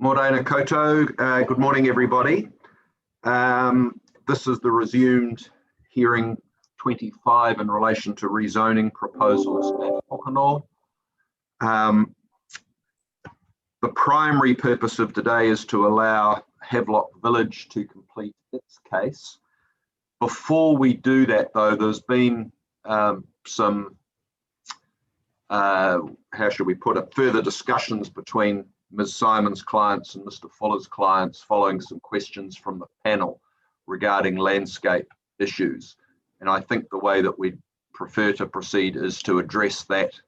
Morena Koto. Good morning, everybody. This is the resumed hearing 25 in relation to rezoning proposals at Pokeno. The primary purpose of today is to allow Havelock Village to complete its case. Before we do that, though, there's been some, how should we put it, further discussions between Ms. Simon's clients and Mr. Fuller's clients following some questions from the panel regarding landscape issues. And I think the way that we prefer to proceed is to address that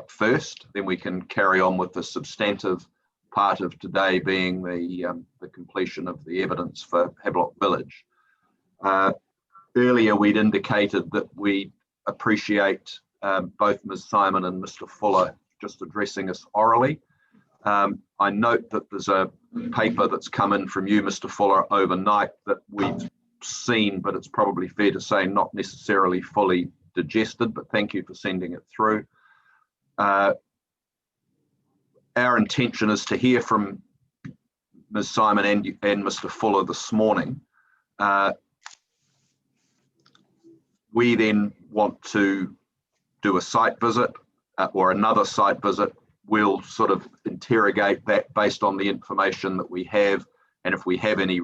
first, then we can carry on with the substantive part of today being the completion of the evidence for Havelock Village. Earlier we'd indicated that we appreciate both Ms. Simon and Mr. Fuller just addressing us orally. I note that there's a paper that's come in from you, Mr. Fuller, overnight that we've seen, but it's probably fair to say not necessarily fully digested, but thank you for sending it through. Our intention is to hear from Ms. Simon and Mr. Fuller this morning. We then want to do a site visit or another site visit. We'll sort of interrogate that based on the information that we have, and if we have any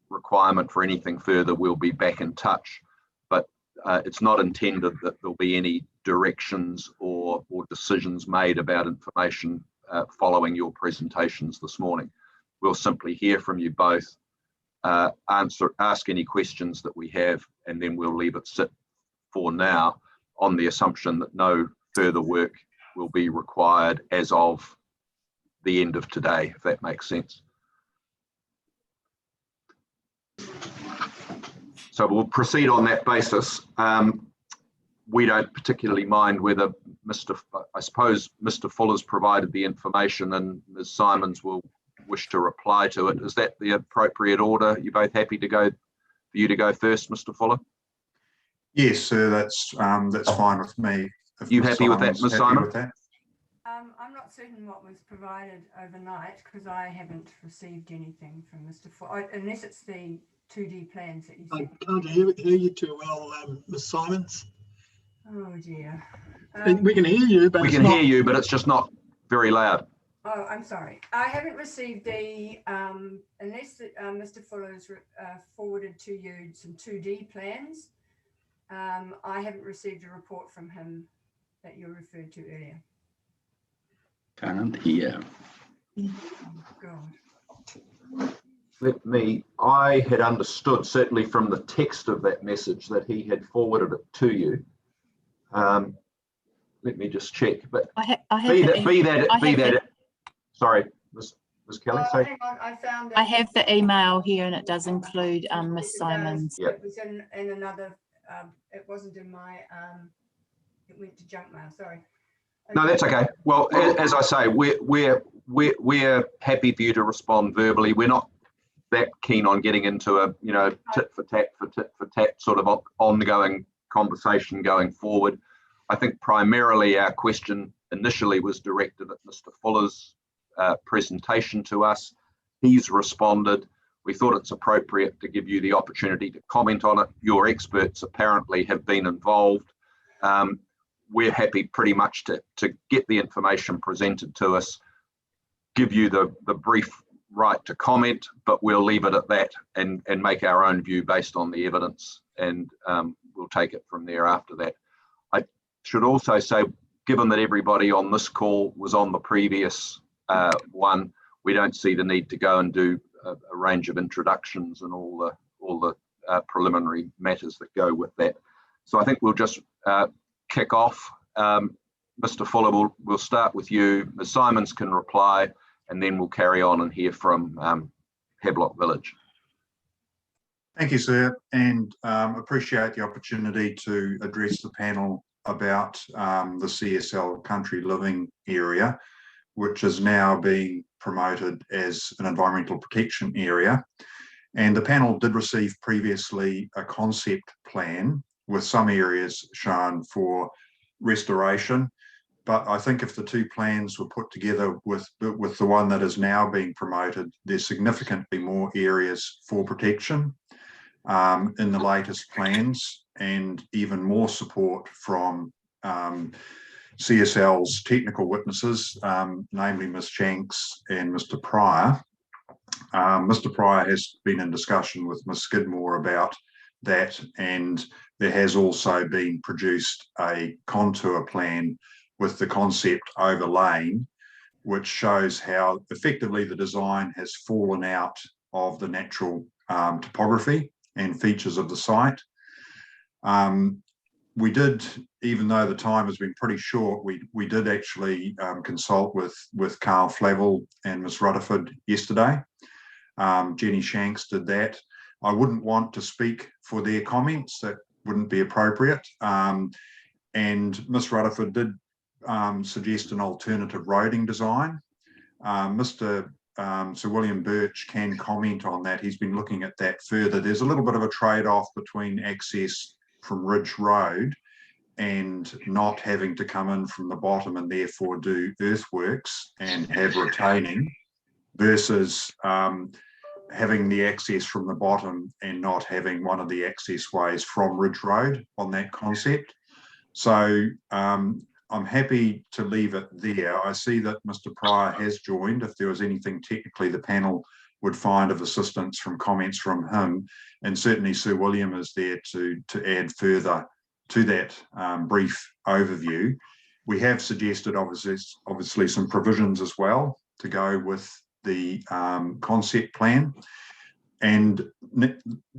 requirement for anything further, we'll be back in touch. But it's not intended that there'll be any directions or decisions made about information following your presentations this morning. We'll simply hear from you both, ask any questions that we have, and then we'll leave it sit for now on the assumption that no further work will be required as of the end of today, if that makes sense. So we'll proceed on that basis. We don't particularly mind whether I suppose Mr. Fuller's provided the information and Ms. Simons will wish to reply to it. Is that the appropriate order? You're both happy to go, for you to go first, Mr. Fuller? Yes, sir, that's fine with me. You happy with that, Ms. Simon? I'm not certain what was provided overnight because I haven't received anything from Mr. Fuller, unless it's the 2D plans that you said. I can't hear you too well, Ms. Simons. Oh dear. We can hear you, but hear you, but it's just not very loud. Oh, I'm sorry. I haven't received the, unless Mr. Fuller's forwarded to you some 2D plans. I haven't received a report from him that you referred to earlier. Can't hear. Oh, God. I had understood, certainly from the text of that message, that he had forwarded it to you. Let me just check. But sorry, Ms. Kelly. Hang on, I found it. I have the email here, and it does include Ms. Simons. It was in another. It wasn't in my. It went to junk mail. Sorry. No, that's okay. Well, as I say, we're happy for you to respond verbally. We're not that keen on getting into a tit for tat sort of ongoing conversation going forward. I think primarily our question initially was directed at Mr. Fuller's presentation to us. He's responded. We thought it's appropriate to give you the opportunity to comment on it. Your experts apparently have been involved. We're happy pretty much to get the information presented to us, give you the brief right to comment, but we'll leave it at that and make our own view based on the evidence, and we'll take it from there after that. I should also say, given that everybody on this call was on the previous one, we don't see the need to go and do a range of introductions and all the preliminary matters that go with that. So I think we'll just kick off. Mr. Fuller, we'll start with you. Ms. Simons can reply, and then we'll carry on and hear from Havelock Village. Thank you, sir, and appreciate the opportunity to address the panel about the CSL country living area, which is now being promoted as an environmental protection area. And the panel did receive previously a concept plan with some areas shown for restoration, But I think if the two plans were put together with the one that is now being promoted, there's significantly more areas for protection in the latest plans, and even more support from CSL's technical witnesses, namely Ms. Shanks and Mr. Pryor. Mr. Pryor has been in discussion with Ms. Skidmore about that, and there has also been produced a contour plan with the concept overlain, which shows how effectively the design has fallen out of the natural topography and features of the site. We did, even though the time has been pretty short, we did actually consult with Carl Flavel and Ms. Rutherford yesterday. Jenny Shanks did that. I wouldn't want to speak for their comments, that wouldn't be appropriate. And Ms. Rutherford did suggest an alternative roading design. Mr. Sir William Birch can comment on that. He's been looking at that further. There's a little bit of a trade-off between access from Ridge Road and not having to come in from the bottom and therefore do earthworks and have retaining, versus having the access from the bottom and not having one of the access ways from Ridge Road on that concept. So I'm happy to leave it there. I see that Mr. Pryor has joined. If there was anything technically the panel would find of assistance from comments from him, and certainly Sir William is there to add further to that brief overview. We have suggested obviously some provisions as well to go with the concept plan. And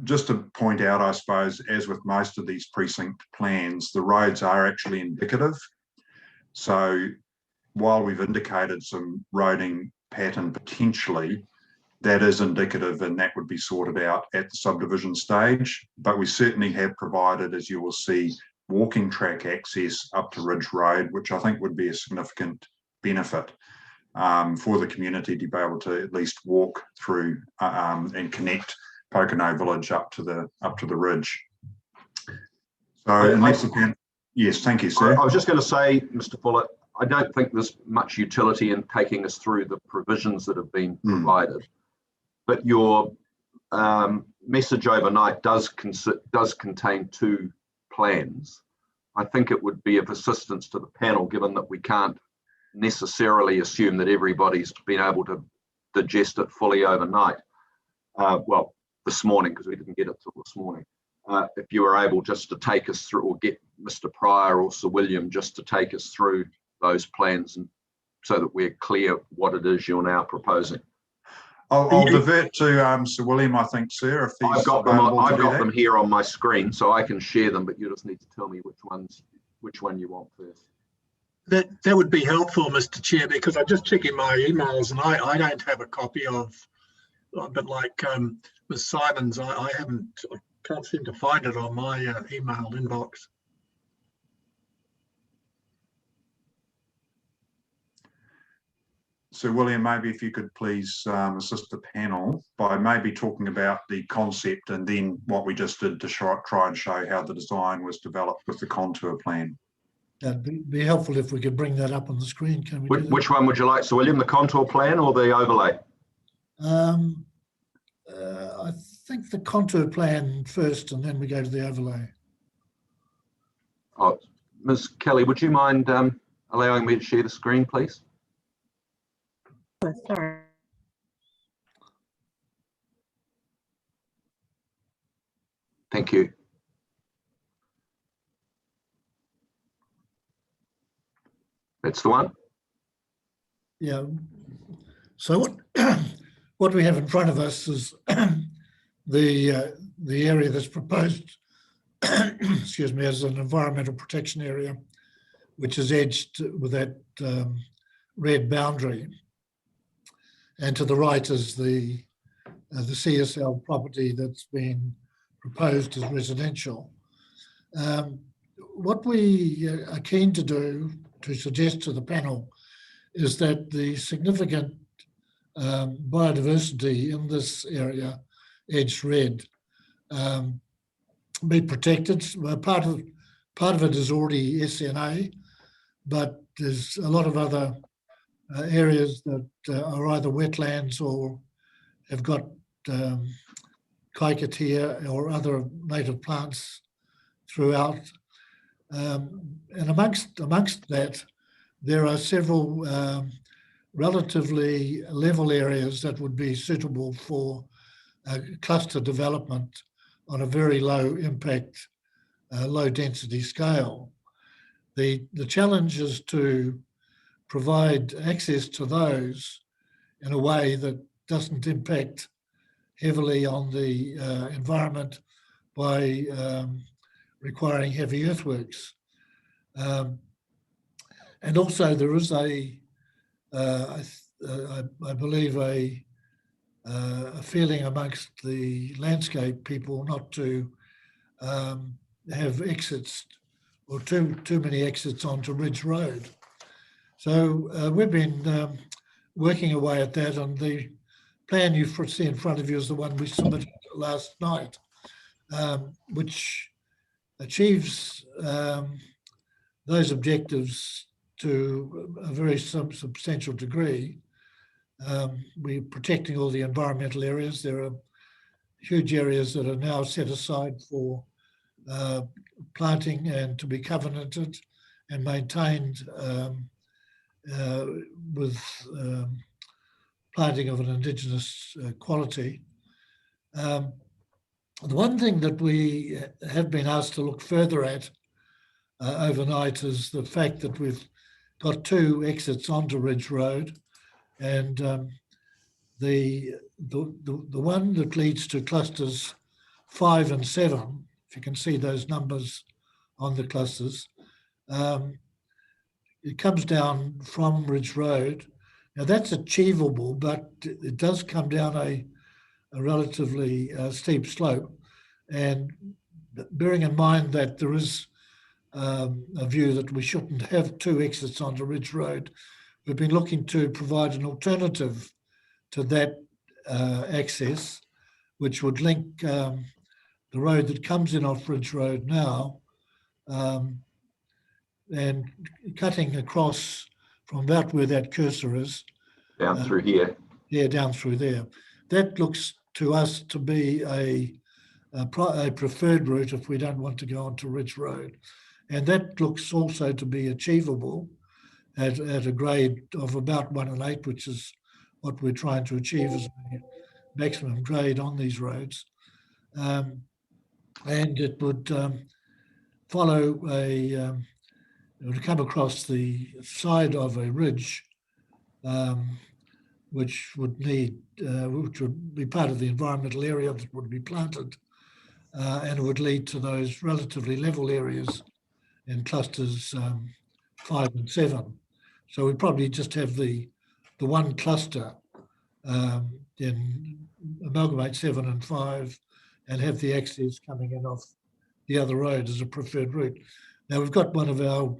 just to point out, I suppose, as with most of these precinct plans, the roads are actually indicative. So while we've indicated some roading pattern potentially, that is indicative, and that would be sorted out at the subdivision stage. But we certainly have provided, as you will see, walking track access up to Ridge Road, which I think would be a significant benefit for the community to be able to at least walk through and connect Pokeno Village up to the ridge. So unless the pan, yes, thank you, sir. I was just going to say, Mr. Fuller, I don't think there's much utility in taking us through the provisions that have been provided, but your message overnight does contain two plans. I think it would be of assistance to the panel, given that we can't necessarily assume that everybody's been able to digest it fully overnight. Well, this morning, because we didn't get it till this morning. If you were able just to take us through, or get Mr. Pryor or Sir William just to take us through those plans, and so that we're clear what it is you're now proposing. I'll divert to Sir William, I think, sir. If he's I've got them here on my screen, so I can share them, but you just need to tell me which one you want first. That would be helpful, Mr. Chair, because I'm just checking my emails and I don't have a copy of, but like Ms. Simons, I can't seem to find it on my email inbox. So William, maybe if you could please assist the panel by maybe talking about the concept and then what we just did to try and show how the design was developed with the contour plan. That'd be helpful if we could bring that up on the screen. Can we? Which one would you like, Sir William, the contour plan or the overlay? I think the contour plan first, and then we go to the overlay. Oh, Ms. Kelly, would you mind allowing me to share the screen, please? Sorry. Thank you. That's the one. Yeah. So what we have in front of us is the area that's proposed, excuse me, as an environmental protection area, which is edged with that red boundary. And to the right is the CSL property that's been proposed as residential. What we are keen to do, to suggest to the panel, is that the significant biodiversity in this area, edged red, be protected. Part of it is already SNA, but there's a lot of other areas that are either wetlands or have got kaikatea or other native plants throughout. And amongst that, there are several relatively level areas that would be suitable for cluster development on a very low impact, low density scale. The challenge is to provide access to those in a way that doesn't impact heavily on the environment by requiring heavy earthworks. And also there is I believe a feeling amongst the landscape people not to have exits or too many exits onto Ridge Road. So we've been working away at that, and the plan you see in front of you is the one we submitted last night, which achieves those objectives to a very substantial degree. We're protecting all the environmental areas. There are huge areas that are now set aside for planting and to be covenanted and maintained with planting of an Indigenous quality. The one thing that we have been asked to look further at overnight is the fact that we've got 2 exits onto Ridge Road, and the one that leads to clusters 5 and 7, if you can see those numbers on the clusters, it comes down from Ridge Road. Now that's achievable, but it does come down a relatively steep slope, and bearing in mind that there is a view that we shouldn't have 2 exits onto Ridge Road, we've been looking to provide an alternative to that access, which would link the road that comes in off Ridge Road now and cutting across from about where that cursor is. Down through here. Yeah, down through there. That looks to us to be a preferred route if we don't want to go onto Ridge Road. And that looks also to be achievable at a grade of about 1 and 8, which is what we're trying to achieve as a maximum grade on these roads. And it would follow it would come across the side of a ridge, which would be part of the environmental area that would be planted, and it would lead to those relatively level areas in clusters 5 and 7. So we'd probably just have the one cluster in amalgamate 7 and 5 and have the access coming in off the other road as a preferred route. Now we've got one of our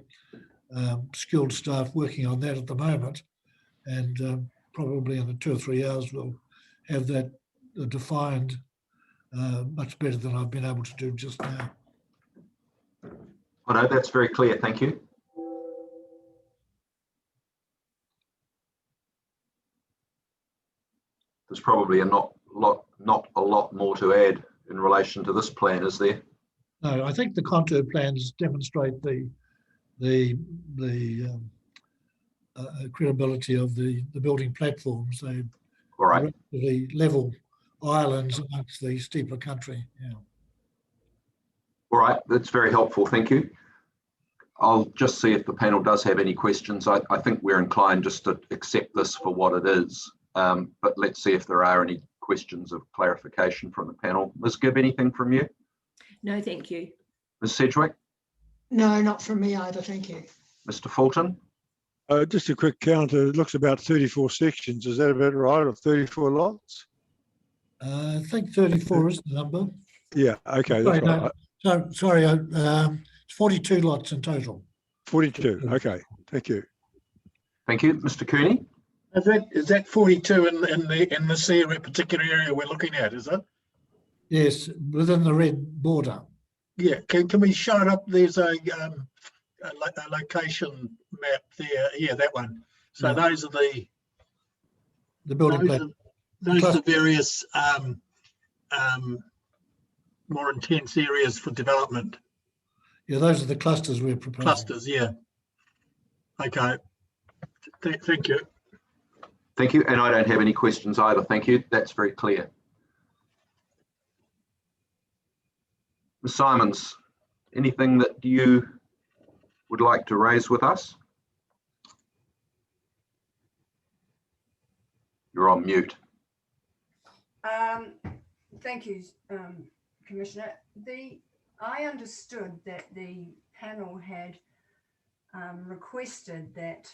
skilled staff working on that at the moment, and probably in 2 or 3 hours we'll have that defined much better than I've been able to do just now. I know that's very clear. Thank you. There's probably not a lot more to add in relation to this plan, is there? No, I think the contour plans demonstrate the credibility of the building platforms. They All right. relatively level islands amongst the steeper country. Yeah. All right, that's very helpful. Thank you. I'll just see if the panel does have any questions. I think we're inclined just to accept this for what it is, but let's see if there are any questions of clarification from the panel. Ms. Gibb, anything from you? No, thank you. Ms. Sedgwick? No, not from me either, thank you. Mr. Fulton? Just a quick count. It looks about 34 sections. Is that about right, or 34 lots? I think 34 is the number. Yeah, okay. Sorry, That's right. no, sorry, it's 42 lots in total. 42. Okay, thank you. Thank you. Mr. Cooney? Is that 42 in this area, particular area we're looking at, is it? Yes, within the red border. Yeah, can we show it up? There's a location map there. Yeah, that one. So Yeah. those are the building those plan. are, those are the cluster. various more intense areas for development. Yeah, those are the clusters we're proposing. Clusters, yeah. Okay. Thank you. Thank you. And I don't have any questions either. Thank you. That's very clear. Ms. Simons, anything that you would like to raise with us? You're on mute. Thank you, Commissioner. I understood that the panel had requested that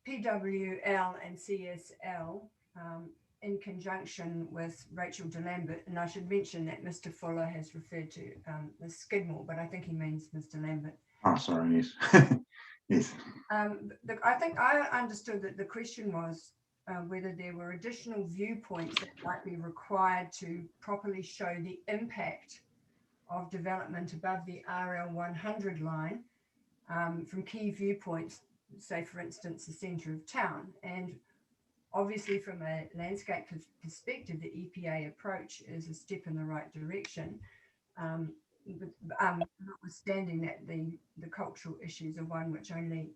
PWL and CSL, in conjunction with Rachel de Lambert, and I should mention that Mr. Fuller has referred to Ms. Skidmore, but I think he means Mr. Lambert. Oh, sorry, yes. Yes. I think I understood that the question was whether there were additional viewpoints that might be required to properly show the impact of development above the RL 100 line from key viewpoints, say for instance the centre of town. And obviously from a landscape perspective, the EPA approach is a step in the right direction, notwithstanding that the cultural issues are one which only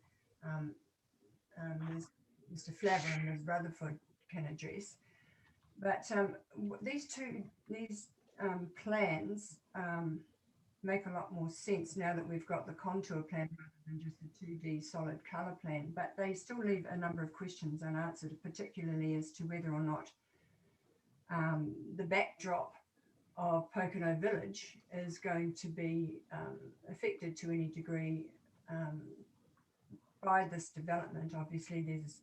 Mr. Flaver and Ms. Rutherford can address. But these plans make a lot more sense now that we've got the contour plan rather than just the 2D solid colour plan, but they still leave a number of questions unanswered, particularly as to whether or not the backdrop of Pokeno Village is going to be affected to any degree by this development. Obviously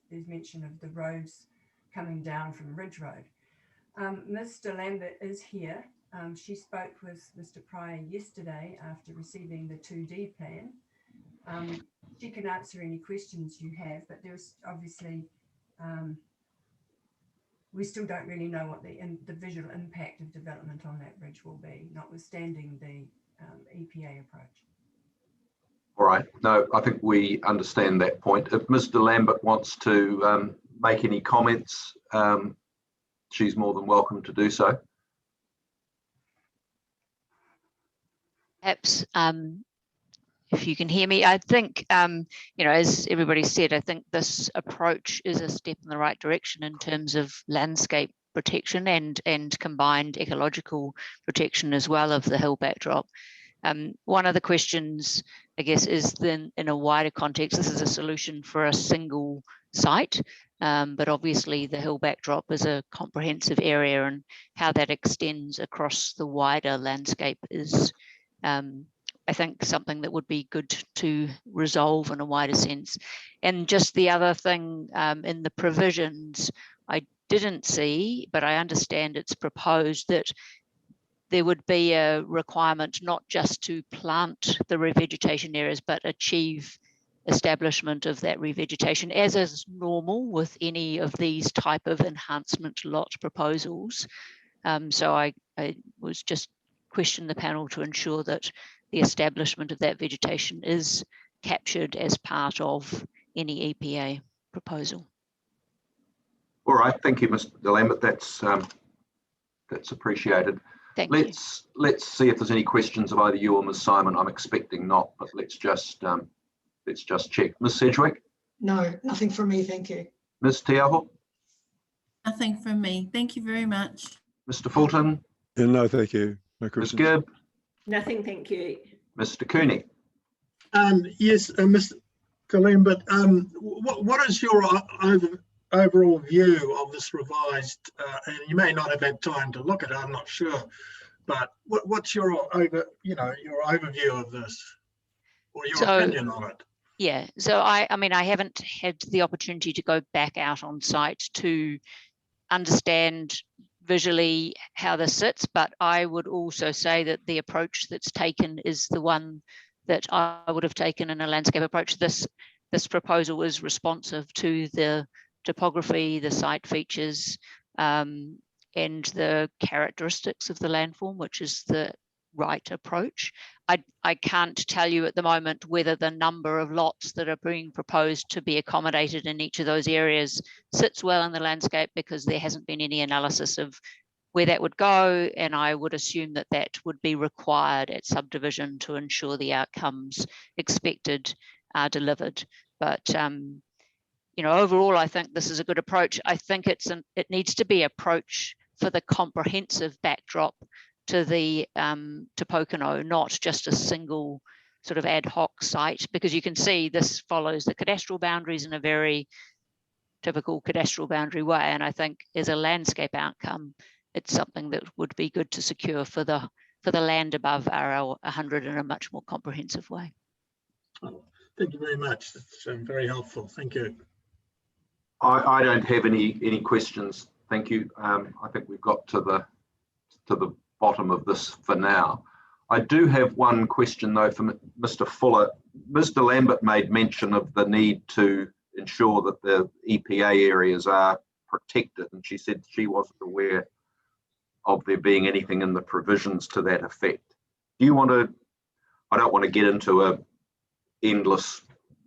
there's mention of the roads coming down from Ridge Road. Mr. Lambert is here. She spoke with Mr. Pryor yesterday after receiving the 2D plan. She can answer any questions you have, but there's obviously, we still don't really know what the visual impact of development on that bridge will be, notwithstanding the EPA approach. All right. No, I think we understand that point. If Mr. Lambert wants to make any comments, she's more than welcome to do so. Perhaps if you can hear me, I think, as everybody said, I think this approach is a step in the right direction in terms of landscape protection and combined ecological protection as well of the hill backdrop. One of the questions, I guess, is then in a wider context, this is a solution for a single site, but obviously the hill backdrop is a comprehensive area, and how that extends across the wider landscape is I think something that would be good to resolve in a wider sense. And just the other thing in the provisions, I didn't see, but I understand it's proposed that there would be a requirement not just to plant the revegetation areas, but achieve establishment of that revegetation, as is normal with any of these type of enhancement lot proposals. So I was just question the panel to ensure that the establishment of that vegetation is captured as part of any EPA proposal. All right, thank you, Mr. Lambert. That's appreciated. Thank you. Let's see if there's any questions of either you or Ms. Simon. I'm expecting not, but let's just check. Ms. Sedgwick? No, nothing from me, thank you. Ms. Tiaho? Nothing from me. Thank you very much. Mr. Fulton? Yeah, no, thank you. No Ms. questions. Gibb? Nothing, thank you. Mr. Cooney? Yes, Mr. Lambert, what is your overall view of this revised, and you may not have had time to look at it, I'm not sure, but what's your overview of this, or your opinion on it? Yeah, so I mean, I haven't had the opportunity to go back out on site to understand visually how this sits, but I would also say that the approach that's taken is the one that I would have taken in a landscape approach. This proposal is responsive to the topography, the site features, and the characteristics of the landform, which is the right approach. I can't tell you at the moment whether the number of lots that are being proposed to be accommodated in each of those areas sits well in the landscape, because there hasn't been any analysis of where that would go, and I would assume that that would be required at subdivision to ensure the outcomes expected are delivered. But you know, overall, I think this is a good approach. I think it needs to be approach for the comprehensive backdrop to the to Pokeno, not just a single sort of ad hoc site, because you can see this follows the cadastral boundaries in a very typical cadastral boundary way. And I think as a landscape outcome, it's something that would be good to secure for the land above RL 100 in a much more comprehensive way. Oh, thank you very much. That's very helpful. Thank you. I don't have any questions. Thank you. I think we've got to the bottom of this for now. I do have one question though from Mr. Fuller. Mr. Lambert made mention of the need to ensure that the EPA areas are protected, and she said she wasn't aware of there being anything in the provisions to that effect. Do you want to, I don't want to get into a endless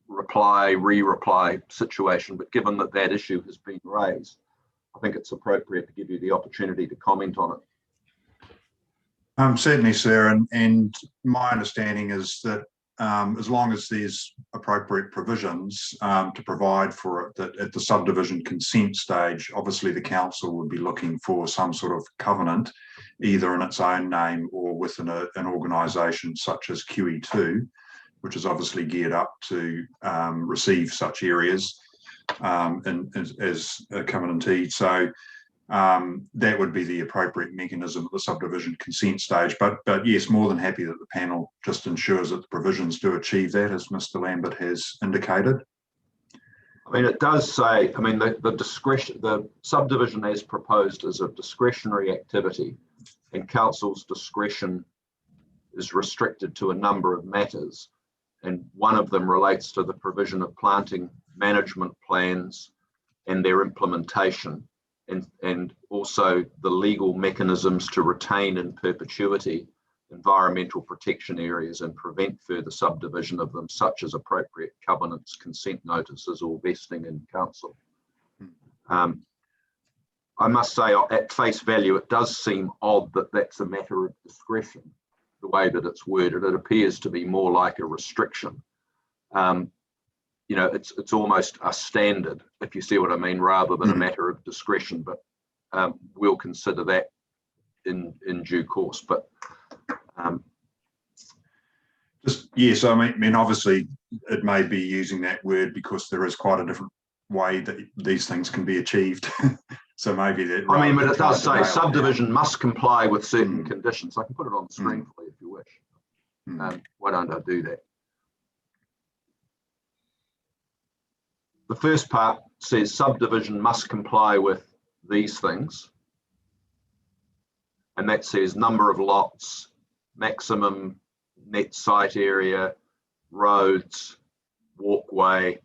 reply, re-reply situation, but given that that issue has been raised, I think it's appropriate to give you the opportunity to comment on it. Certainly, sir, and my understanding is that as long as there's appropriate provisions to provide for it, that at the subdivision consent stage, obviously the council would be looking for some sort of covenant, either in its own name or within an organisation such as QE2, which is obviously geared up to receive such areas as a covenantee. So that would be the appropriate mechanism at the subdivision consent stage. But yes, more than happy that the panel just ensures that the provisions do achieve that, as Mr. Lambert has indicated. I mean, it does say, I mean, the subdivision as proposed is a discretionary activity, and council's discretion is restricted to a number of matters. And one of them relates to the provision of planting management plans and their implementation, and also the legal mechanisms to retain in perpetuity environmental protection areas and prevent further subdivision of them, such as appropriate covenants, consent notices, or vesting in council. I must say, at face value, it does seem odd that that's a matter of discretion, the way that it's worded. It appears to be more like a restriction. You know, it's almost a standard, if you see what I mean, rather than a matter of discretion. But we'll consider that in due course. But just yes, I mean, obviously, it may be using that word because there is quite a different way that these things can be achieved. So maybe that. I mean, but it does say subdivision must comply with certain conditions. I can put it on the screen for you if you wish. Why don't I do that? The first part says subdivision must comply with these things. And that says number of lots, maximum net site area, roads, walkway,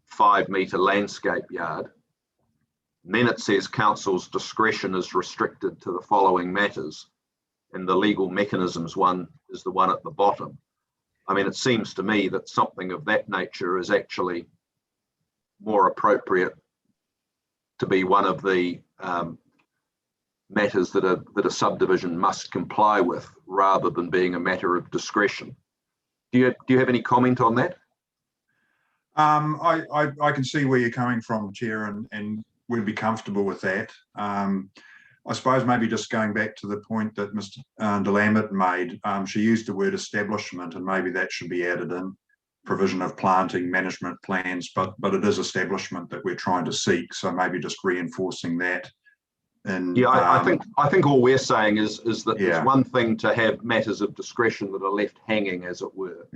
5 metre landscape yard. And then it says council's discretion is restricted to the following matters. And the legal mechanisms one is the one at the bottom. I mean, it seems to me that something of that nature is actually more appropriate to be one of the matters that a subdivision must comply with, rather than being a matter of discretion. Do you have any comment on that? I can see where you're coming from, Chair, and we'd be comfortable with that. I suppose maybe just going back to the point that Mr. De Lambert made, she used the word establishment, and maybe that should be added in. Provision of planting management plans, but it is establishment that we're trying to seek. So maybe just reinforcing that. And yeah, I think all we're saying is that it's one thing to have matters of discretion that are left hanging, as it were,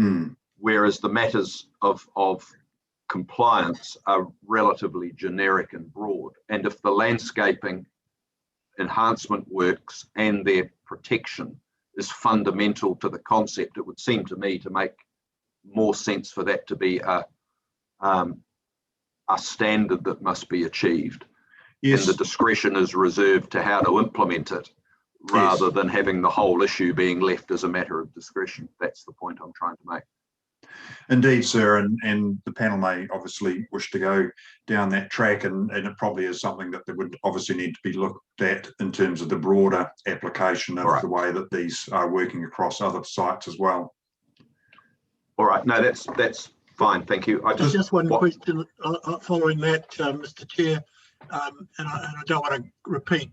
whereas the matters of compliance are relatively generic and broad. And if the landscaping enhancement works and their protection is fundamental to the concept, it would seem to me to make more sense for that to be a standard that must be achieved. Yes. And the discretion is reserved to how to implement it, rather than having the whole issue being left as a matter of discretion. That's the point I'm trying to make. Indeed, sir, and the panel may obviously wish to go down that track, and it probably is something that would obviously need to be looked at in terms of the broader application of the way that these are working across other sites as well. All right, no, that's fine, thank you. I just one question following that, Mr. Chair, and I don't want to repeat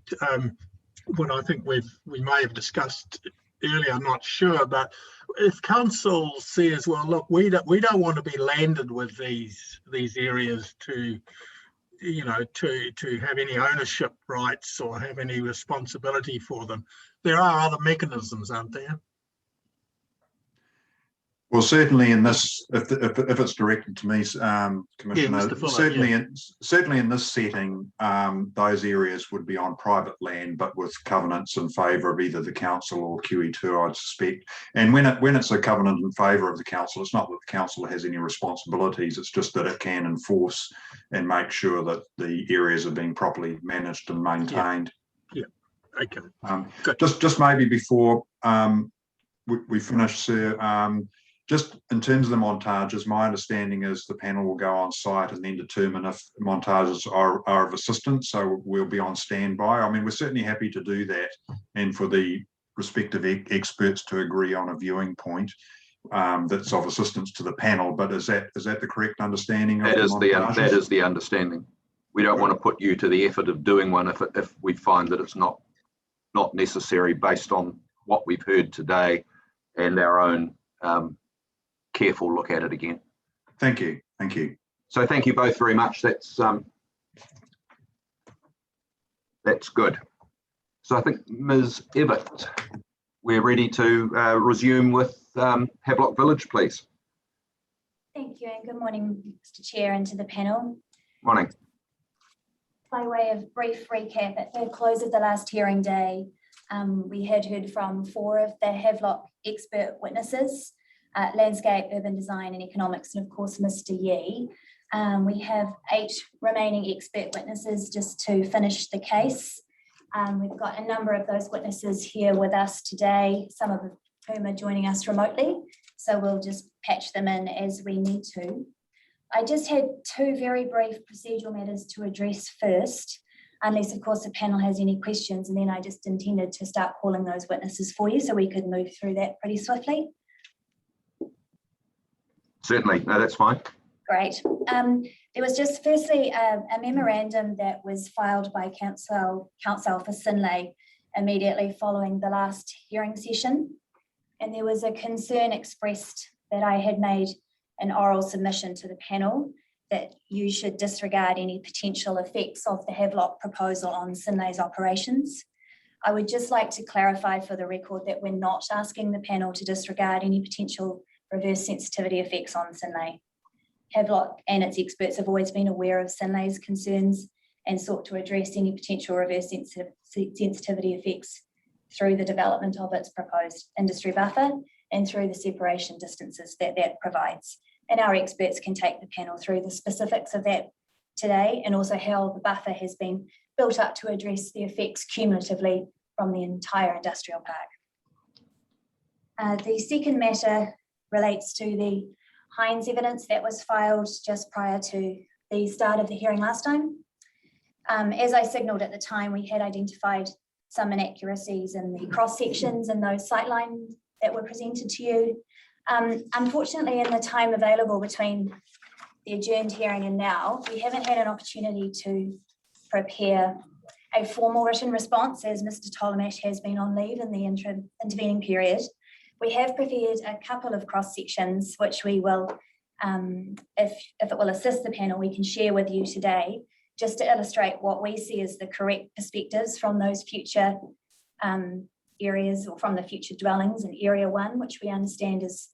what I think we may have discussed earlier. I'm not sure, but if council says, well, look, we don't want to be landed with these areas to, you know, to have any ownership rights or have any responsibility for them, there are other mechanisms, aren't there? Well, certainly in this, if it's directed to me, Commissioner, Fuller, certainly in this setting, those areas would be on private land, but with covenants in favour of either the council or QE2, I'd suspect. And when it's a covenant in favour of the council, it's not that the council has any responsibilities. It's just that it can enforce and make sure that the areas are being properly managed and maintained. Yeah. Okay. Just maybe before we finish, sir. Just in terms of the montages, my understanding is the panel will go on site and then determine if montages are of assistance. So we'll be on standby. I mean, we're certainly happy to do that, and for the respective experts to agree on a viewing point that's of assistance to the panel. But is that the correct understanding? That is the understanding. We don't want to put you to the effort of doing one if we find that it's not necessary based on what we've heard today and our own careful look at it again. Thank you. Thank you. So thank you both very much. That's good. So I think Ms. Evatt, we're ready to resume with Havelock Village, please. Thank you, and good morning, Mr. Chair, and to the panel. Morning. By way of brief recap, at the close of the last hearing day, we had heard from 4 of the Havelock expert witnesses, landscape, urban design and economics, and of course Mr. Yee. We have 8 remaining expert witnesses just to finish the case. We've got a number of those witnesses here with us today, some of whom are joining us remotely, so we'll just patch them in as we need to. I just had 2 very brief procedural matters to address first, unless of course the panel has any questions, and then I just intended to start calling those witnesses for you so we could move through that pretty swiftly. Certainly, no, that's fine. Great. There was just firstly a memorandum that was filed by Council for Synlait immediately following the last hearing session. And there was a concern expressed that I had made an oral submission to the panel that you should disregard any potential effects of the Havelock proposal on Synlait's operations. I would just like to clarify for the record that we're not asking the panel to disregard any potential reverse sensitivity effects on Synlait. Havelock and its experts have always been aware of Synlait's concerns and sought to address any potential reverse sensitivity effects through the development of its proposed industry buffer and through the separation distances that provides. And our experts can take the panel through the specifics of that today, and also how the buffer has been built up to address the effects cumulatively from the entire industrial park. The second matter relates to the Hines evidence that was filed just prior to the start of the hearing last time. As I signalled at the time, we had identified some inaccuracies in the cross sections and those sightlines that were presented to you. Unfortunately, in the time available between the adjourned hearing and now, we haven't had an opportunity to prepare a formal written response, as Mr. Tolomash has been on leave in the intervening period. We have prepared a couple of cross sections, which we will, if it will assist the panel, we can share with you today, just to illustrate what we see as the correct perspectives from those future areas, or from the future dwellings in Area 1, which we understand is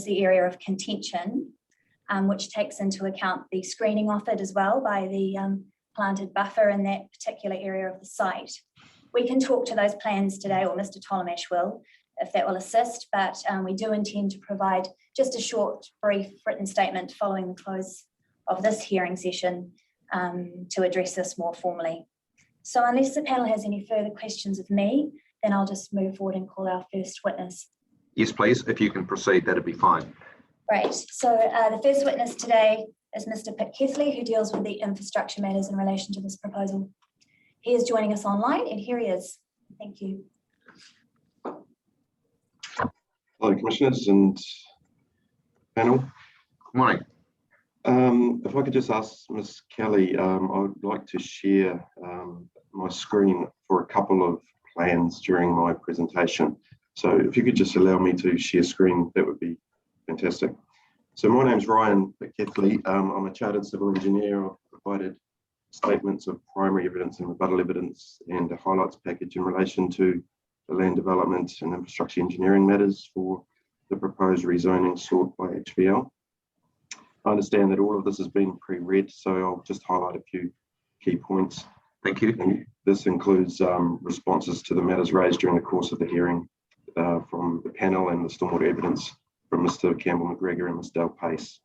the area of contention, which takes into account the screening offered as well by the planted buffer in that particular area of the site. We can talk to those plans today, or Mr. Tolomash will, if that will assist, but we do intend to provide just a short, brief written statement following the close of this hearing session to address this more formally. So unless the panel has any further questions of me, then I'll just move forward and call our first witness. Yes, please. If you can proceed, that'd be fine. Great. So the first witness today is Mr. Pitt Keithley, who deals with the infrastructure matters in relation to this proposal. He is joining us online, and here he is. Thank you. Hello, Commissioners and panel. Good morning. If I could just ask Ms. Kelly, I would like to share my screen for a couple of plans during my presentation. So if you could just allow me to share screen, that would be fantastic. So my name's Ryan Keithley. I'm a chartered civil engineer. I've provided statements of primary evidence and rebuttal evidence and a highlights package in relation to the land development and infrastructure engineering matters for the proposed rezoning sought by HVL. I understand that all of this has been pre-read, so I'll just highlight a few key points. Thank you. And this includes responses to the matters raised during the course of the hearing from the panel and the stormwater evidence from Mr. Campbell McGregor and Ms. Dale Pace.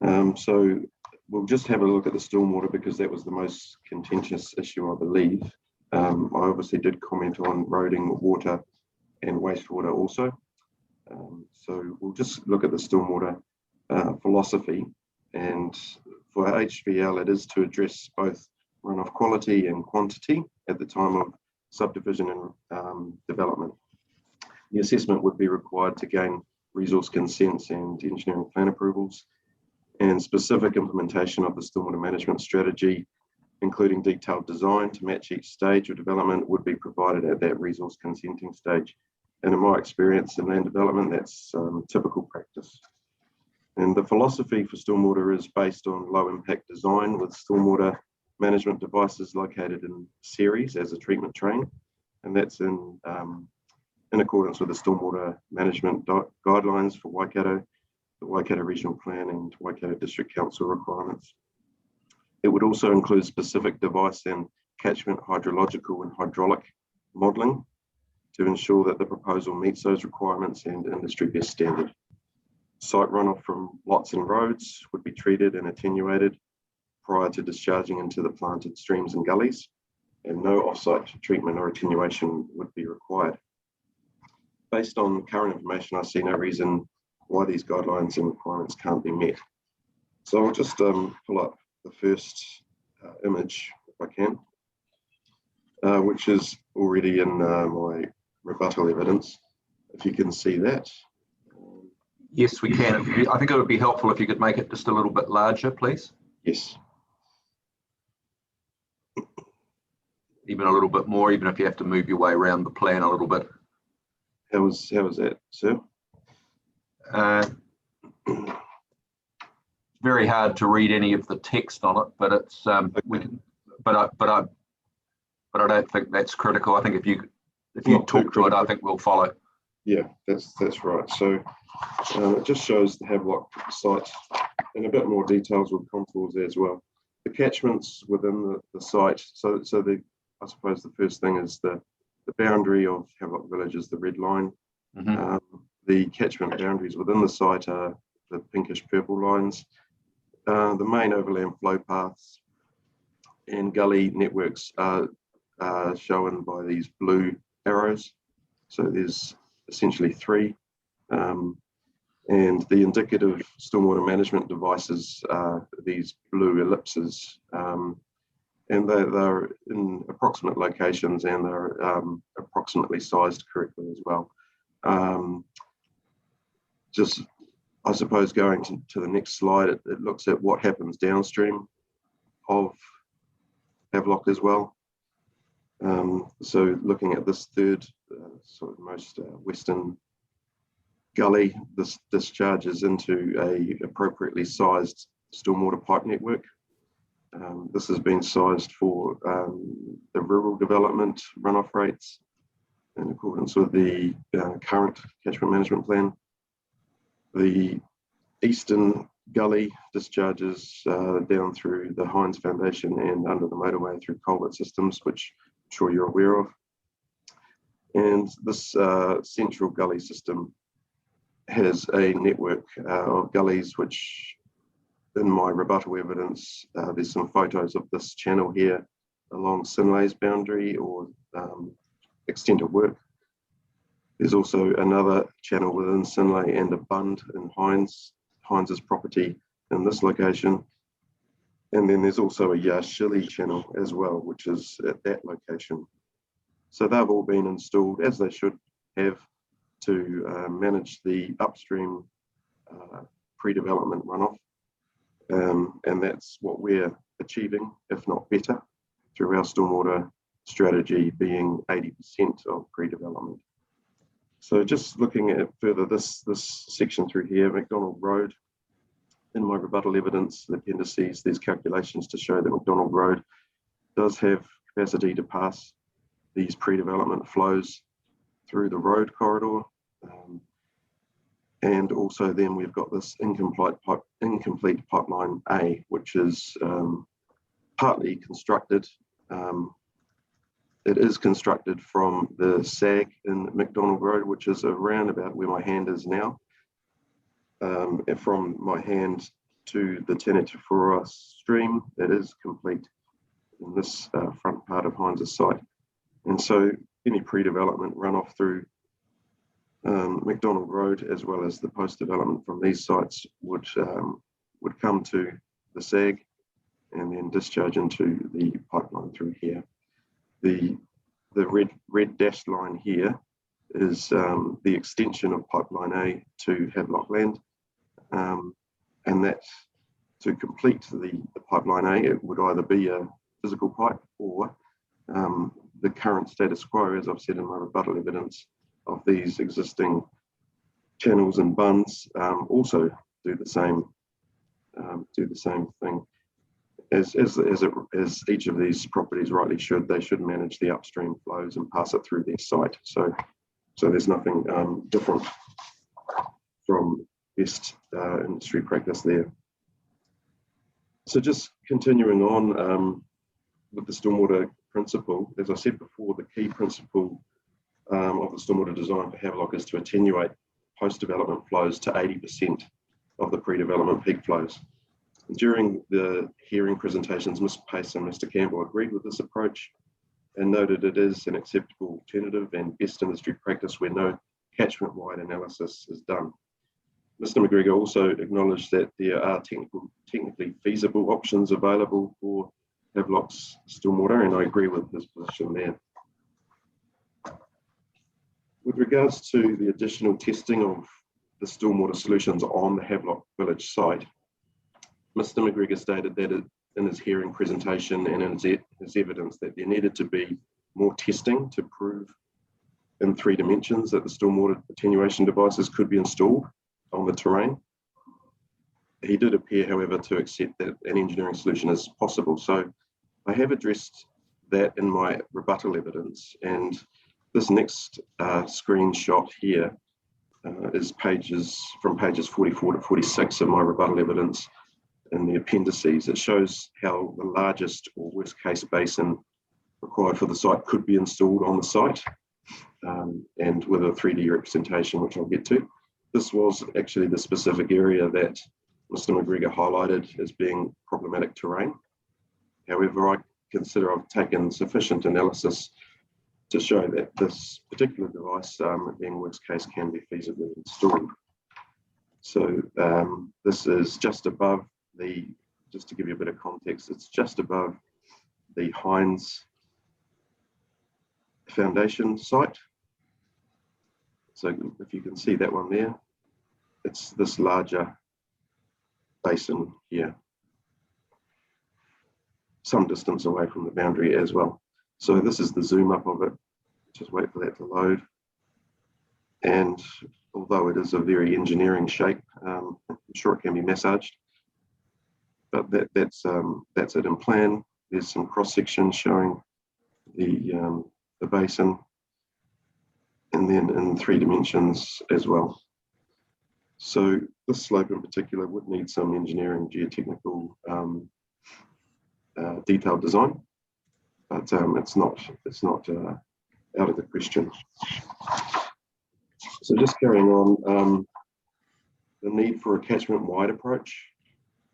So we'll just have a look at the stormwater because that was the most contentious issue, I believe. I obviously did comment on roading, water and wastewater also. So we'll just look at the stormwater philosophy, and for HVL it is to address both runoff quality and quantity at the time of subdivision and development. The assessment would be required to gain resource consents and engineering plan approvals, and specific implementation of the stormwater management strategy, including detailed design to match each stage of development, would be provided at that resource consenting stage. And in my experience in land development, that's typical practice. And the philosophy for stormwater is based on low impact design with stormwater management devices located in series as a treatment train. And that's in accordance with the stormwater management guidelines for Waikato, the Waikato Regional Plan and Waikato District Council requirements. It would also include specific device and catchment hydrological and hydraulic modelling to ensure that the proposal meets those requirements and industry best standard. Site runoff from lots and roads would be treated and attenuated prior to discharging into the planted streams and gullies, and no off-site treatment or attenuation would be required. Based on current information, I see no reason why these guidelines and requirements can't be met. So I'll just pull up the first image, if I can, which is already in my rebuttal evidence, if you can see that. Yes, we can. I think it would be helpful if you could make it just a little bit larger, please. Yes. Even a little bit more, even if you have to move your way around the plan a little bit. How was that, sir? Very hard to read any of the text on it, but it's we can. But I don't think that's critical. I think if you talk to it, I think we'll follow. Yeah, that's right. So it just shows the Havelock site in a bit more details with contours there as well. The catchments within the site. So I suppose the first thing is the boundary of Havelock Village is the red line. Mm-hmm. The catchment boundaries within the site are the pinkish purple lines. The main overland flow paths and gully networks are shown by these blue arrows. So there's essentially three. And the indicative stormwater management devices are these blue ellipses. And they're in approximate locations and they're approximately sized correctly as well. Just, I suppose, going to the next slide, it looks at what happens downstream of Havelock as well. So looking at this third, sort of most western gully, this discharges into a appropriately sized stormwater pipe network. This has been sized for the rural development runoff rates in accordance with the current catchment management plan. The eastern gully discharges down through the Hines Foundation and under the motorway through culvert systems, which I'm sure you're aware of. And this central gully system has a network of gullies, which in my rebuttal evidence, there's some photos of this channel here along Sinlay's boundary or extent of work. There's also another channel within Sinlay and a bund in Hines's property in this location. And then there's also a Yashili channel as well, which is at that location. So they've all been installed, as they should have, to manage the upstream pre-development runoff. And that's what we're achieving, if not better, through our stormwater strategy being 80% of pre-development. So just looking at further this section through here, McDonald Road, in my rebuttal evidence, the appendices, there's calculations to show that McDonald Road does have capacity to pass these pre-development flows through the road corridor. And also then we've got this incomplete pipeline A, which is partly constructed. It is constructed from the SAG in McDonald Road, which is around about where my hand is now. And from my hand to the Tenetafura stream, it is complete in this front part of Hines's site. And so any pre-development runoff through McDonald Road, as well as the post-development from these sites, would come to the SAG and then discharge into the pipeline through here. The red dashed line here is the extension of pipeline A to Havelock Land, and that to complete the pipeline A, it would either be a physical pipe or the current status quo, as I've said in my rebuttal evidence, of these existing channels and bunds also do the same thing. As each of these properties rightly should, they should manage the upstream flows and pass it through their site. So there's nothing different from best industry practice there. So just continuing on with the stormwater principle, as I said before, the key principle of the stormwater design for Havelock is to attenuate post-development flows to 80% of the pre-development peak flows. During the hearing presentations, Ms. Pace and Mr. Campbell agreed with this approach and noted it is an acceptable alternative and best industry practice where no catchment-wide analysis is done. Mr. McGregor also acknowledged that there are technically feasible options available for Havelock's stormwater, and I agree with his position there. With regards to the additional testing of the stormwater solutions on the Havelock Village site, Mr. McGregor stated that in his hearing presentation and in his evidence that there needed to be more testing to prove in 3 dimensions that the stormwater attenuation devices could be installed on the terrain. He did appear, however, to accept that an engineering solution is possible. So I have addressed that in my rebuttal evidence, and this next screenshot here is from pages 44 to 46 of my rebuttal evidence in the appendices. It shows how the largest or worst case basin required for the site could be installed on the site, and with a 3D representation, which I'll get to. This was actually the specific area that Mr. McGregor highlighted as being problematic terrain. However, I consider I've taken sufficient analysis to show that this particular device, being worst case, can be feasibly installed. So this is just above just to give you a bit of context, it's just above the Hines foundation site. So if you can see that one there, it's this larger basin here, some distance away from the boundary as well. So this is the zoom up of it. Just wait for that to load. And although it is a very engineering shape, I'm sure it can be massaged. But that's it in plan. There's some cross sections showing the basin, and then in 3 dimensions as well. So this slope in particular would need some engineering, geotechnical, detailed design, but it's not out of the question. So just carrying on, the need for a catchment-wide approach.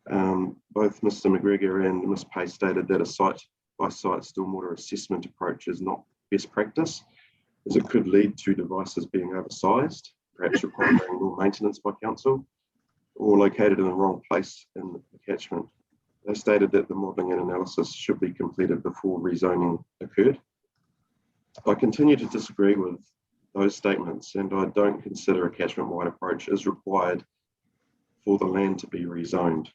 Both Mr. McGregor and Ms. Pace stated that a site-by-site stormwater assessment approach is not best practice. as it could lead to devices being oversized, perhaps requiring more maintenance by council, or located in the wrong place in the catchment. They stated that the modelling and analysis should be completed before rezoning occurred. I continue to disagree with those statements, and I don't consider a catchment-wide approach is required for the land to be rezoned.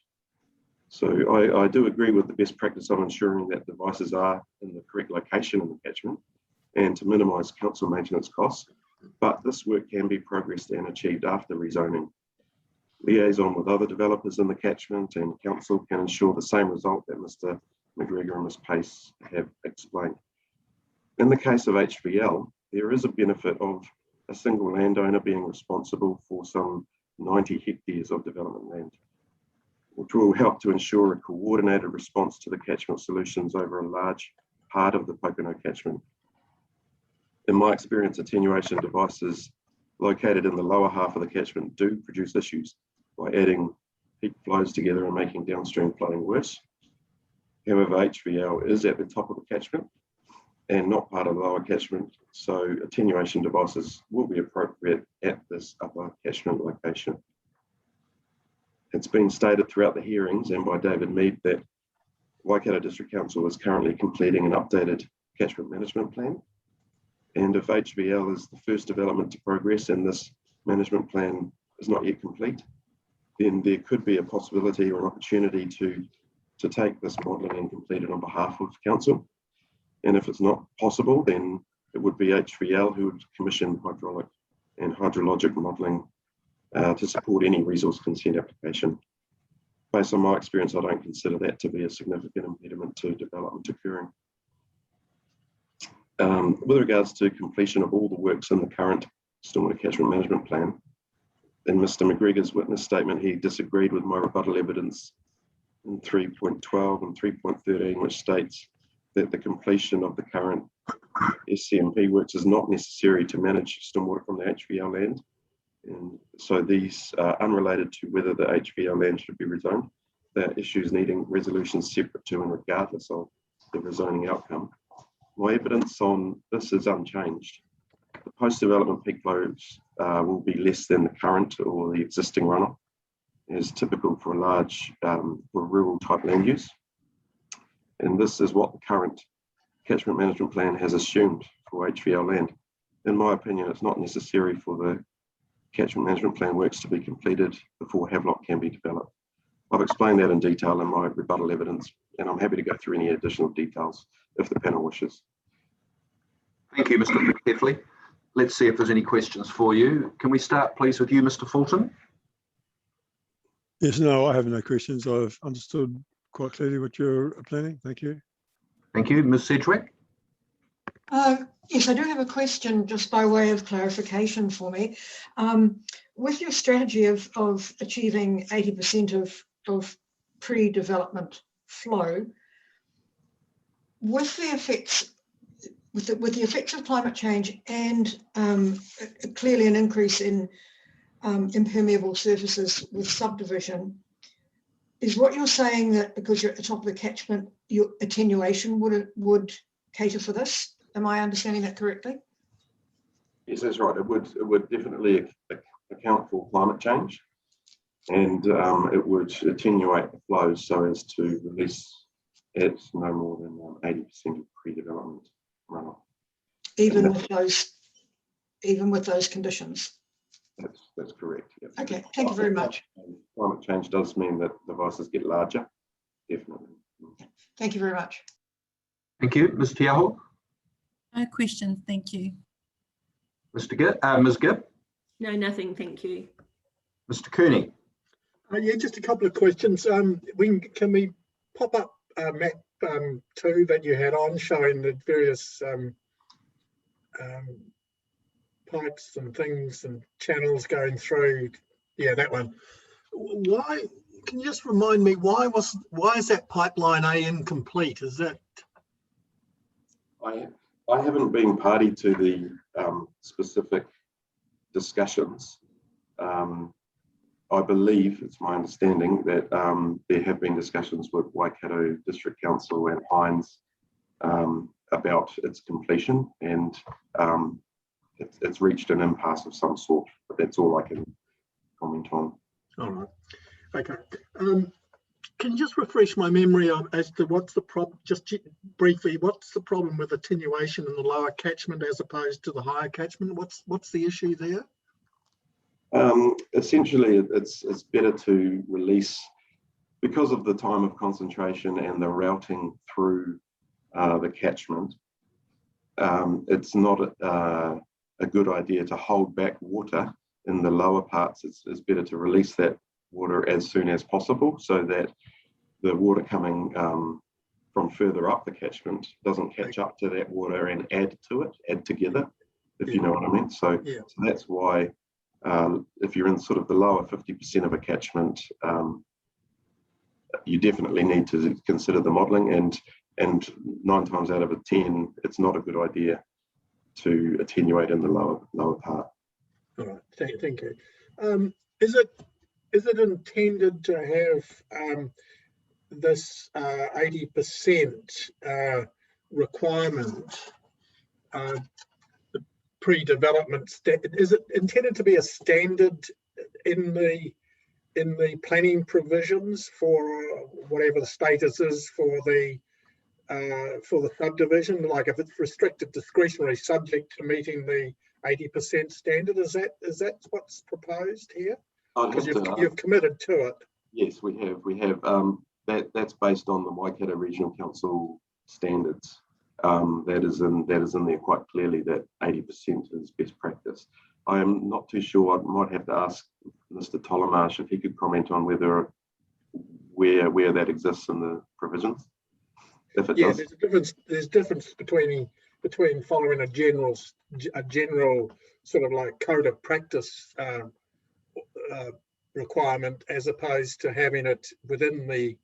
So I do agree with the best practice of ensuring that devices are in the correct location in the catchment and to minimise council maintenance costs, but this work can be progressed and achieved after rezoning. Liaison with other developers in the catchment and council can ensure the same result that Mr. McGregor and Ms. Pace have explained. In the case of HVL, there is a benefit of a single landowner being responsible for some 90 hectares of development land, which will help to ensure a coordinated response to the catchment solutions over a large part of the Pokeno catchment. In my experience, attenuation devices located in the lower half of the catchment do produce issues by adding peak flows together and making downstream flooding worse. However, HVL is at the top of the catchment and not part of the lower catchment, so attenuation devices will be appropriate at this upper catchment location. It's been stated throughout the hearings and by David Mead that Waikato District Council is currently completing an updated catchment management plan. And if HVL is the first development to progress and this management plan is not yet complete, then there could be a possibility or an opportunity to take this modelling and complete it on behalf of council. And if it's not possible, then it would be HVL who would commission hydraulic and hydrologic modelling to support any resource consent application. Based on my experience, I don't consider that to be a significant impediment to development occurring. With regards to completion of all the works in the current stormwater catchment management plan, in Mr. McGregor's witness statement, he disagreed with my rebuttal evidence in 3.12 and 3.13, which states that the completion of the current SCMP works is not necessary to manage stormwater from the HVL land. And so these are unrelated to whether the HVL land should be rezoned. They're issues needing resolution separate to and regardless of the rezoning outcome. My evidence on this is unchanged. The post-development peak flows will be less than the current or the existing runoff, as typical for a large for rural type land use. And this is what the current catchment management plan has assumed for HVL land. In my opinion, it's not necessary for the catchment management plan works to be completed before Havelock can be developed. I've explained that in detail in my rebuttal evidence, and I'm happy to go through any additional details if the panel wishes. Thank you, Mr. Heffley. Let's see if there's any questions for you. Can we start, please, with you, Mr. Fulton? Yes, no, I have no questions. I've understood quite clearly what you're planning. Thank you. Thank you. Ms. Sedgwick? Yes, I do have a question just by way of clarification for me. With your strategy of achieving 80% of pre-development flow, with the effects of climate change and clearly an increase in impermeable surfaces with subdivision, is what you're saying that because you're at the top of the catchment, your attenuation would cater for this? Am I understanding that correctly? Yes, that's right. It would definitely account for climate change, and it would attenuate the flows so as to release at no more than 80% of pre-development runoff. Even with those conditions. That's correct. Yep. Okay, thank you very much. Climate change does mean that devices get larger, definitely. Thank you very much. Thank you. Ms. Tiaho? No questions, thank you. Mr. Gibb, Ms. Gibb? No, nothing, thank you. Mr. Cooney? Yeah, just a couple of questions. Can we pop up map 2 that you had on showing the various pipes and things and channels going through? Yeah, that one. Why? Can you just remind me why is that pipeline A incomplete? Is that? I haven't been party to the specific discussions. I believe, it's my understanding, that there have been discussions with Waikato District Council and Hines about its completion, and it's reached an impasse of some sort, but that's all I can comment on. All right. Okay. Can you just refresh my memory as to what's the problem, just briefly, what's the problem with attenuation in the lower catchment as opposed to the higher catchment? What's the issue there? Essentially, it's better to release, because of the time of concentration and the routing through the catchment. It's not a good idea to hold back water in the lower parts. It's better to release that water as soon as possible, so that the water coming from further up the catchment doesn't catch up to that water and add together, if you know what I mean. So that's why if you're in sort of the lower 50% of a catchment, you definitely need to consider the modelling, and 9 times out of 10, it's not a good idea to attenuate in the lower part. All right, thank you. Is it intended to have this 80% requirement, the pre-development? Is it intended to be a standard in the planning provisions for whatever the status is for the subdivision? Like if it's restricted discretionary, subject to meeting the 80% standard, is that what's proposed here? Because you've committed to it. Yes, we have. That's based on the Waikato Regional Council standards. That is in there quite clearly, that 80% is best practice. I am not too sure. I might have to ask Mr. Tolomarsh if he could comment on where that exists in the provisions. If it does. There's difference between following a general sort of like code of practice requirement, as opposed to having it within the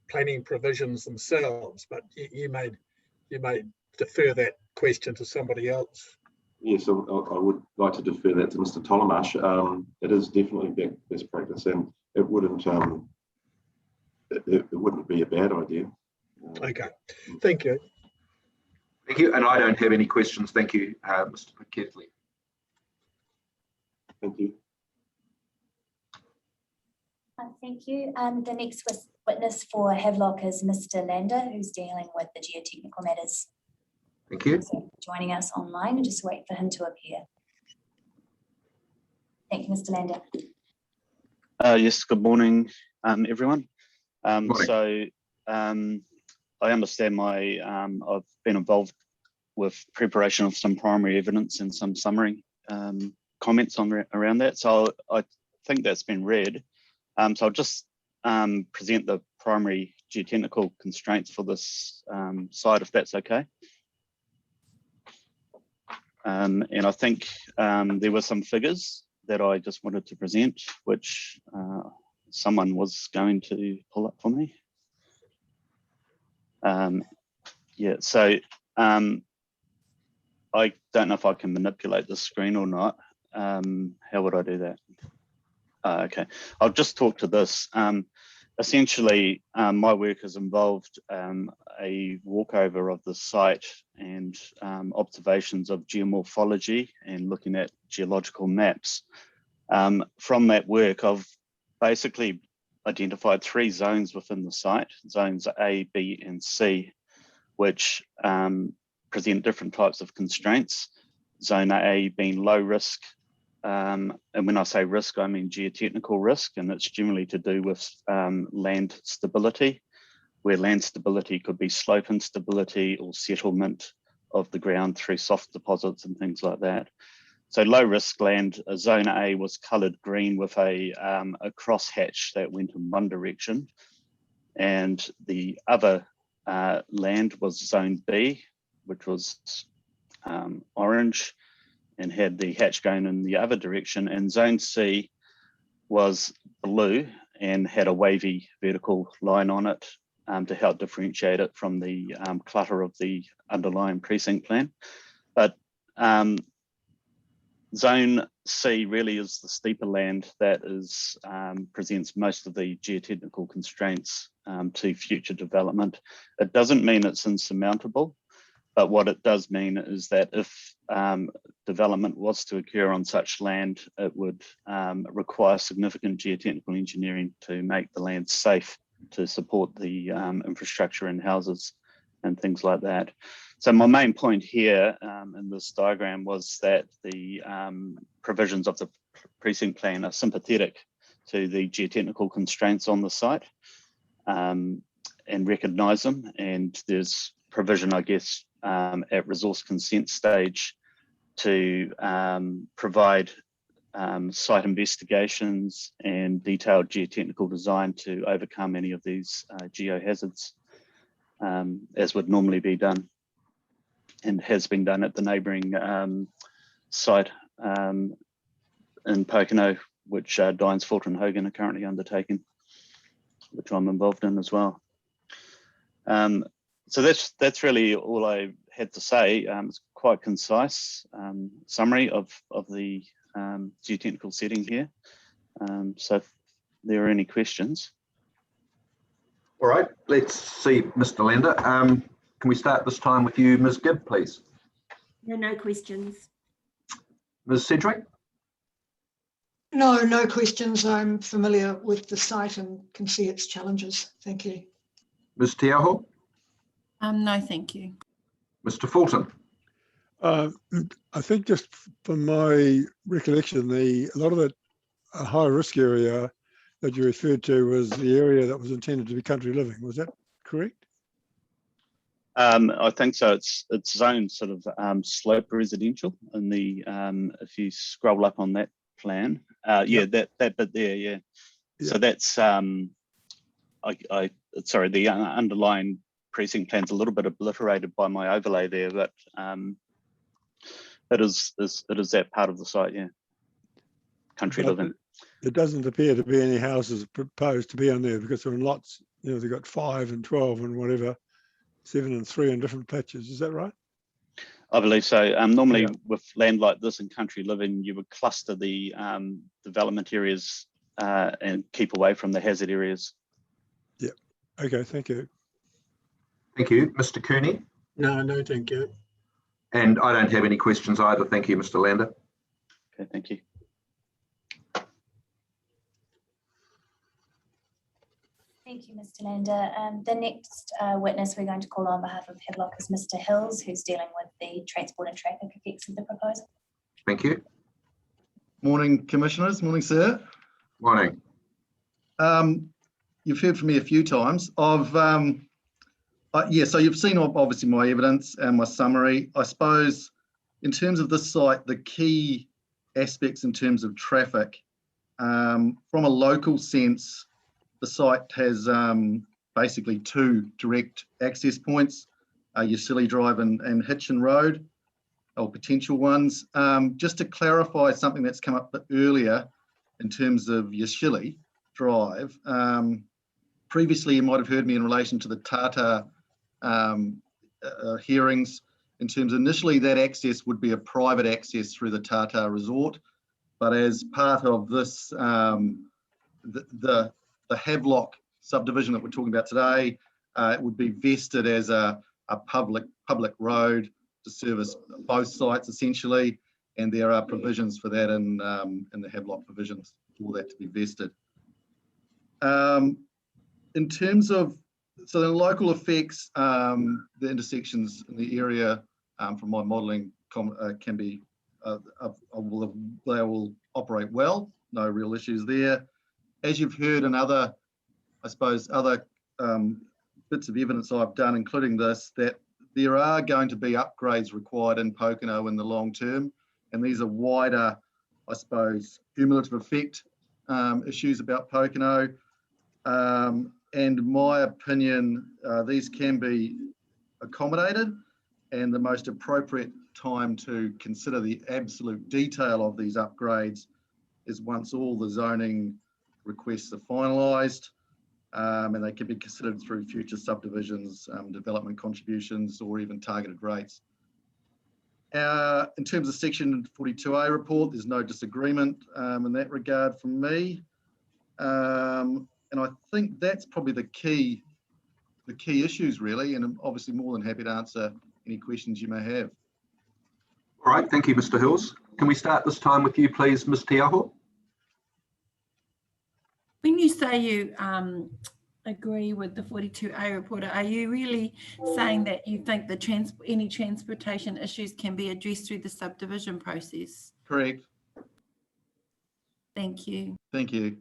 planning provisions themselves. But you may defer that question to somebody else. Yes, I would like to defer that to Mr. Tolomarsh. It is definitely best practice, and it wouldn't be a bad idea. Okay, thank you. Thank you, and I don't have any questions. Thank you, Mr. Ketley. Thank you. Thank you. The next witness for Havelock is Mr. Lander, who's dealing with the geotechnical matters. Thank you. So joining us online, and just wait for him to appear. Thank you, Mr. Lander. Yes, good morning, everyone. Morning. So I understand I've been involved with preparation of some primary evidence and some summary comments around that. So I think that's been read. So I'll just present the primary geotechnical constraints for this site, if that's okay. And I think there were some figures that I just wanted to present, which someone was going to pull up for me. Yeah, so I don't know if I can manipulate the screen or not. How would I do that? Okay, I'll just talk to this. Essentially, my work has involved a walkover of the site and observations of geomorphology and looking at geological maps. From that work, I've basically identified 3 zones within the site, zones A, B, and C, which present different types of constraints. Zone A being low risk, and when I say risk, I mean geotechnical risk, and it's generally to do with land stability, where land stability could be slope instability or settlement of the ground through soft deposits and things like that. So low risk land, zone A was coloured green with a crosshatch that went in one direction, and the other land was zone B, which was orange and had the hatch going in the other direction, and zone C was blue and had a wavy vertical line on it to help differentiate it from the clutter of the underlying precinct plan. But zone C really is the steeper land that is presents most of the geotechnical constraints to future development. It doesn't mean it's insurmountable, But what it does mean is that if development was to occur on such land, it would require significant geotechnical engineering to make the land safe to support the infrastructure and houses and things like that. So my main point here in this diagram was that the provisions of the precinct plan are sympathetic to the geotechnical constraints on the site and recognise them. And there's provision, I guess, at resource consent stage to provide site investigations and detailed geotechnical design to overcome any of these geohazards, as would normally be done and has been done at the neighbouring site in Pokeno, which Dines, Fulton and Hogan are currently undertaking, which I'm involved in as well. So that's really all I had to say. It's quite concise summary of the geotechnical setting here. So if there are any questions. All right, let's see, Mr. Lander. Can we start this time with you, Ms. Gibb, please? No questions. Ms. Sedgwick? No questions. I'm familiar with the site and can see its challenges. Thank you. Ms. Tiaho? No, thank you. Mr. Fulton? I think just from my recollection, a lot of that high risk area that you referred to was the area that was intended to be country living. Was that correct? I think so. It's zoned sort of slope residential, and if you scroll up on that plan, yeah, that bit there, yeah. So that's sorry, the underlying precinct plan's a little bit obliterated by my overlay there, but it is that part of the site, yeah. Country living. It doesn't appear to be any houses proposed to be on there because they're in lots. You know, they've got 5 and 12 and whatever, 7 and 3 in different patches. Is that right? I believe so. Normally with land like this in country living, you would cluster the development areas and keep away from the hazard areas. Yeah. Okay, thank you. Thank you. Mr. Cooney? No, thank you. And I don't have any questions either. Thank you, Mr. Lander. Okay, thank you. Thank you, Mr. Lander. The next witness we're going to call on behalf of Havelock is Mr. Hills, who's dealing with the transport and traffic effects of the proposal. Thank you. Morning, Commissioners. Morning, sir. Morning. You've heard from me a few times. So you've seen obviously my evidence and my summary. I suppose in terms of this site, the key aspects in terms of traffic, from a local sense, the site has basically 2 direct access points, Yacilli Drive and Hitchin Road, or potential ones. Just to clarify something that's come up earlier in terms of Yacilli Drive, previously you might have heard me in relation to the Tata hearings, in terms of initially that access would be a private access through the Tata Resort, but as part of this, the Havelock subdivision that we're talking about today, it would be vested as a public road to service both sites essentially, and there are provisions for that in the Havelock provisions for that to be vested. In terms of the local effects, the intersections in the area from my modelling can be, they will operate well, no real issues there. As you've heard in other, I suppose, other bits of evidence I've done, including this, that there are going to be upgrades required in Pokeno in the long term, and these are wider, I suppose, cumulative effect issues about Pokeno. And in my opinion, these can be accommodated, and the most appropriate time to consider the absolute detail of these upgrades is once all the zoning requests are finalised, and they can be considered through future subdivisions, development contributions, or even targeted rates. In terms of section 42A report, there's no disagreement in that regard from me. And I think that's probably the key issues really, and I'm obviously more than happy to answer any questions you may have. All right, thank you, Mr. Hills. Can we start this time with you, please, Ms. Tiaho? When you say you agree with the 42A report, are you really saying that you think the any transportation issues can be addressed through the subdivision process? Correct. Thank you. Thank you.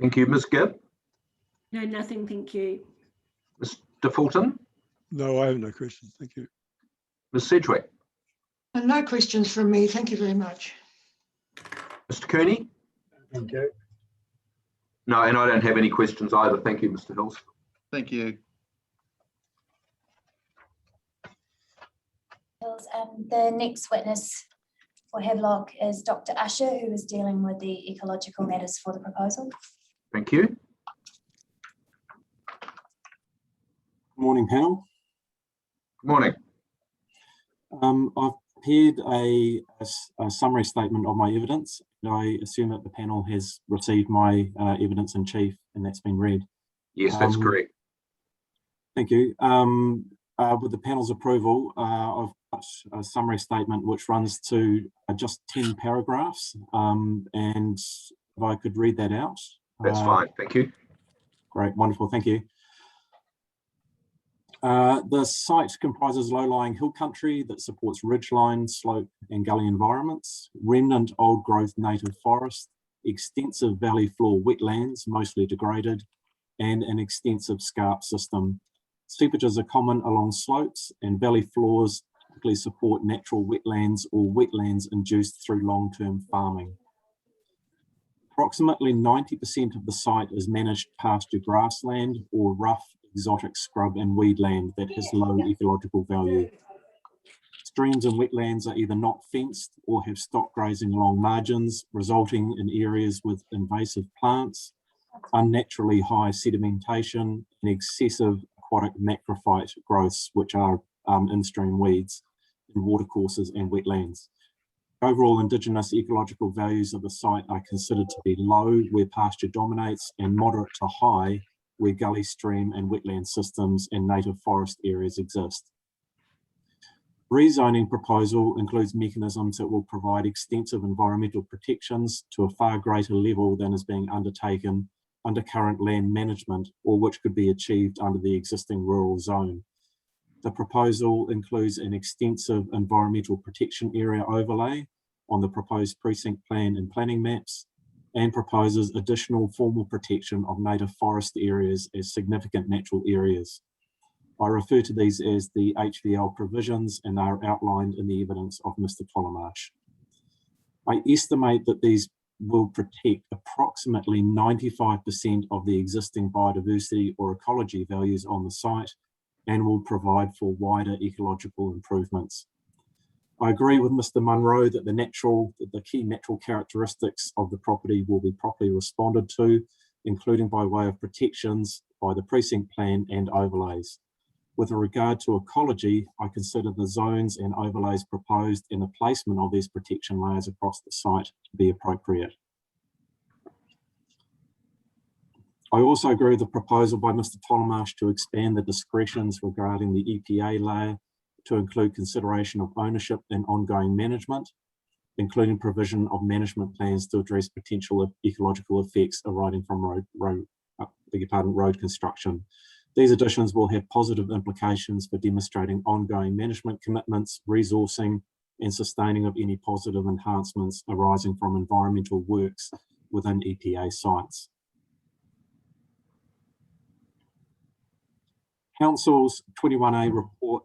Thank you, Ms. Gibb. No, nothing, thank you. Mr. Fulton? No, I have no questions. Thank you. Ms. Sedgwick? And no questions from me. Thank you very much. Mr. Cooney? Thank you. No, and I don't have any questions either. Thank you, Mr. Hills. Thank you. The next witness for Havelock is Dr. Usher, who is dealing with the ecological matters for the proposal. Thank you. Morning, panel. Good morning. I've prepared a summary statement of my evidence. And I assume that the panel has received my evidence in chief and that's been read. Yes, that's correct. Thank you. With the panel's approval, I've got a summary statement which runs to just 10 paragraphs. And if I could read that out. That's fine, thank you. Great, wonderful, thank you. The site comprises low-lying hill country that supports ridgeline, slope and gully environments, remnant old growth native forest, extensive valley floor wetlands, mostly degraded, and an extensive scarp system. Seepages are common along slopes and valley floors typically support natural wetlands or wetlands induced through long-term farming. Approximately 90% of the site is managed pasture grassland or rough exotic scrub and weed land that has low ecological value. Streams and wetlands are either not fenced or have stock grazing along margins, resulting in areas with invasive plants, unnaturally high sedimentation, and excessive aquatic macrophyte growths, which are in-stream weeds in watercourses and wetlands. Overall Indigenous ecological values of the site are considered to be low where pasture dominates and moderate to high where gully, stream and wetland systems and native forest areas exist. Rezoning proposal includes mechanisms that will provide extensive environmental protections to a far greater level than is being undertaken under current land management or which could be achieved under the existing rural zone. The proposal includes an extensive environmental protection area overlay on the proposed precinct plan and planning maps, and proposes additional formal protection of native forest areas as significant natural areas. I refer to these as the HVL provisions and they are outlined in the evidence of Mr. Tolomarsh. I estimate that these will protect approximately 95% of the existing biodiversity or ecology values on the site and will provide for wider ecological improvements. I agree with Mr. Munro that the key natural characteristics of the property will be properly responded to, including by way of protections by the precinct plan and overlays. With regard to ecology, I consider the zones and overlays proposed and the placement of these protection layers across the site to be appropriate. I also agree with the proposal by Mr. Tolomarsh to expand the discretions regarding the EPA layer to include consideration of ownership and ongoing management, including provision of management plans to address potential ecological effects arising from road construction. These additions will have positive implications for demonstrating ongoing management commitments, resourcing, and sustaining of any positive enhancements arising from environmental works within EPA sites. Council's 21A report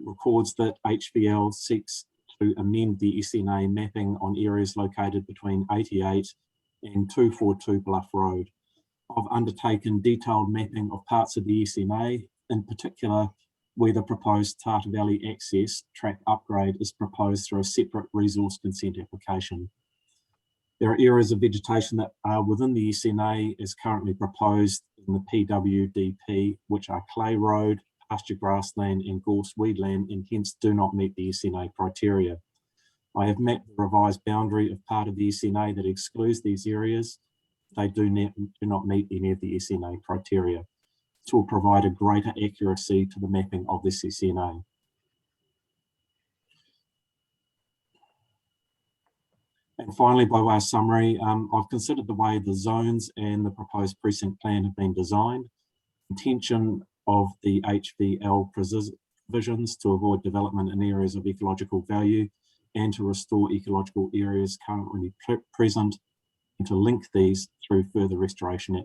records that HVL seeks to amend the SNA mapping on areas located between 88 and 242 Bluff Road. I've undertaken detailed mapping of parts of the SNA, in particular where the proposed Tartar Valley access track upgrade is proposed through a separate resource consent application. There are areas of vegetation that are within the SNA as currently proposed in the PWDP, which are Clay Road, pasture grassland and gorse weedland, and hence do not meet the SNA criteria. I have mapped the revised boundary of part of the SNA that excludes these areas. They do not meet any of the SNA criteria. This will provide a greater accuracy to the mapping of this SNA. And finally, by way of summary, I've considered the way the zones and the proposed precinct plan have been designed, intention of the HVL provisions to avoid development in areas of ecological value and to restore ecological areas currently present, and to link these through further restoration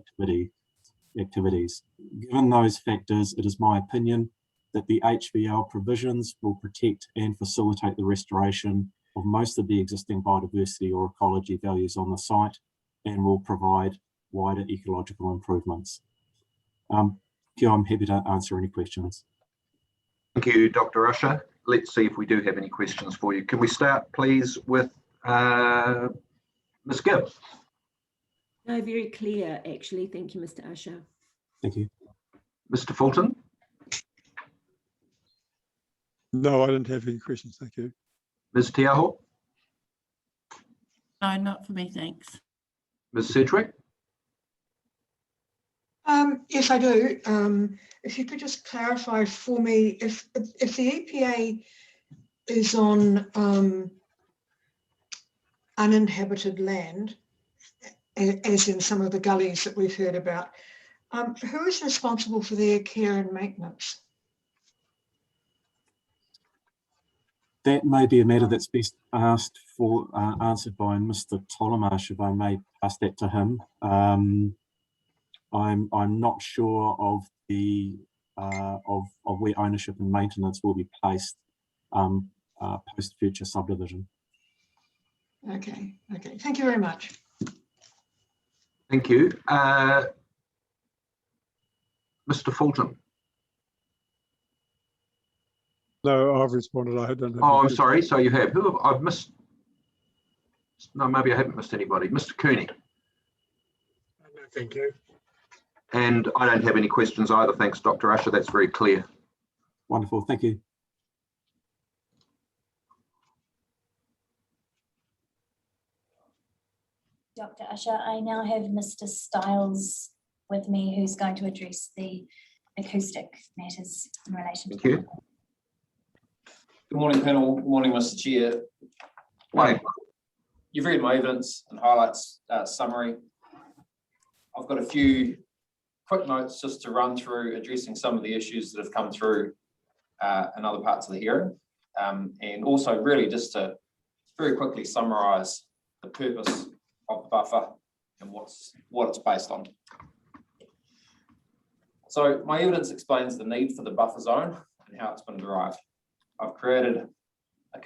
activities. Given those factors, it is my opinion that the HVL provisions will protect and facilitate the restoration of most of the existing biodiversity or ecology values on the site and will provide wider ecological improvements. I'm happy to answer any questions. Thank you, Dr. Usher. Let's see if we do have any questions for you. Can we start, please, with Ms. Gibbs? No, very clear, actually. Thank you, Mr. Usher. Thank you. Mr. Fulton? No, I didn't have any questions. Thank you. Ms. Tiaho? No, not for me, thanks. Ms. Sedgwick? Yes, I do. If you could just clarify for me, if the EPA is on uninhabited land, as in some of the gullies that we've heard about, who is responsible for their care and maintenance? That may be a matter that's best asked for answered by Mr. Tolomash, if I may pass that to him. I'm not sure of the of where ownership and maintenance will be placed post future subdivision. Okay, okay. Thank you very much. Thank you. Mr. Fulton? No, I've responded. I don't have. Oh, I'm sorry. So you have. Who have I've missed? No, maybe I haven't missed anybody. Mr. Cooney? No, thank you. And I don't have any questions either. Thanks, Dr. Usher. That's very clear. Wonderful. Thank you. Dr. Usher, I now have Mr. Stiles with me, who's going to address the acoustic matters in relation to. Thank you. Good morning, panel. Good morning, Mr. Chair. Hi. You've read my evidence and highlights summary. I've got a few quick notes just to run through addressing some of the issues that have come through in other parts of the hearing, and also really just to very quickly summarise the purpose of the buffer and what it's based on. So my evidence explains the need for the buffer zone and how it's been derived. I've created a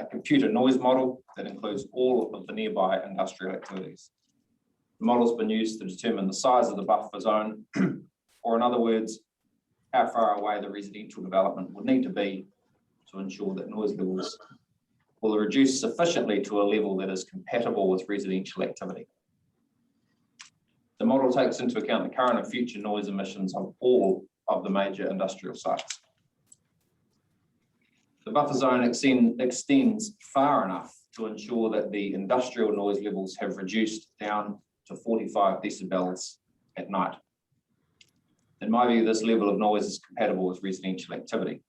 computer noise model that includes all of the nearby industrial activities. The model's been used to determine the size of the buffer zone, or in other words, how far away the residential development would need to be to ensure that noise levels will reduce sufficiently to a level that is compatible with residential activity. The model takes into account the current and future noise emissions of all of the major industrial sites. The buffer zone extends far enough to ensure that the industrial noise levels have reduced down to 45 decibels at night. In my view, this level of noise is compatible with residential activity.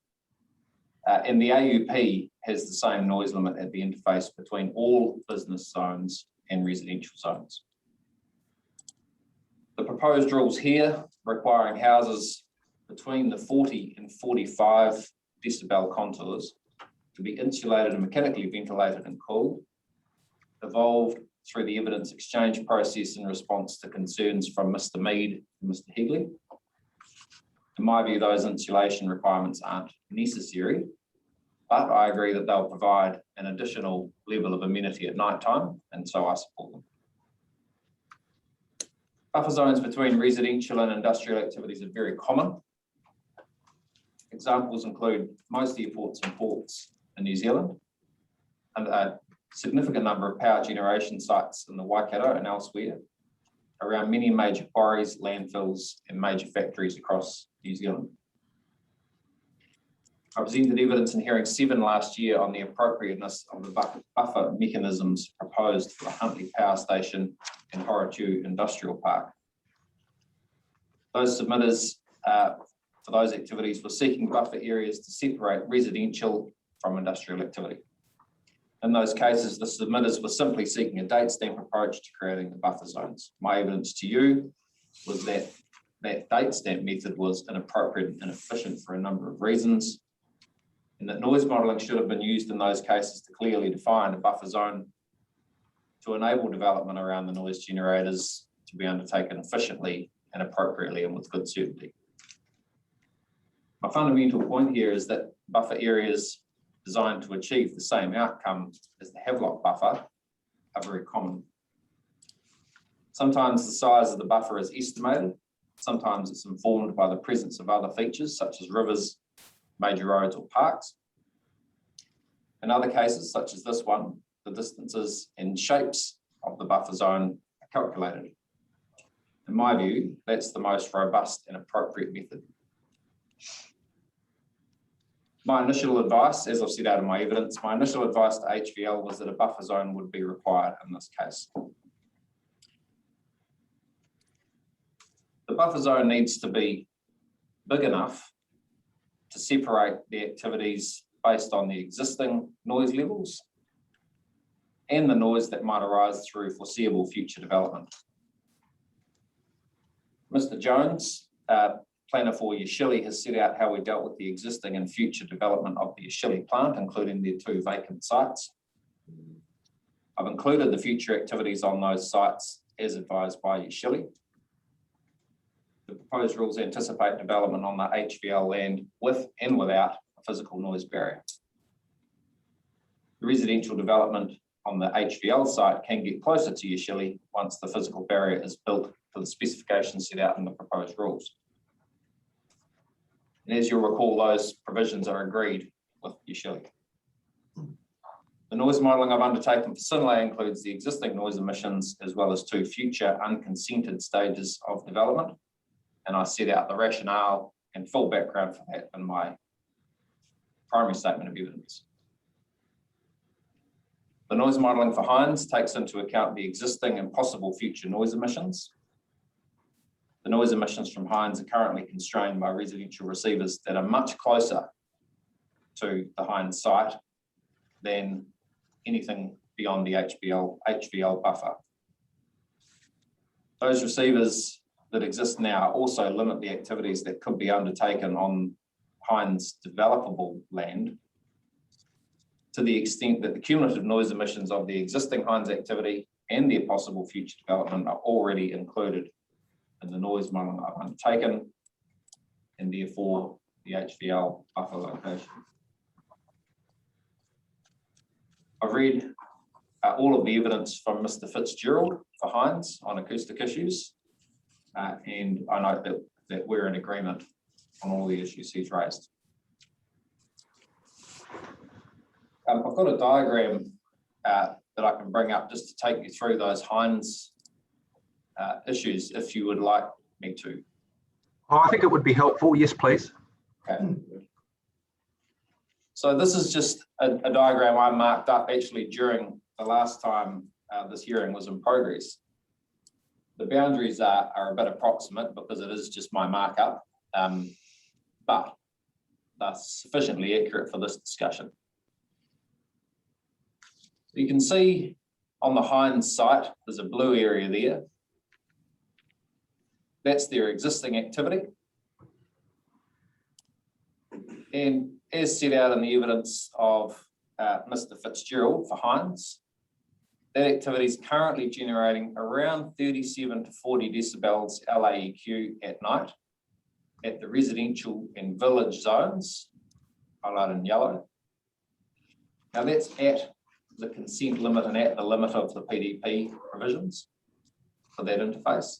And the AUP has the same noise limit at the interface between all business zones and residential zones. The proposed rules here requiring houses between the 40 and 45 decibel contours to be insulated and mechanically ventilated and cooled evolved through the evidence exchange process in response to concerns from Mr. Mead and Mr. Hegley. In my view, those insulation requirements aren't necessary, but I agree that they'll provide an additional level of amenity at night time, and so I support them. Buffer zones between residential and industrial activities are very common. Examples include most airports and ports in New Zealand, and a significant number of power generation sites in the Waikato and elsewhere, around many major quarries, landfills, and major factories across New Zealand. I presented evidence in hearing 7 last year on the appropriateness of the buffer mechanisms proposed for the Huntly Power Station and Horatiu Industrial Park. Those submitters for those activities were seeking buffer areas to separate residential from industrial activity. In those cases, the submitters were simply seeking a date stamp approach to creating the buffer zones. My evidence to you was that that date stamp method was inappropriate and inefficient for a number of reasons, and that noise modelling should have been used in those cases to clearly define a buffer zone to enable development around the noise generators to be undertaken efficiently and appropriately and with good certainty. My fundamental point here is that buffer areas designed to achieve the same outcome as the Havelock buffer are very common. Sometimes the size of the buffer is estimated, sometimes it's informed by the presence of other features such as rivers, major roads or parks. In other cases, such as this one, the distances and shapes of the buffer zone are calculated. In my view, that's the most robust and appropriate method. My initial advice, as I've set out in my evidence, my initial advice to HVL was that a buffer zone would be required in this case. The buffer zone needs to be big enough to separate the activities based on the existing noise levels and the noise that might arise through foreseeable future development. Mr. Jones, planner for Yashili, has set out how we dealt with the existing and future development of the Yashili plant, including their 2 vacant sites. I've included the future activities on those sites as advised by Yashili. The proposed rules anticipate development on the HVL land with and without a physical noise barrier. The residential development on the HVL site can get closer to Yashili once the physical barrier is built to the specifications set out in the proposed rules. And as you'll recall, those provisions are agreed with Yashili. The noise modelling I've undertaken for Sinlay includes the existing noise emissions as well as 2 future unconsented stages of development. And I set out the rationale and full background for that in my primary statement of evidence. The noise modelling for Hinds takes into account the existing and possible future noise emissions. The noise emissions from Hinds are currently constrained by residential receivers that are much closer to the Hinds site than anything beyond the HVL buffer. Those receivers that exist now also limit the activities that could be undertaken on Hinds developable land to the extent that the cumulative noise emissions of the existing Hinds activity and their possible future development are already included in the noise modelling I've undertaken, and therefore the HVL buffer location. I've read all of the evidence from Mr. Fitzgerald for Hinds on acoustic issues, and I note that we're in agreement on all the issues he's raised. I've got a diagram that I can bring up just to take you through those Hinds issues if you would like me to. Oh, I think it would be helpful. Yes, please. Okay. So this is just a diagram I marked up actually during the last time this hearing was in progress. The boundaries are a bit approximate because it is just my markup, but that's sufficiently accurate for this discussion. So you can see on the Hinds site, there's a blue area there. That's their existing activity. And as set out in the evidence of Mr. Fitzgerald for Hinds, that activity is currently generating around 37 to 40 decibels LAEQ at night at the residential and village zones, highlighted in yellow. Now that's at the consent limit and at the limit of the PDP provisions for that interface.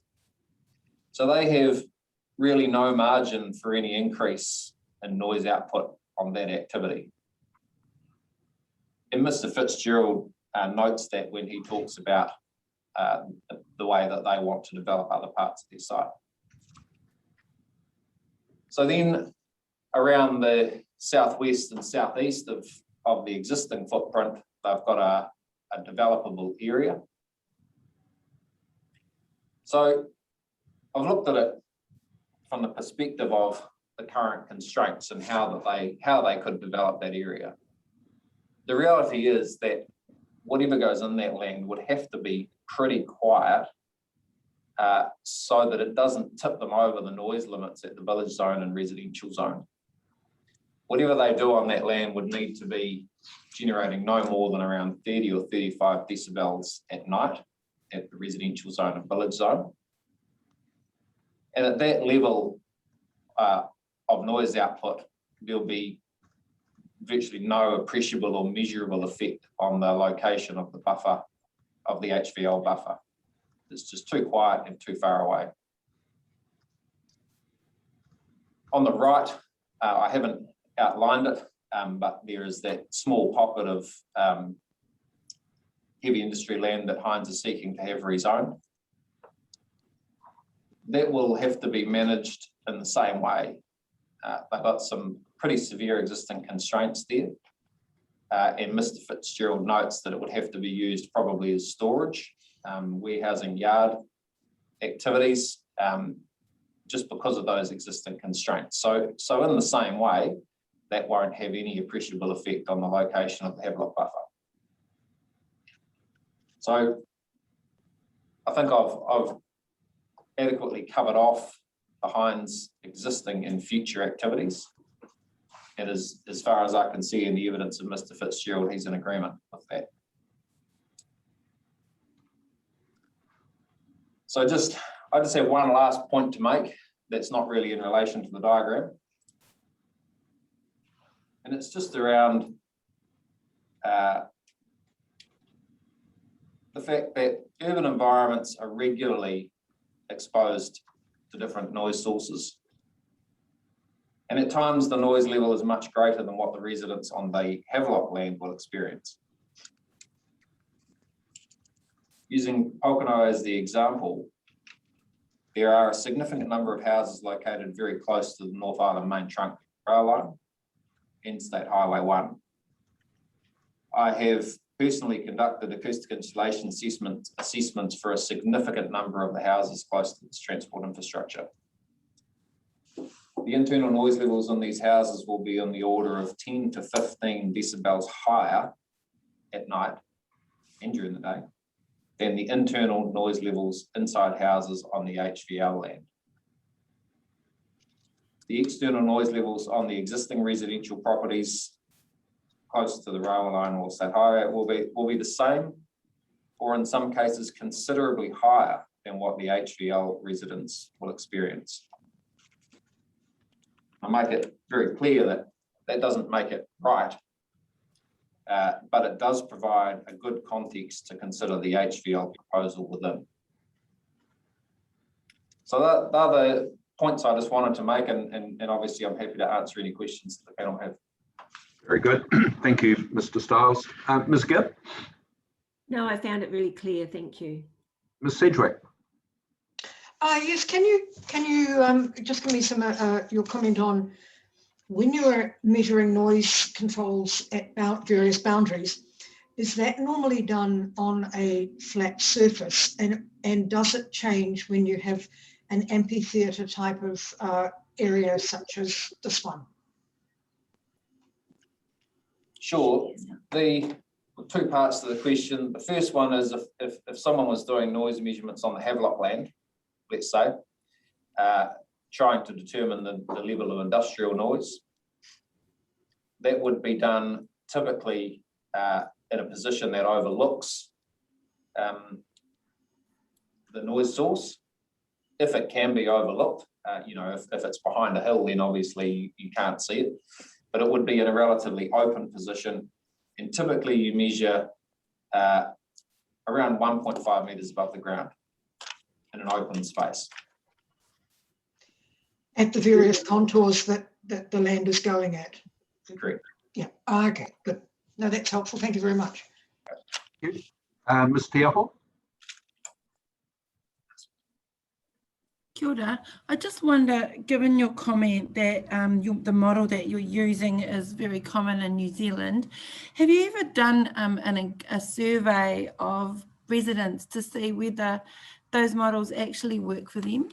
So they have really no margin for any increase in noise output on that activity. And Mr. Fitzgerald notes that when he talks about the way that they want to develop other parts of their site. So then around the southwest and southeast of the existing footprint, they've got a developable area. So I've looked at it from the perspective of the current constraints and how they could develop that area. the reality is that whatever goes in that land would have to be pretty quiet so that it doesn't tip them over the noise limits at the village zone and residential zone. Whatever they do on that land would need to be generating no more than around 30 or 35 decibels at night at the residential zone and village zone. And at that level of noise output, there'll be virtually no appreciable or measurable effect on the location of the buffer, of the HVL buffer. It's just too quiet and too far away. On the right, I haven't outlined it, but there is that small pocket of heavy industry land that Hines is seeking to have rezoned. That will have to be managed in the same way. They've got some pretty severe existing constraints there. And Mr. Fitzgerald notes that it would have to be used probably as storage, warehousing, yard activities, just because of those existing constraints. So in the same way, that won't have any appreciable effect on the location of the Havelock buffer. So I think I've adequately covered off the Hines existing and future activities. And as far as I can see in the evidence of Mr. Fitzgerald, he's in agreement with that. So I just have one last point to make that's not really in relation to the diagram. And it's just around the fact that urban environments are regularly exposed to different noise sources. And at times the noise level is much greater than what the residents on the Havelock land will experience. Using Pokeno as the example, there are a significant number of houses located very close to the North Island main trunk rail line, Interstate Highway 1. I have personally conducted acoustic insulation assessments for a significant number of the houses close to this transport infrastructure. The internal noise levels in these houses will be on the order of 10 to 15 decibels higher at night and during the day than the internal noise levels inside houses on the HVL land. The external noise levels on the existing residential properties close to the railway line or state highway will be the same, or in some cases considerably higher than what the HVL residents will experience. I make it very clear that that doesn't make it right, but it does provide a good context to consider the HVL proposal within. So that are the points I just wanted to make, and obviously I'm happy to answer any questions that the panel have. Very good. Thank you, Mr. Stiles. Ms. Gibb? No, I found it really clear. Thank you. Ms. Sedgwick? Yes, can you just give me some your comment on when you are measuring noise controls at various boundaries, is that normally done on a flat surface, and does it change when you have an amphitheatre type of area such as this one? Sure. The two parts to the question. The first one is if someone was doing noise measurements on the Havelock land, let's say, trying to determine the level of industrial noise, that would be done typically in a position that overlooks the noise source. If it can be overlooked, if it's behind a hill, then obviously you can't see it, but it would be in a relatively open position. And typically you measure around 1.5 meters above the ground in an open space. At the various contours that the land is going at. Correct. Yeah, okay, good. No, that's helpful. Thank you very much. Ms. Tiaho? Kia ora. I just wonder, given your comment that the model that you're using is very common in New Zealand, have you ever done a survey of residents to see whether those models actually work for them?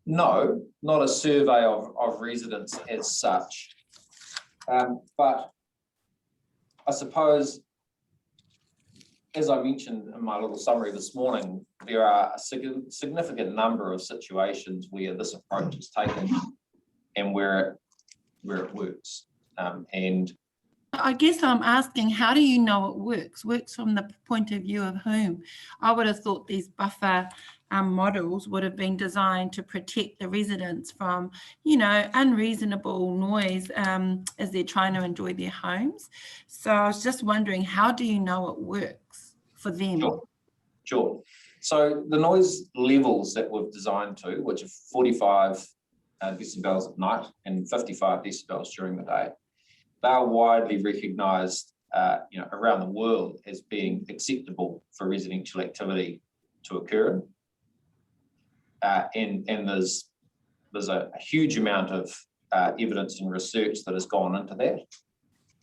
No, not a survey of residents as such. But I suppose, as I mentioned in my little summary this morning, there are a significant number of situations where this approach is taken and where it works. And I guess I'm asking, how do you know it works? Works from the point of view of whom? I would have thought these buffer models would have been designed to protect the residents from, you know, unreasonable noise as they're trying to enjoy their homes. So I was just wondering, how do you know it works for them? Sure. So the noise levels that we've designed to, which are 45 decibels at night and 55 decibels during the day, they are widely recognised, you know, around the world as being acceptable for residential activity to occur in. And there's a huge amount of evidence and research that has gone into that.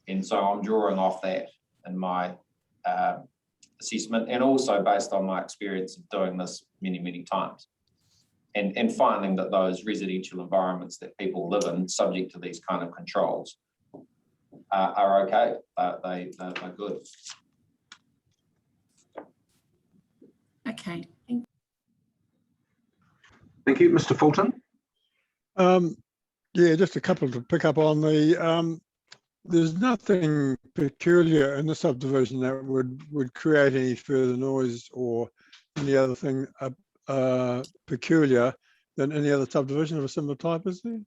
And so I'm drawing off that in my assessment, and also based on my experience of doing this many, many times. And finding that those residential environments that people live in, subject to these kind of controls, are okay. They're good. Okay. Thank you, Mr. Fulton. Yeah, just a couple to pick up on the. There's nothing peculiar in the subdivision that would create any further noise or any other thing peculiar than any other subdivision of a similar type, is there?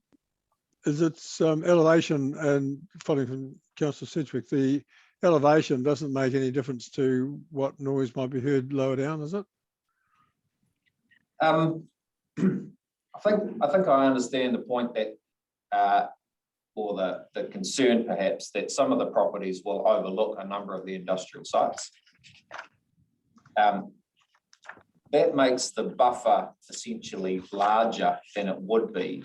Is its elevation, and following from Councillor Sedgwick, the elevation doesn't make any difference to what noise might be heard lower down, is it? I think I understand the point that, or the concern perhaps, that some of the properties will overlook a number of the industrial sites. That makes the buffer essentially larger than it would be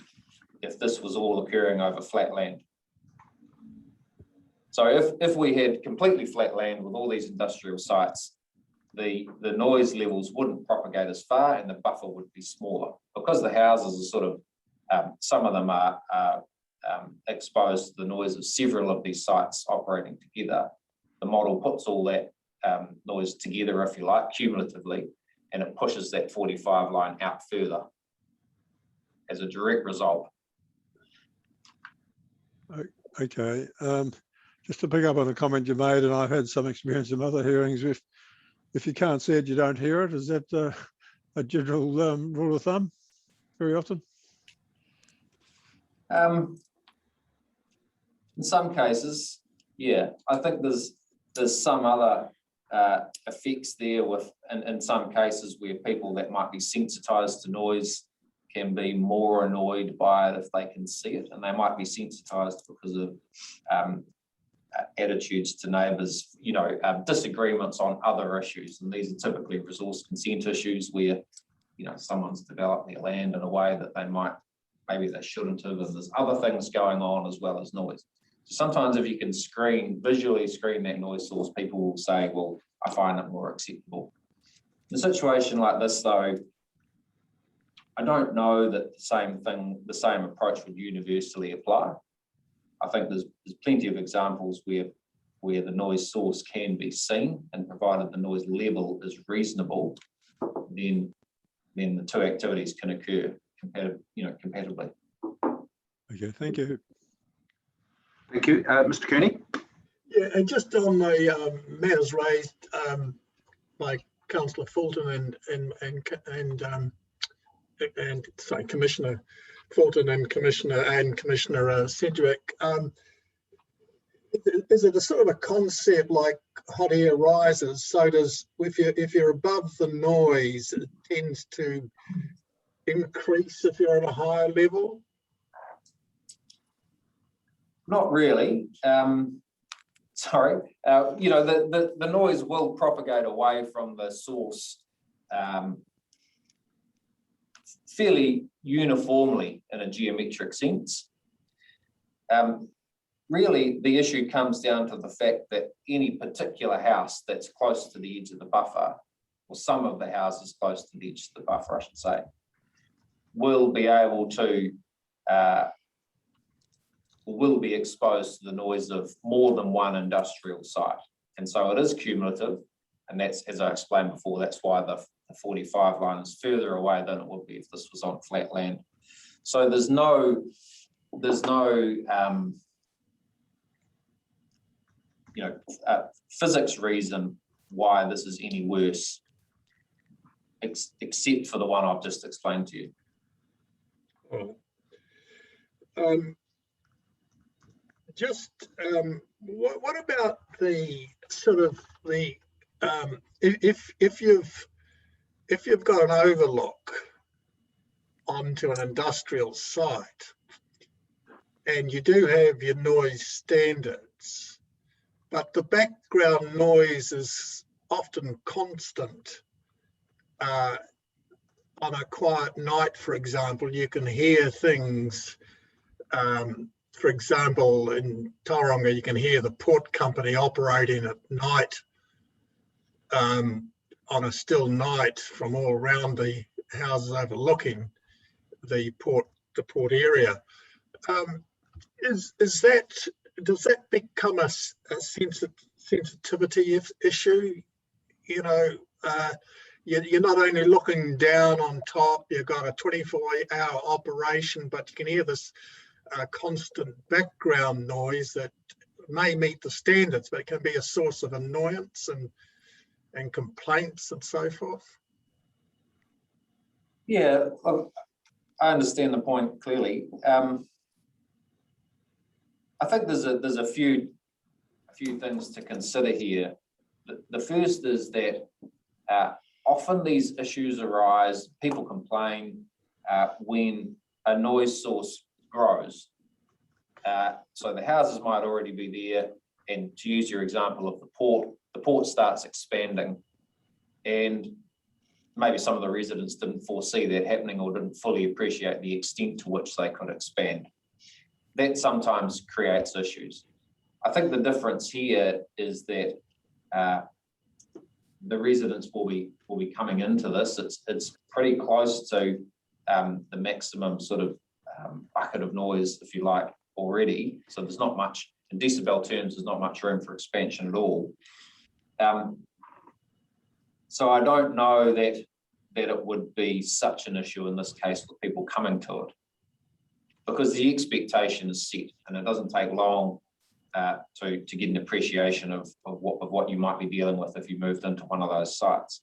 if this was all occurring over flat land. So if we had completely flat land with all these industrial sites, the noise levels wouldn't propagate as far and the buffer would be smaller. Because the houses are sort of, some of them are exposed to the noise of several of these sites operating together, the model puts all that noise together, if you like, cumulatively, and it pushes that 45 line out further as a direct result. Okay, just to pick up on the comment you made, and I've had some experience in other hearings, if you can't see it, you don't hear it. Is that a general rule of thumb very often? In some cases, yeah. I think there's some other effects there with, in some cases, where people that might be sensitized to noise can be more annoyed by it if they can see it, and they might be sensitized because of attitudes to neighbours, you know, disagreements on other issues, and these are typically resource consent issues where, you know, someone's developed their land in a way that maybe they shouldn't have, and there's other things going on as well as noise. So sometimes if you can visually screen that noise source, people will say, well, I find it more acceptable. In a situation like this though, I don't know that the same approach would universally apply. I think there's plenty of examples where the noise source can be seen, and provided the noise level is reasonable, then the two activities can occur compatibly. Okay, thank you. Thank you, Mr. Kearney. Yeah, and just on the matters raised by Councillor Fulton and sorry, Commissioner Fulton and Commissioner Sedgwick, is it a sort of a concept like hot air rises? So if you're above the noise, it tends to increase if you're at a higher level? Not really. Sorry. You know, the noise will propagate away from the source fairly uniformly in a geometric sense. Really, the issue comes down to the fact that any particular house that's close to the edge of the buffer, or some of the houses close to the edge of the buffer, I should say, will be able to, will be exposed to the noise of more than one industrial site. And so it is cumulative. And that's, as I explained before, that's why the 45 line is further away than it would be if this was on flat land. So there's no physics reason why this is any worse, except for the one I've just explained to you. What about the sort of the if you've got an overlook onto an industrial site and you do have your noise standards, but the background noise is often constant. On a quiet night, for example, you can hear things. For example, in Tauranga, you can hear the port company operating at night on a still night from all around the houses overlooking the port area. Does that become a sensitivity issue? You know, you're not only looking down on top, you've got a 24-hour operation, but you can hear this constant background noise that may meet the standards, but it can be a source of annoyance and complaints and so forth. Yeah, I understand the point clearly. I think there's a few things to consider here. The first is that often these issues arise, people complain when a noise source grows. So the houses might already be there, and to use your example of the port starts expanding, and maybe some of the residents didn't foresee that happening or didn't fully appreciate the extent to which they could expand. That sometimes creates issues. I think the difference here is that the residents will be coming into this. It's pretty close to the maximum sort of bucket of noise, if you like, already. So there's not much, in decibel terms, there's not much room for expansion at all. So I don't know that it would be such an issue in this case with people coming to it, because the expectation is set, and it doesn't take long to get an appreciation of what you might be dealing with if you moved into one of those sites.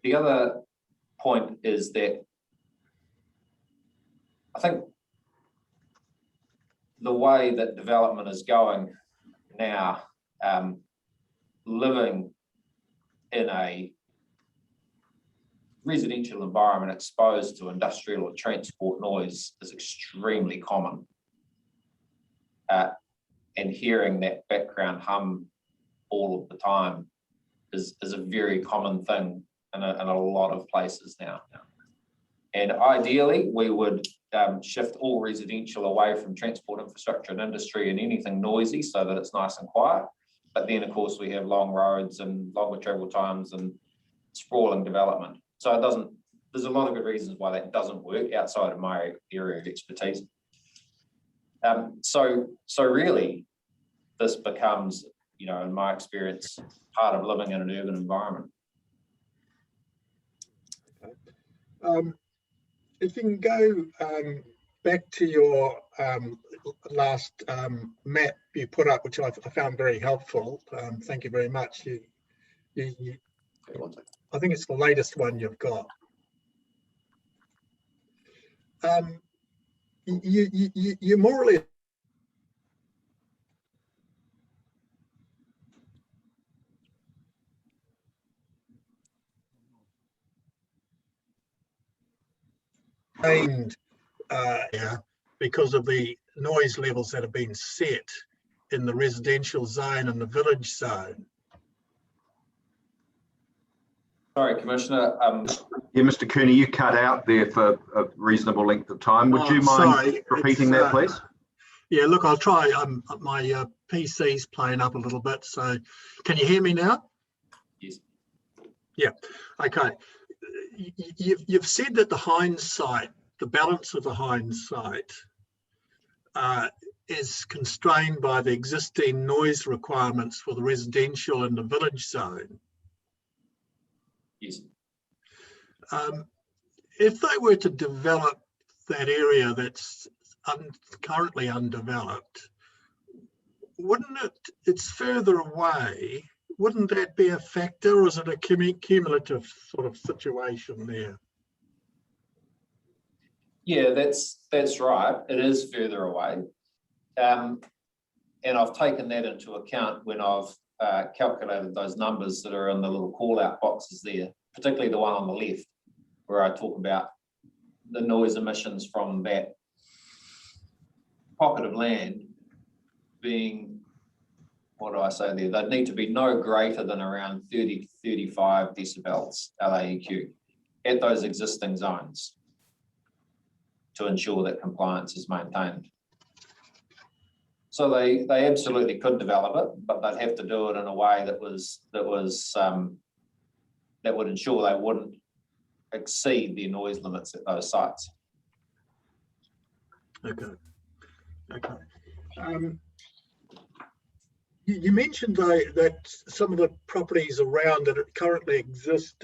The other point is that I think the way that development is going now, living in a residential environment exposed to industrial or transport noise is extremely common. And hearing that background hum all of the time is a very common thing in a lot of places now. And ideally, we would shift all residential away from transport infrastructure and industry and anything noisy so that it's nice and quiet. But then, of course, we have long roads and longer travel times and sprawling development. So it doesn't, there's a lot of good reasons why that doesn't work outside of my area of expertise. So really, this becomes, in my experience, part of living in an urban environment. If you can go back to your last map you put up, which I found very helpful. Thank you very much. I think it's the latest one you've got. You more or less because of the noise levels that have been set in the residential zone and the village zone. Sorry, Commissioner. Yeah, Mr. Cooney, you cut out there for a reasonable length of time. Would you mind repeating that, please? Yeah, look, I'll try. My PC's playing up a little bit, so can you hear me now? Yes. Yeah, okay. you've said that the Hines site, the balance of the Hines site is constrained by the existing noise requirements for the residential and the village zone. Yes. If they were to develop that area that's currently undeveloped, wouldn't it's further away, wouldn't that be a factor, or is it a cumulative sort of situation there? Yeah, that's right. It is further away. And I've taken that into account when I've calculated those numbers that are in the little call out boxes there, particularly the one on the left, where I talk about the noise emissions from that pocket of land being, what do I say there? They'd need to be no greater than around 30 to 35 decibels LAEQ at those existing zones to ensure that compliance is maintained. So they absolutely could develop it, but they'd have to do it in a way that would ensure they wouldn't exceed their noise limits at those sites. Okay. You mentioned that some of the properties around that currently exist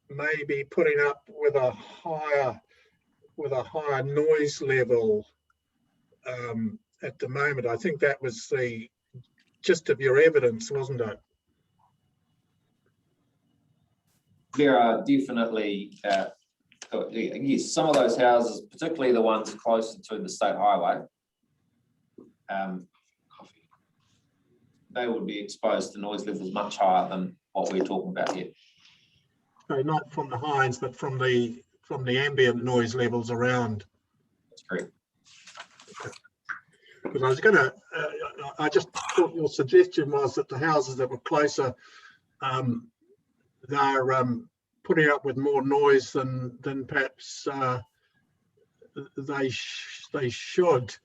may be putting up with a higher noise level at the moment. I think that was the gist of your evidence, wasn't it? There are definitely, yes, some of those houses, particularly the ones closer to the state highway, they would be exposed to noise levels much higher than what we're talking about here. So not from the Hines, but from the ambient noise levels around. That's correct. Because I was going to, I just thought your suggestion was that the houses that were closer, they're putting up with more noise than perhaps they should.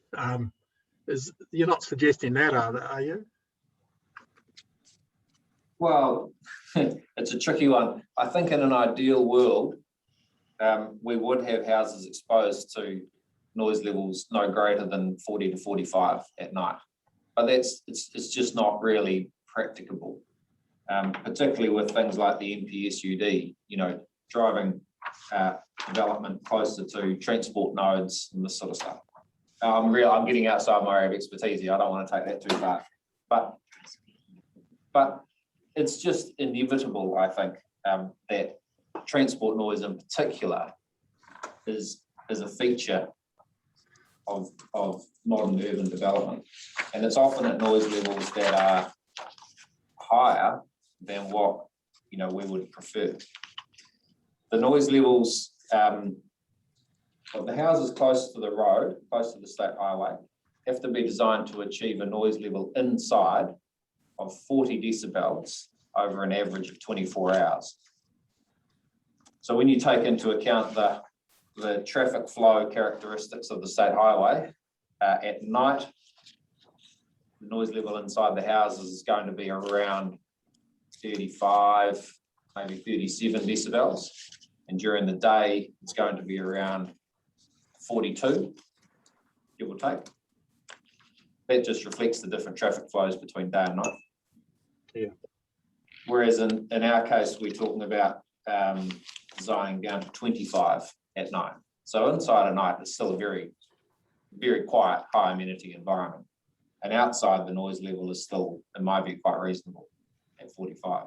You're not suggesting that, are you? Well, it's a tricky one. I think in an ideal world, we would have houses exposed to noise levels no greater than 40 to 45 at night, but it's just not really practicable, particularly with things like the NPSUD, driving development closer to transport nodes and this sort of stuff. I'm getting outside my area of expertise here. I don't want to take that too far, but it's just inevitable, I think, that transport noise in particular is a feature of modern urban development, and it's often at noise levels that are higher than what we would prefer. The noise levels of the houses close to the road, close to the state highway, have to be designed to achieve a noise level inside of 40 decibels over an average of 24 hours. So when you take into account the traffic flow characteristics of the state highway, at night, the noise level inside the houses is going to be around 35, maybe 37 decibels. And during the day, it's going to be around 42, give or take. That just reflects the different traffic flows between day and night. Yeah. Whereas in our case, we're talking about designing down to 25 at night. So inside at night, it's still a very, very quiet, high amenity environment. And outside, the noise level is still, in my view, quite reasonable at 45.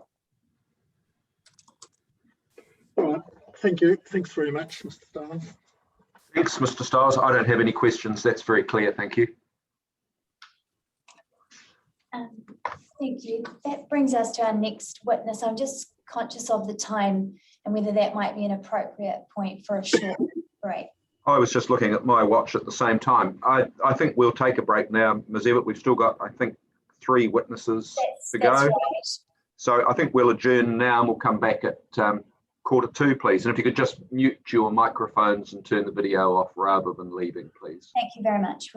All right. Thank you. Thanks very much, Mr. Stars. Thanks, Mr. Stars. I don't have any questions. That's very clear. Thank you. Thank you. That brings us to our next witness. I'm just conscious of the time and whether that might be an appropriate point for a short break. I was just looking at my watch at the same time. I think we'll take a break now, Ms. Everett. We've still got, I think, 3 witnesses to go. Right. So I think we'll adjourn now and we'll come back at 1:45, please. And if you could just mute your microphones and turn the video off rather than leaving, please. Thank you very much.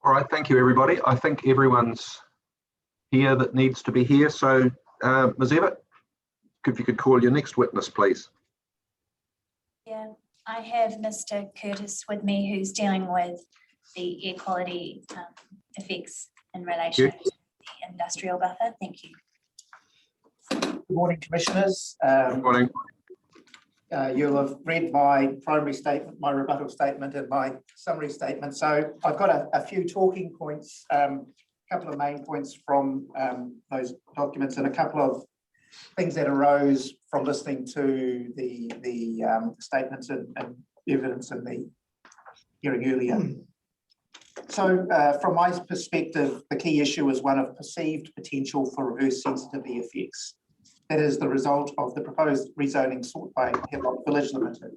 All right, thank you, everybody. I think everyone's here that needs to be here. So, Ms. Evatt, if you could call your next witness, please. Yeah, I have Mr. Curtis with me, who's dealing with the air quality effects in relation to the industrial buffer. Thank you. Good morning, Commissioners. Good morning. You'll have read my primary statement, my rebuttal statement, and my summary statement. So I've got a few talking points, a couple of main points from those documents, and a couple of things that arose from listening to the statements and evidence in the hearing earlier. So from my perspective, the key issue is one of perceived potential for reverse sensitivity effects. That is the result of the proposed rezoning sought by Hemlock Village Limited.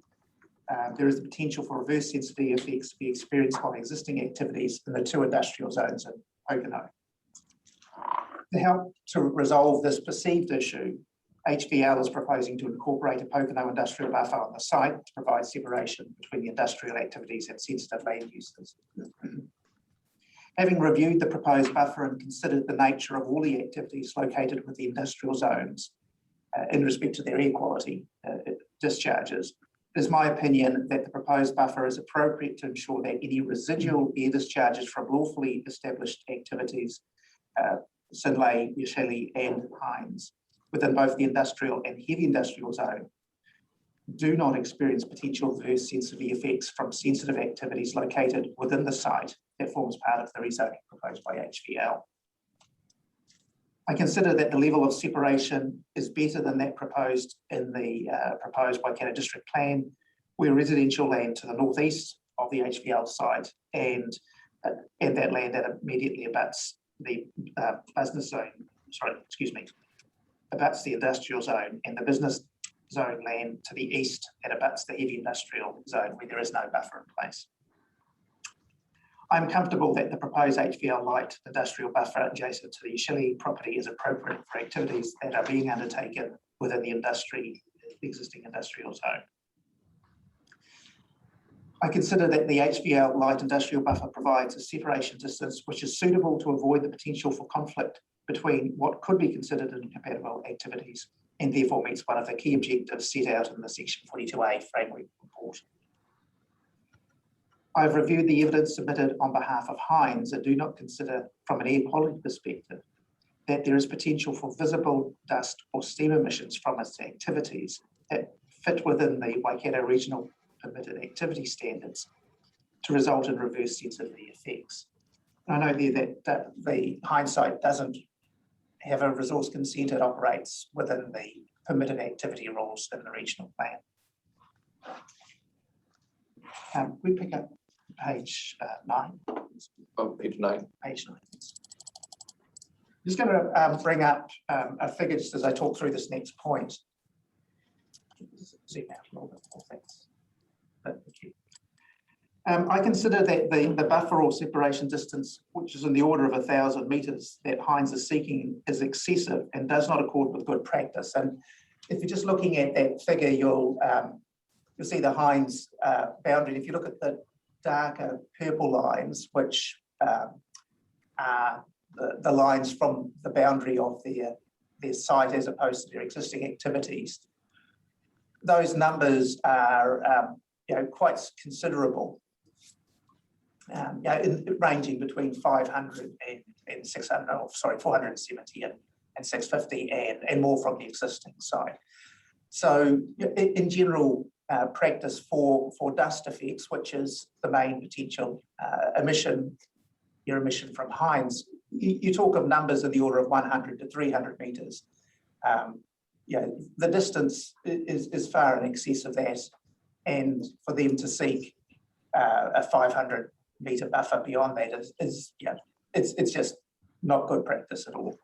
There is the potential for reverse sensitivity effects to be experienced by existing activities in the 2 industrial zones in Pokeno. To help to resolve this perceived issue, HVL is proposing to incorporate a Pokeno industrial buffer on the site to provide separation between the industrial activities and sensitive land uses. Having reviewed the proposed buffer and considered the nature of all the activities located with the industrial zones in respect to their air quality discharges, it is my opinion that the proposed buffer is appropriate to ensure that any residual air discharges from lawfully established activities, Sinlay, Yashili and Hines, within both the industrial and heavy industrial zone, do not experience potential reverse sensitivity effects from sensitive activities located within the site that forms part of the rezoning proposed by HVL. I consider that the level of separation is better than that proposed in the proposed Pokeno district plan, where residential land to the northeast of the HVL site and that land that immediately abuts the business zone, abuts the industrial zone, and the business zone land to the east that abuts the heavy industrial zone where there is no buffer in place. I'm comfortable that the proposed HVL light industrial buffer adjacent to the Yashili property is appropriate for activities that are being undertaken within the existing industrial zone. I consider that the HVL light industrial buffer provides a separation distance which is suitable to avoid the potential for conflict between what could be considered incompatible activities, and therefore meets one of the key objectives set out in the Section 42A framework report. I've reviewed the evidence submitted on behalf of Hines and do not consider, from an air quality perspective, that there is potential for visible dust or steam emissions from its activities that fit within the Waikato Regional Permitted Activity Standards to result in reverse sensitivity effects. I know there that the Hines site doesn't have a resource consent. It operates within the permitted activity rules in the regional plan. We pick up page 9. Oh, page 9. Page 9. I'm just going to bring up a figure just as I talk through this next point. Zoom out a little bit more, thanks. Thank you. I consider that the buffer or separation distance, which is in the order of 1,000 metres, that Hines is seeking is excessive and does not accord with good practice. And if you're just looking at that figure, you'll see the Hines boundary. If you look at the darker purple lines, which are the lines from the boundary of their site as opposed to their existing activities, those numbers are quite considerable. Ranging between 500 and 600, oh, sorry, 470 and 650 and more from the existing site. So in general, practice for dust effects, which is the main potential emission from Hines, you talk of numbers in the order of 100 to 300 metres. The distance is far in excess of that, and for them to seek a 500 metre buffer beyond that it's just not good practice at all.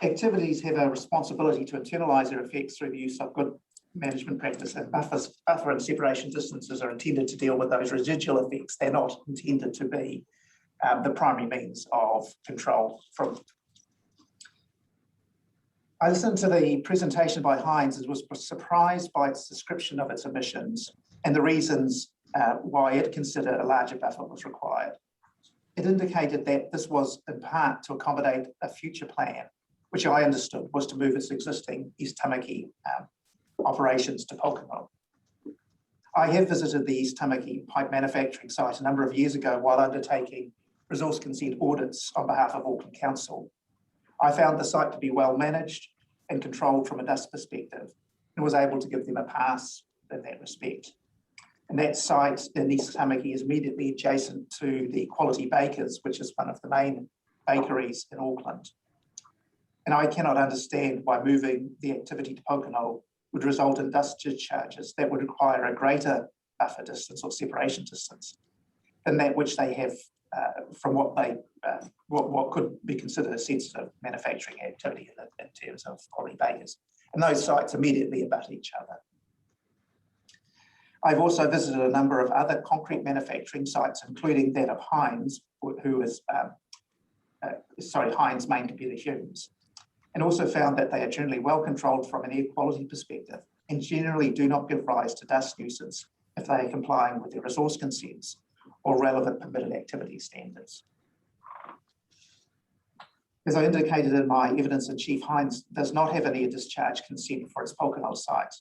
Activities have a responsibility to internalise their effects through the use of good management practice, and buffer and separation distances are intended to deal with those residual effects. They're not intended to be the primary means of control. I listened to the presentation by Hines and was surprised by its description of its emissions and the reasons why it considered a larger buffer was required. It indicated that this was in part to accommodate a future plan, which I understood was to move its existing East Tamaki operations to Pokeno. I have visited the East Tamaki pipe manufacturing site a number of years ago while undertaking resource consent audits on behalf of Auckland Council. I found the site to be well managed and controlled from a dust perspective and was able to give them a pass in that respect. And that site in East Tamaki is immediately adjacent to the Quality Bakers, which is one of the main bakeries in Auckland. And I cannot understand why moving the activity to Pokeno would result in dust discharges that would require a greater buffer distance or separation distance than that which they have from what could be considered a sensitive manufacturing activity in terms of Quality Bakers. And those sites immediately abut each other. I've also visited a number of other concrete manufacturing sites, including that of Heinz, who is, Heinz main computer Humes, and also found that they are generally well controlled from an air quality perspective and generally do not give rise to dust nuisance if they are complying with their resource consents or relevant permitted activity standards. As I indicated in my evidence in chief, Heinz does not have an air discharge consent for its Pokeno site,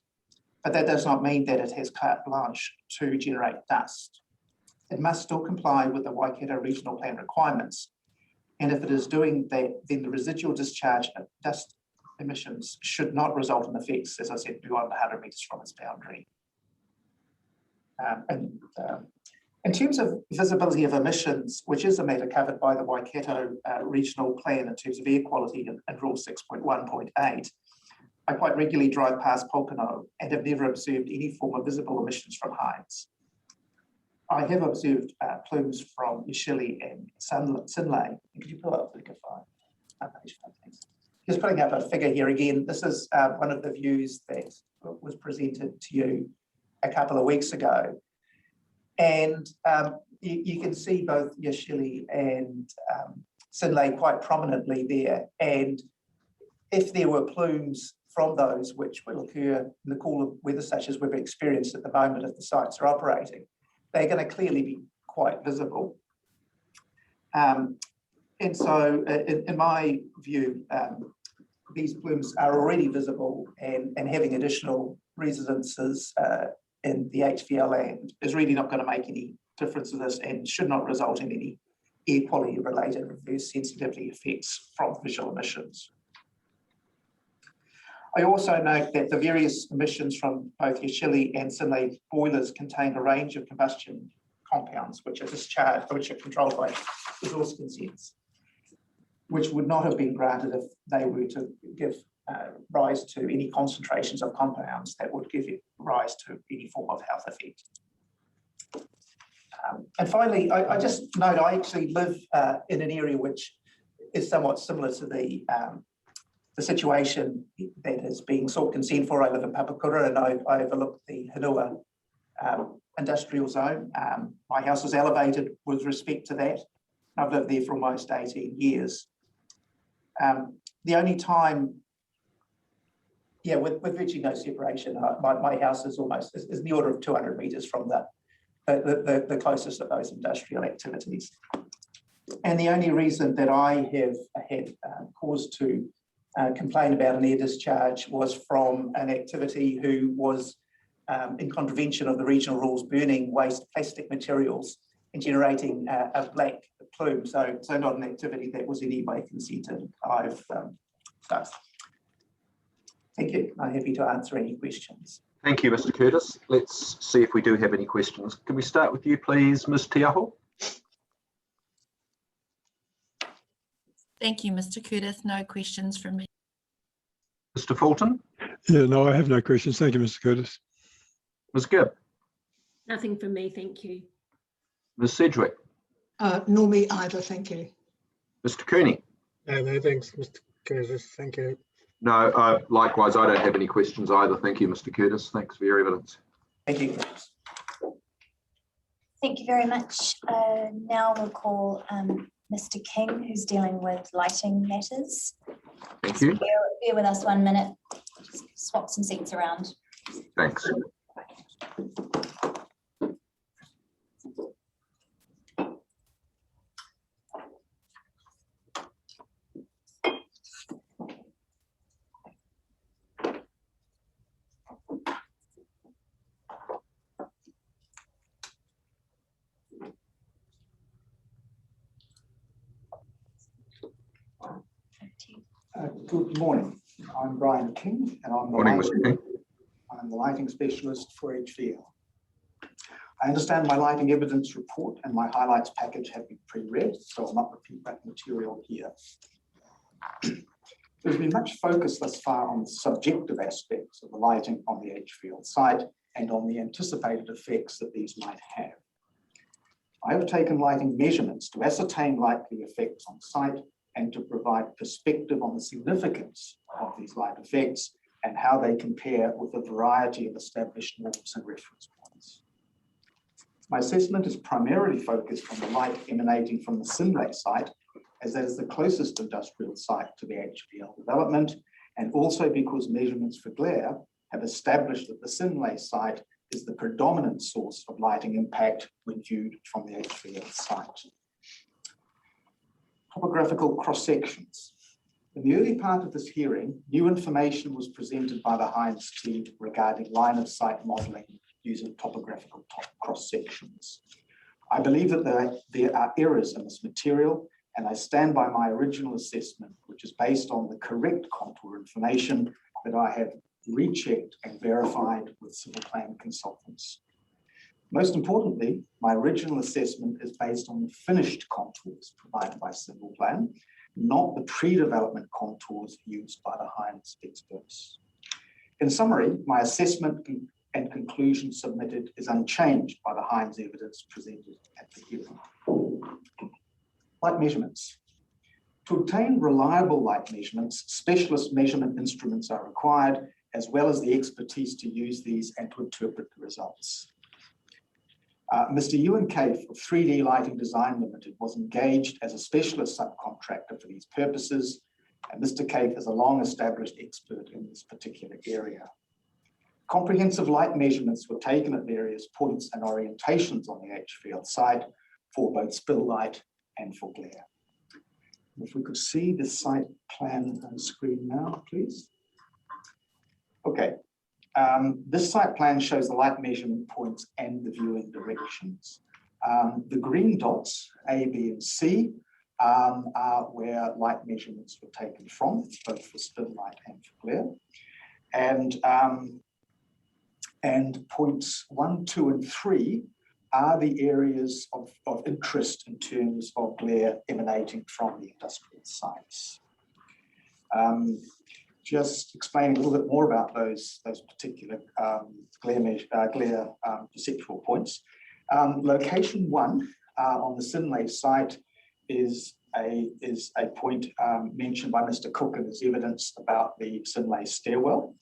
but that does not mean that it has carte blanche to generate dust. It must still comply with the Waikato Regional Plan requirements. And if it is doing that, then the residual discharge of dust emissions should not result in effects, as I said, beyond 100 metres from its boundary. In terms of visibility of emissions, which is a matter covered by the Waikato Regional Plan in terms of air quality and Rule 6.1.8, I quite regularly drive past Pokeno and have never observed any form of visible emissions from Heinz. I have observed plumes from Yashili and Sinlay. Could you pull up figure 5? Page 5, thanks. Just putting up a figure here again. This is one of the views that was presented to you a couple of weeks ago. And you can see both Yashili and Sinlay quite prominently there. And if there were plumes from those which will occur in the cooler weather such as we've experienced at the moment if the sites are operating, they're going to clearly be quite visible. And so in my view, these plumes are already visible and having additional residences in the HVL land is really not going to make any difference to this and should not result in any air quality related reverse sensitivity effects from visual emissions. I also note that the various emissions from both Yashili and Sinlay boilers contain a range of combustion compounds which are discharged, which are controlled by resource consents, which would not have been granted if they were to give rise to any concentrations of compounds that would give rise to any form of health effect. And finally, I just note I actually live in an area which is somewhat similar to the situation that is being sought consent for. I live in Papakura and I overlook the Hinua industrial zone. My house is elevated with respect to that. I've lived there for almost 18 years. The only time, with virtually no separation, my house is almost is in the order of 200 metres from the closest of those industrial activities. And the only reason that I have had cause to complain about an air discharge was from an activity who was in contravention of the regional rules, burning waste plastic materials and generating a black plume. So not an activity that was in any way consented. I've done. Thank you. I'm happy to answer any questions. Thank you, Mr. Curtis. Let's see if we do have any questions. Can we start with you, please, Ms. Tiaho? Thank you, Mr. Curtis. No questions from me. Mr. Fulton? Yeah, no, I have no questions. Thank you, Mr. Curtis. Ms. Gibb? Nothing from me, thank you. Ms. Sedgwick? Nor me either, thank you. Mr. Cooney? No, thanks, Mr. Curtis. Thank you. No, likewise, I don't have any questions either. Thank you, Mr. Curtis. Thanks for your evidence. Thank you. Thank you very much. Now we'll call Mr. King, who's dealing with lighting matters. Thank you. Bear with us 1 minute. Just swap some seats around. Thanks. Good morning. I'm Brian King, and I'm the lighting specialist for HVL. I understand my lighting evidence report and my highlights package have been pre-read, so I'll not repeat that material here. There's been much focus thus far on the subjective aspects of the lighting on the HVL site and on the anticipated effects that these might have. I have taken lighting measurements to ascertain likely effects on site and to provide perspective on the significance of these light effects and how they compare with a variety of established norms and reference points. My assessment is primarily focused on the light emanating from the Sinlay site, as that is the closest industrial site to the HVL development, and also because measurements for glare have established that the Sinlay site is the predominant source of lighting impact when viewed from the HVL site. Topographical cross-sections. In the early part of this hearing, new information was presented by the Hines team regarding line of sight modelling using topographical cross-sections. I believe that there are errors in this material, and I stand by my original assessment, which is based on the correct contour information that I have rechecked and verified with civil plan consultants. Most importantly, my original assessment is based on the finished contours provided by civil plan, not the pre-development contours used by the Hines experts. In summary, my assessment and conclusion submitted is unchanged by the Hines evidence presented at the hearing. Light measurements. To obtain reliable light measurements, specialist measurement instruments are required, as well as the expertise to use these and to interpret the results. Mr. Ewan Cave of 3D Lighting Design Limited was engaged as a specialist subcontractor for these purposes, and Mr. Cave is a long-established expert in this particular area. Comprehensive light measurements were taken at various points and orientations on the HVL site for both spill light and for glare. If we could see the site plan on screen now, please. Okay. This site plan shows the light measurement points and the viewing directions. The green dots, A, B, and C, are where light measurements were taken from, both for spill light and for glare. And points 1, 2, and 3 are the areas of interest in terms of glare emanating from the industrial sites. Just explaining a little bit more about those particular glare perceptual points. Location 1 on the Sinlay site is a point mentioned by Mr. Cook in his evidence about the Sinlay stairwell,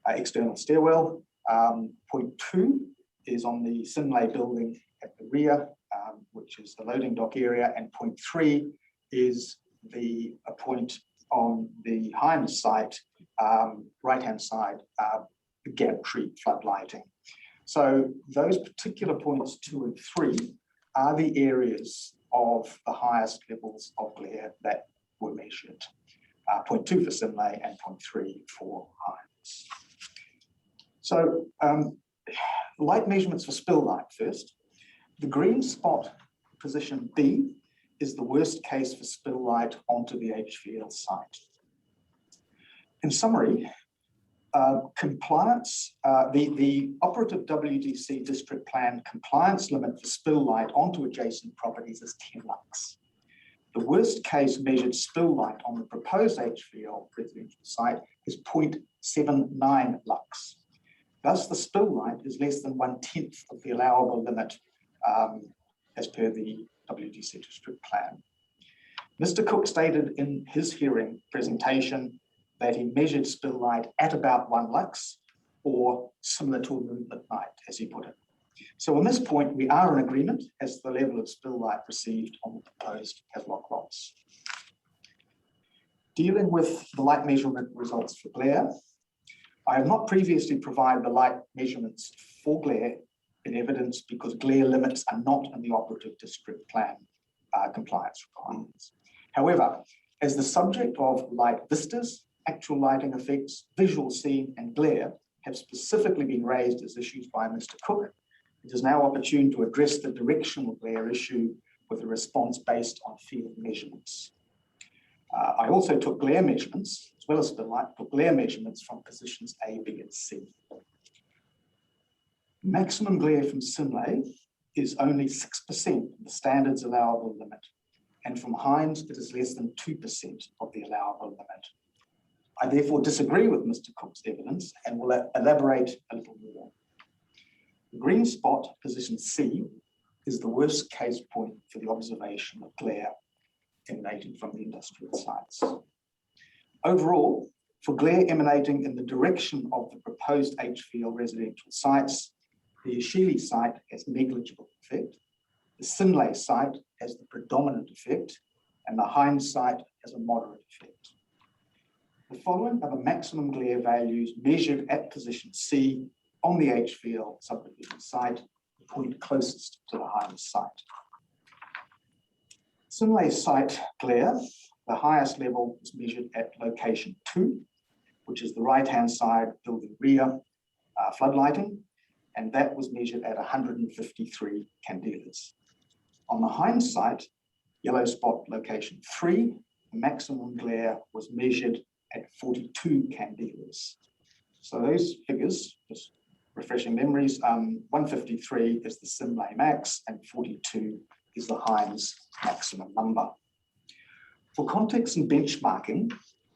external stairwell. Point 2 is on the Sinlay building at the rear, which is the loading dock area, and point 3 is a point on the Hines site, right-hand side, the gap tree flood lighting. So those particular points 2 and 3 are the areas of the highest levels of glare that were measured. Point 2 for Sinlay and point 3 for Hines. So light measurements for spill light first. The green spot, position B, is the worst case for spill light onto the HVL site. In summary, compliance, the operative WDC district plan compliance limit for spill light onto adjacent properties is 10 lux. The worst case measured spill light on the proposed HVL residential site is 0.79 lux. Thus, the spill light is less than 1/10 of the allowable limit as per the WDC district plan. Mr. Cook stated in his hearing presentation that he measured spill light at about 1 lux, or similar to a moonlit night, as he put it. So on this point, we are in agreement as to the level of spill light received on the proposed Havelock lots. Dealing with the light measurement results for glare, I have not previously provided the light measurements for glare in evidence because glare limits are not in the operative district plan compliance requirements. However, as the subject of light vistas, actual lighting effects, visual scene, and glare have specifically been raised as issues by Mr. Cook, it is now opportune to address the directional glare issue with a response based on field measurements. I also took glare measurements, as well as spill light, took glare measurements from positions A, B, and C. Maximum glare from Sinlay is only 6% of the standards allowable limit, and from Hines it is less than 2% of the allowable limit. I therefore disagree with Mr. Cook's evidence and will elaborate a little more. The green spot, position C, is the worst case point for the observation of glare emanating from the industrial sites. Overall, for glare emanating in the direction of the proposed H-field residential sites, the Ashili site has negligible effect, the Sinlay site has the predominant effect, and the Hines site has a moderate effect. The following are the maximum glare values measured at position C on the H-field subdivision site, the point closest to the Hines site. Sinlay site glare, the highest level was measured at location 2, which is the right-hand side building rear floodlighting, and that was measured at 153 candelas. On the Hines site, yellow spot location 3, the maximum glare was measured at 42 candelas. So those figures, just refreshing memories, 153 is the Sinlay max and 42 is the Hines maximum number. For context and benchmarking,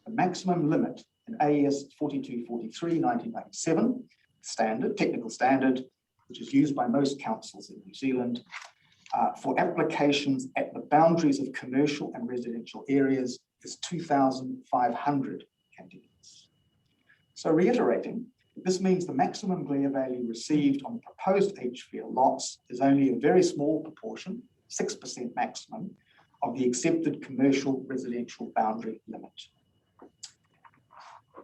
the maximum limit in AS 4243 1997 standard, technical standard, which is used by most councils in New Zealand, for applications at the boundaries of commercial and residential areas is 2,500 candelas. So reiterating, this means the maximum glare value received on proposed H-field lots is only a very small proportion, 6% maximum, of the accepted commercial residential boundary limit.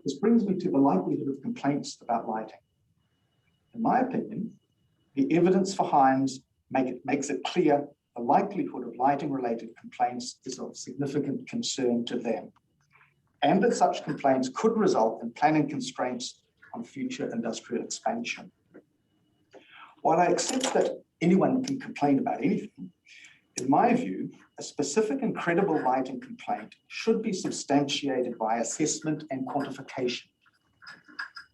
This brings me to the likelihood of complaints about lighting. In my opinion, the evidence for Hines makes it clear the likelihood of lighting-related complaints is of significant concern to them, and that such complaints could result in planning constraints on future industrial expansion. While I accept that anyone can complain about anything, in my view, a specific and credible lighting complaint should be substantiated by assessment and quantification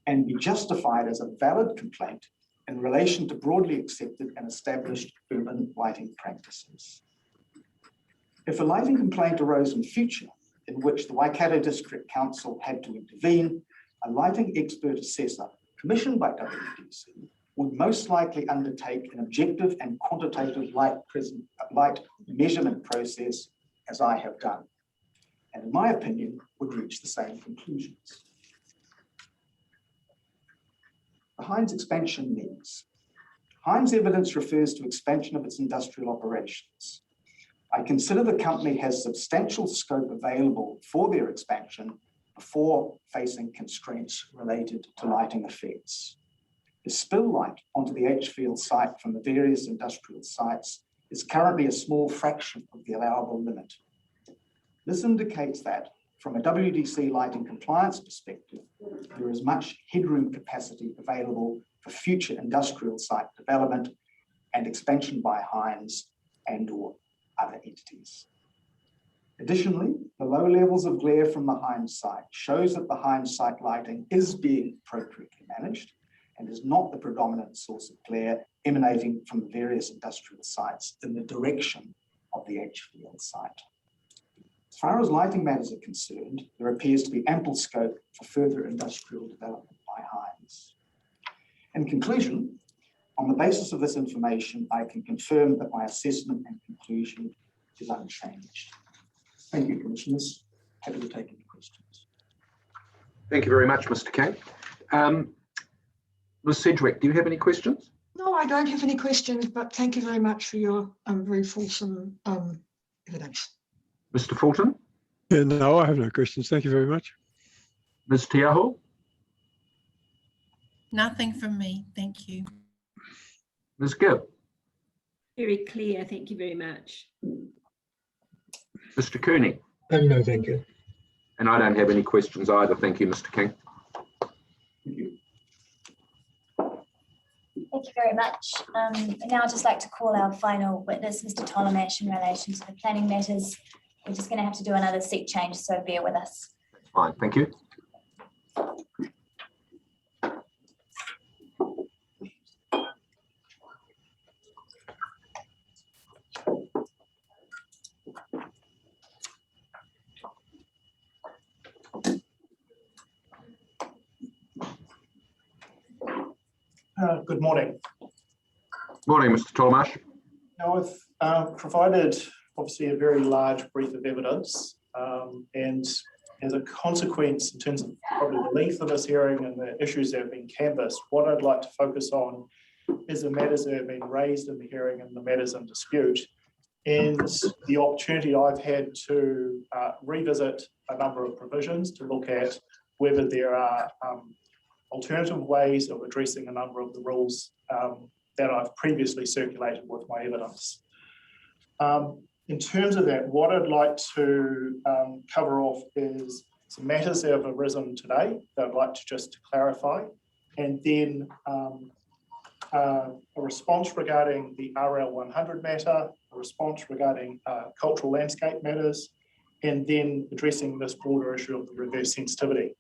and be justified as a valid complaint in relation to broadly accepted and established urban lighting practices. If a lighting complaint arose in future in which the Waikato District Council had to intervene, a lighting expert assessor commissioned by WDC would most likely undertake an objective and quantitative light measurement process as I have done, and in my opinion, would reach the same conclusions. The Hines expansion needs. Hines evidence refers to expansion of its industrial operations. I consider the company has substantial scope available for their expansion before facing constraints related to lighting effects. The spill light onto the H-field site from the various industrial sites is currently a small fraction of the allowable limit. This indicates that, from a WDC lighting compliance perspective, there is much headroom capacity available for future industrial site development and expansion by Hines and/or other entities. Additionally, the low levels of glare from the Hines site shows that the Hines site lighting is being appropriately managed and is not the predominant source of glare emanating from the various industrial sites in the direction of the H-field site. As far as lighting matters are concerned, there appears to be ample scope for further industrial development by Hines. In conclusion, on the basis of this information, I can confirm that my assessment and conclusion is unchanged. Thank you, Commissioners. Happy to take any questions. Thank you very much, Mr. King. Ms. Sedgwick, do you have any questions? No, I don't have any questions, but thank you very much for your very fulsome evidence. Mr. Fulton? Yeah, no, I have no questions. Thank you very much. Ms. Tiaho? Nothing from me. Thank you. Ms. Gibb? Very clear. Thank you very much. Mr. Cooney? No, thank you. And I don't have any questions either. Thank you, Mr. King. Thank you. Thank you very much. Now I'd just like to call our final witness, Mr. Tolomash, in relation to the planning matters we're just going to have to do another seat change, so bear with us. Fine, thank you. Good morning. Morning, Mr. Tallmarsh. Now, I've provided obviously a very large brief of evidence, and as a consequence, in terms of probably the length of this hearing and the issues that have been canvassed, what I'd like to focus on is the matters that have been raised in the hearing and the matters in dispute, and the opportunity I've had to revisit a number of provisions to look at whether there are alternative ways of addressing a number of the rules that I've previously circulated with my evidence. In terms of that, what I'd like to cover off is some matters that have arisen today that I'd like to just clarify, and then a response regarding the RL 100 matter, a response regarding cultural landscape matters, and then addressing this broader issue of the reverse sensitivity,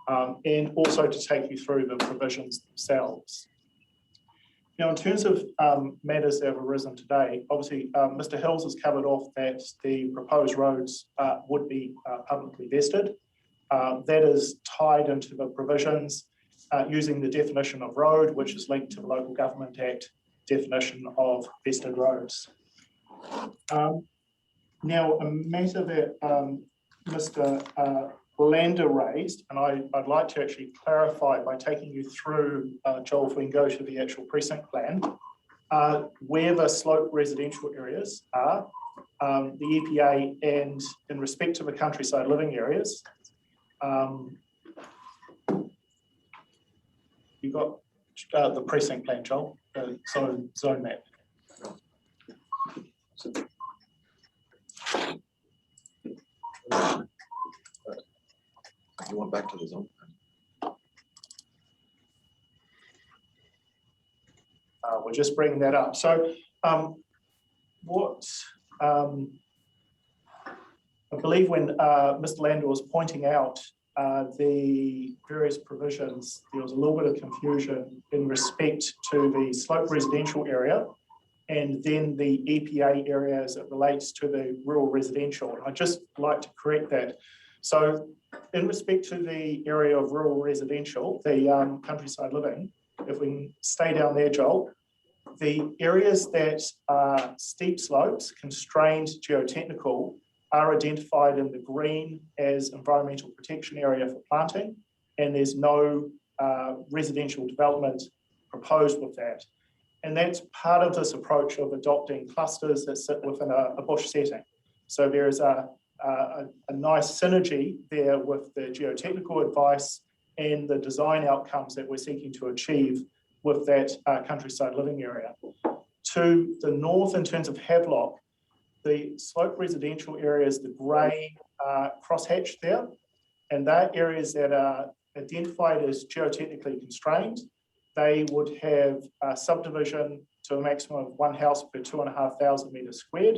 and also to take you through the provisions themselves. Now, in terms of matters that have arisen today, obviously, Mr. Hills has covered off that the proposed roads would be publicly vested. That is tied into the provisions using the definition of road, which is linked to the Local Government Act definition of vested roads. Now, a matter that Mr. Lander raised, and I'd like to actually clarify by taking you through, Joel, if we can go to the actual precinct plan, where the slope residential areas are, the EPA, and in respect to the countryside living areas, you've got the precinct plan, Joel, zone map. You want back to the zone? We're just bringing that up. So what I believe when Mr. Lander was pointing out the various provisions, there was a little bit of confusion in respect to the slope residential area and then the EPA area as it relates to the rural residential. And I'd just like to correct that. So in respect to the area of rural residential, the countryside living, if we can stay down there, Joel, the areas that are steep slopes, constrained geotechnical, are identified in the green as environmental protection area for planting, and there's no residential development proposed with that. And that's part of this approach of adopting clusters that sit within a bush setting. So there is a nice synergy there with the geotechnical advice and the design outcomes that we're seeking to achieve with that countryside living area. To the north, in terms of Havelock, the slope residential areas, the grey crosshatch there, and they're areas that are identified as geotechnically constrained. They would have a subdivision to a maximum of 1 house per 2,500 metres squared,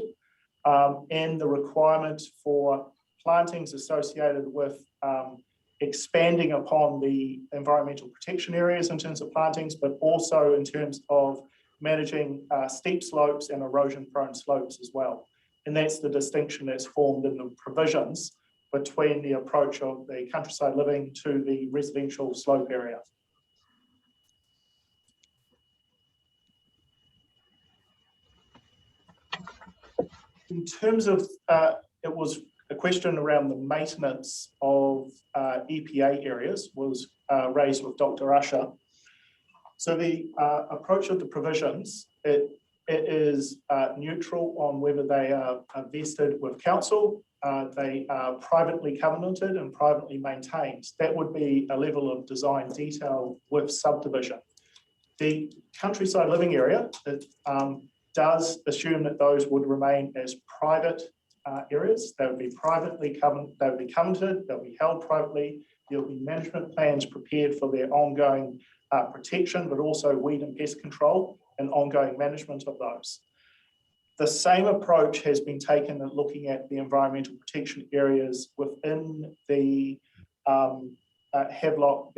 and the requirement for plantings associated with expanding upon the environmental protection areas in terms of plantings, but also in terms of managing steep slopes and erosion-prone slopes as well. And that's the distinction that's formed in the provisions between the approach of the countryside living to the residential slope area. In terms of, it was a question around the maintenance of EPA areas was raised with Dr. Usher. So the approach of the provisions, it is neutral on whether they are vested with council, they are privately covenanted and privately maintained. That would be a level of design detail with subdivision. The countryside living area, it does assume that those would remain as private areas. They would be privately covenanted, they would be covenanted, they'll be held privately. There'll be management plans prepared for their ongoing protection, but also weed and pest control and ongoing management of those. The same approach has been taken in looking at the environmental protection areas within the Havelock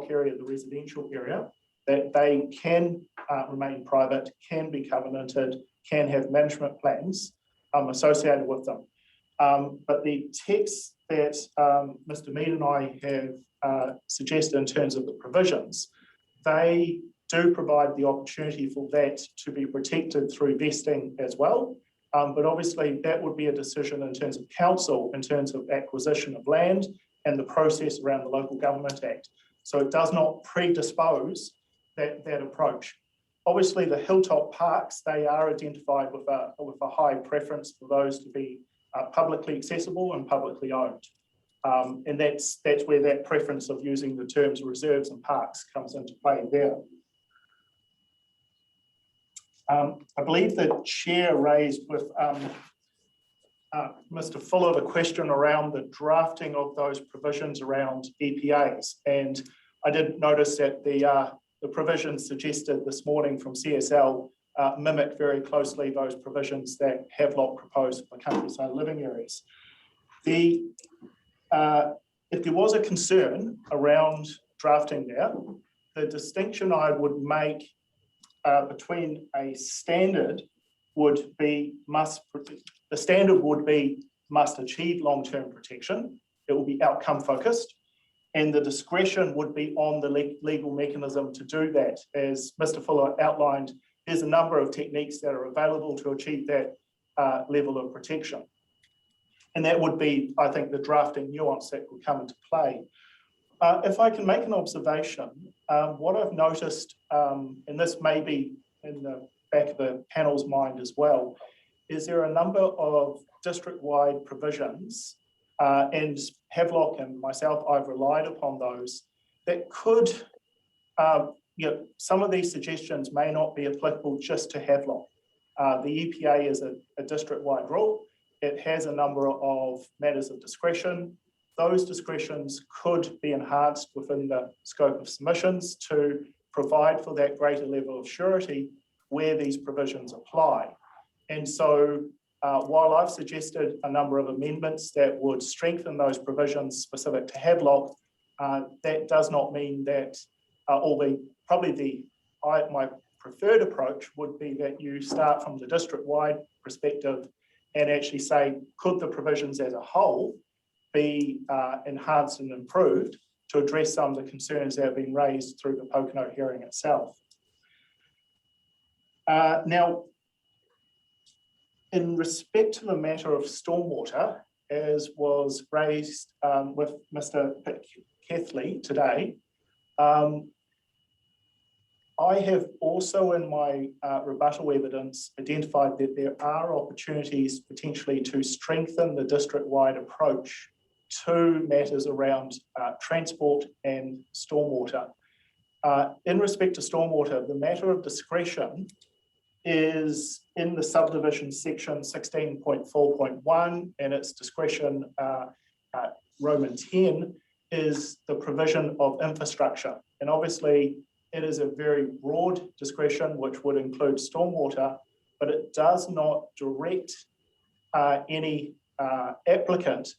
area, the residential area, that they can remain private, can be covenanted, can have management plans associated with them. But the text that Mr. Mead and I have suggested in terms of the provisions, they do provide the opportunity for that to be protected through vesting as well. But obviously that would be a decision in terms of council, in terms of acquisition of land and the process around the Local Government Act. So it does not predispose that approach. Obviously the hilltop parks, they are identified with a high preference for those to be publicly accessible and publicly owned. And that's where that preference of using the terms reserves and parks comes into play there. I believe the chair raised with Mr. Fuller the question around the drafting of those provisions around EPAs. And I did notice that the provisions suggested this morning from CSL mimic very closely those provisions that Havelock proposed for countryside living areas. If there was a concern around drafting there, the distinction I would make between a standard would be must achieve long-term protection. It will be outcome focused, and the discretion would be on the legal mechanism to do that. As Mr. Fuller outlined, there's a number of techniques that are available to achieve that level of protection. And that would be, I think, the drafting nuance that would come into play. If I can make an observation, what I've noticed, and this may be in the back of the panel's mind as well, is there are a number of district-wide provisions, and Havelock and myself, I've relied upon those, that could, some of these suggestions may not be applicable just to Havelock. The EPA is a district-wide rule. It has a number of matters of discretion. Those discretions could be enhanced within the scope of submissions to provide for that greater level of surety where these provisions apply. And so while I've suggested a number of amendments that would strengthen those provisions specific to Havelock, that does not mean that, my preferred approach would be that you start from the district-wide perspective and actually say, could the provisions as a whole be enhanced and improved to address some of the concerns that have been raised through the Pokeno hearing itself. Now, in respect to the matter of stormwater, as was raised with Mr. Keithley today, I have also in my rebuttal evidence identified that there are opportunities potentially to strengthen the district-wide approach to matters around transport and stormwater. In respect to stormwater, the matter of discretion is in the subdivision section 16.4.1, and its discretion Roman 10 is the provision of infrastructure. And obviously it is a very broad discretion which would include stormwater, but it does not direct any applicant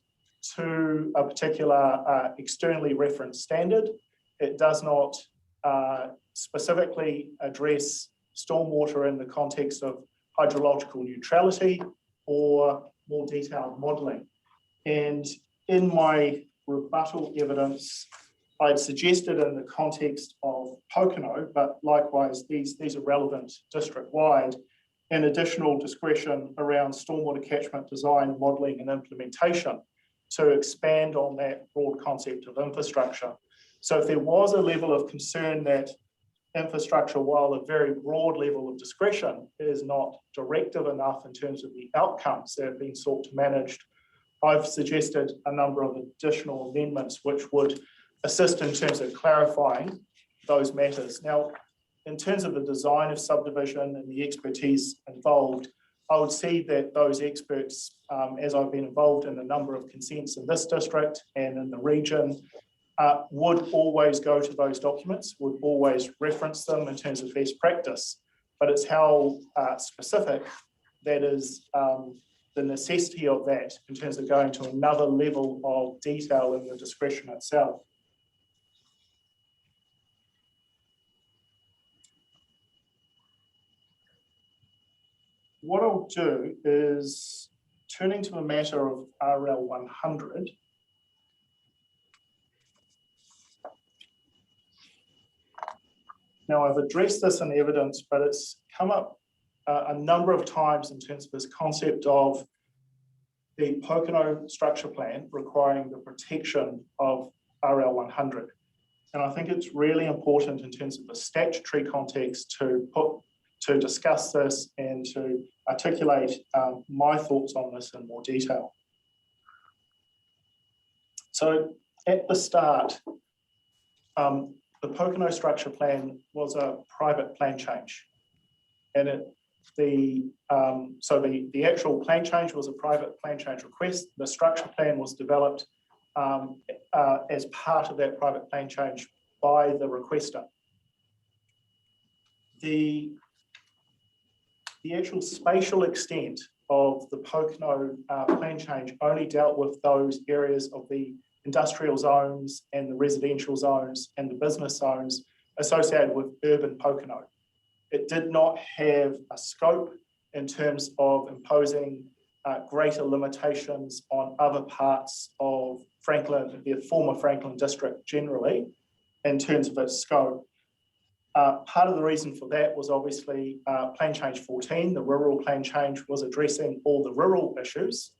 to a particular externally referenced standard. It does not specifically address stormwater in the context of hydrological neutrality or more detailed modelling. And in my rebuttal evidence, I'd suggested in the context of Pokeno, but likewise these are relevant district-wide, an additional discretion around stormwater catchment design, modelling and implementation to expand on that broad concept of infrastructure. So if there was a level of concern that infrastructure, while a very broad level of discretion, is not directive enough in terms of the outcomes that have been sought to manage, I've suggested a number of additional amendments which would assist in terms of clarifying those matters. Now, in terms of the design of subdivision and the expertise involved, I would see that those experts, as I've been involved in a number of consents in this district and in the region, would always go to those documents, would always reference them in terms of best practice, but it's how specific that is the necessity of that in terms of going to another level of detail in the discretion itself. What I'll do is, turning to the matter of RL 100, now I've addressed this in evidence, but it's come up a number of times in terms of this concept of the Pokeno structure plan requiring the protection of RL 100. And I think it's really important in terms of the statutory context to discuss this and to articulate my thoughts on this in more detail. So at the start, the Pokeno structure plan was a private plan change, and the actual plan change was a private plan change request. The structure plan was developed as part of that private plan change by the requester. The actual spatial extent of the Pokeno plan change only dealt with those areas of the industrial zones and the residential zones and the business zones associated with urban Pokeno. It did not have a scope in terms of imposing greater limitations on other parts of Franklin, the former Franklin district generally, in terms of its scope. Part of the reason for that was obviously Plan Change 14, the rural plan change, was addressing all the rural issues,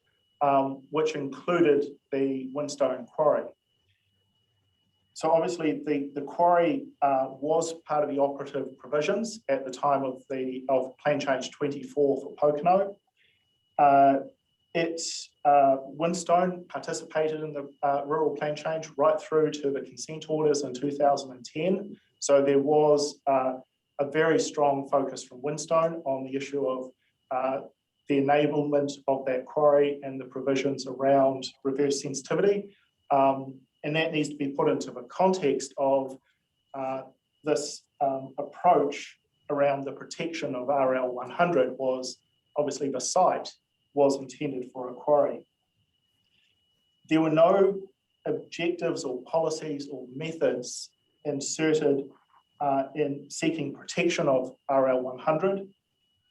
which included the Whinstone Quarry. So obviously the quarry was part of the operative provisions at the time of Plan Change 24 for Pokeno. Whinstone participated in the rural plan change right through to the consent orders in 2010. So there was a very strong focus from Whinstone on the issue of the enablement of that quarry and the provisions around reverse sensitivity. And that needs to be put into the context of this approach around the protection of RL 100 was obviously the site was intended for a quarry. There were no objectives or policies or methods inserted in seeking protection of RL 100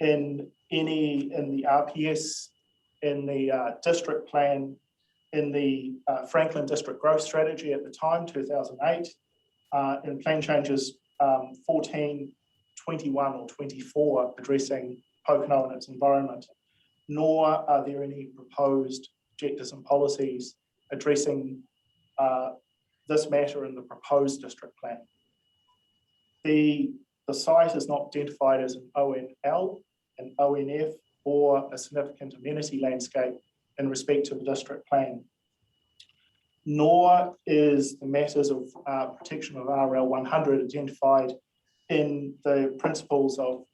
in the RPS, in the district plan, in the Franklin District Growth Strategy at the time, 2008, in plan changes 14, 21 or 24 addressing Pokeno and its environment, nor are there any proposed objectives and policies addressing this matter in the proposed district plan. The site is not identified as an ONL, an ONF, or a significant amenity landscape in respect to the district plan. Nor is the matters of protection of RL 100 identified in the principles of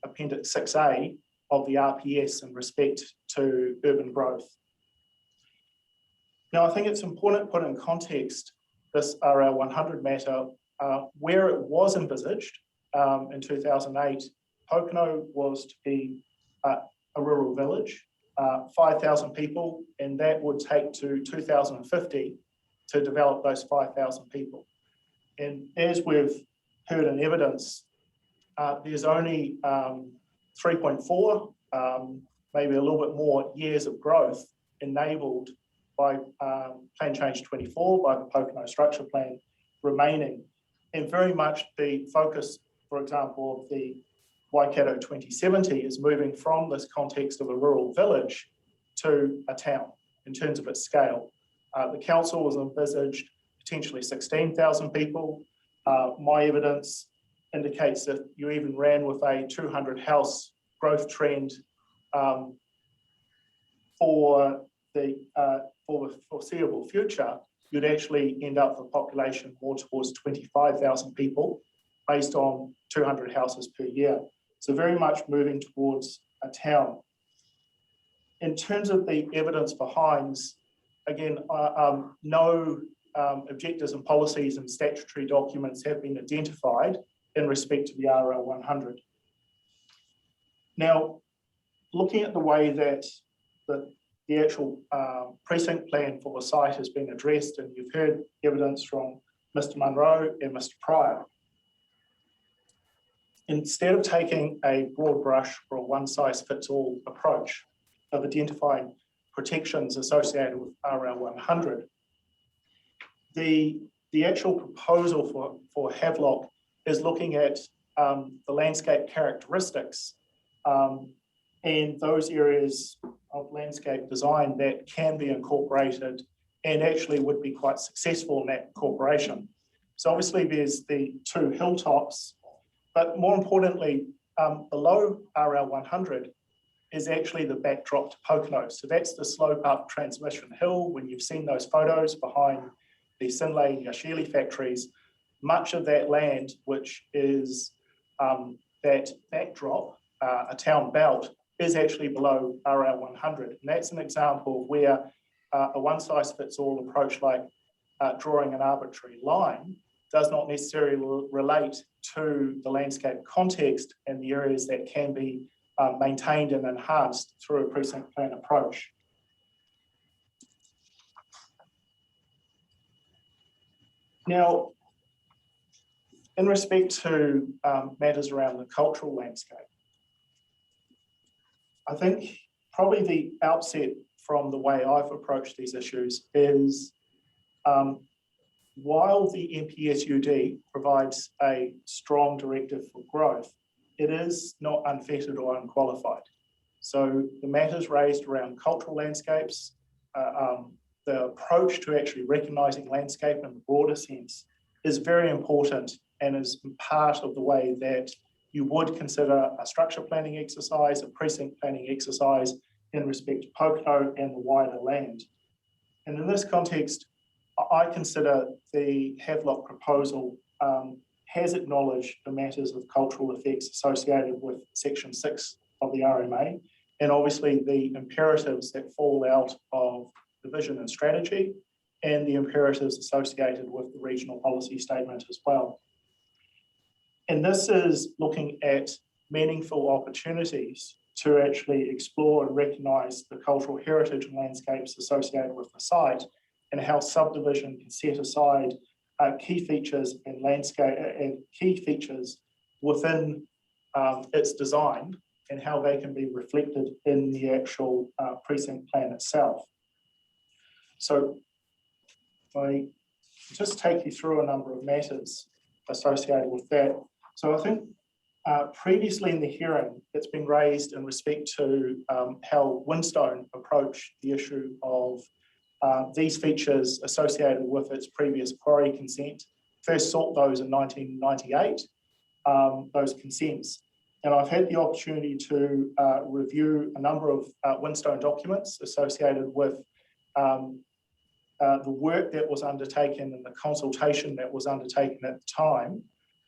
Appendix 6A of the RPS in respect to urban growth. Now, I think it's important to put in context this RL 100 matter where it was envisaged in 2008. Pokeno was to be a rural village, 5,000 people, and that would take to 2050 to develop those 5,000 people. And as we've heard in evidence, there's only 3.4, maybe a little bit more years of growth enabled by Plan Change 24, by the Pokeno Structure Plan remaining. And very much the focus, for example, of the Waikato 2070 is moving from this context of a rural village to a town in terms of its scale. The council was envisaged potentially 16,000 people. My evidence indicates that you even ran with a 200 house growth trend for the foreseeable future. You'd actually end up with a population more towards 25,000 people based on 200 houses per year. So very much moving towards a town. In terms of the evidence behind, again, no objectives and policies and statutory documents have been identified in respect to the RL 100. Now, looking at the way that the actual precinct plan for the site has been addressed, and you've heard evidence from Mr. Munro and Mr. Pryor. Instead of taking a broad brush or a one-size-fits-all approach of identifying protections associated with RL 100, the actual proposal for Havelock is looking at the landscape characteristics and those areas of landscape design that can be incorporated and actually would be quite successful in that incorporation. So obviously there's the two hilltops, but more importantly, below RL 100 is actually the backdrop to Pokeno. So that's the slope up Transmission Hill. When you've seen those photos behind the Sinlay and Yashili factories, much of that land, which is that backdrop, a town belt, is actually below RL 100. And that's an example of where a one-size-fits-all approach like drawing an arbitrary line does not necessarily relate to the landscape context and the areas that can be maintained and enhanced through a precinct plan approach. Now, in respect to matters around the cultural landscape, I think probably the outset from the way I've approached these issues is while the NPSUD provides a strong directive for growth, it is not unfettered or unqualified. So the matters raised around cultural landscapes, the approach to actually recognising landscape in the broader sense is very important and is part of the way that you would consider a structure planning exercise, a precinct planning exercise in respect to Pokeno and the wider land. And in this context, I consider the Havelock proposal has acknowledged the matters of cultural effects associated with Section 6 of the RMA, and obviously the imperatives that fall out of the vision and strategy, and the imperatives associated with the regional policy statement as well. And this is looking at meaningful opportunities to actually explore and recognise the cultural heritage and landscapes associated with the site, and how subdivision can set aside key features and landscape and key features within its design, and how they can be reflected in the actual precinct plan itself. So if I just take you through a number of matters associated with that. So I think previously in the hearing, it's been raised in respect to how Windstone approached the issue of these features associated with its previous quarry consent. First sought those in 1998, those consents. And I've had the opportunity to review a number of Windstone documents associated with the work that was undertaken and the consultation that was undertaken at the time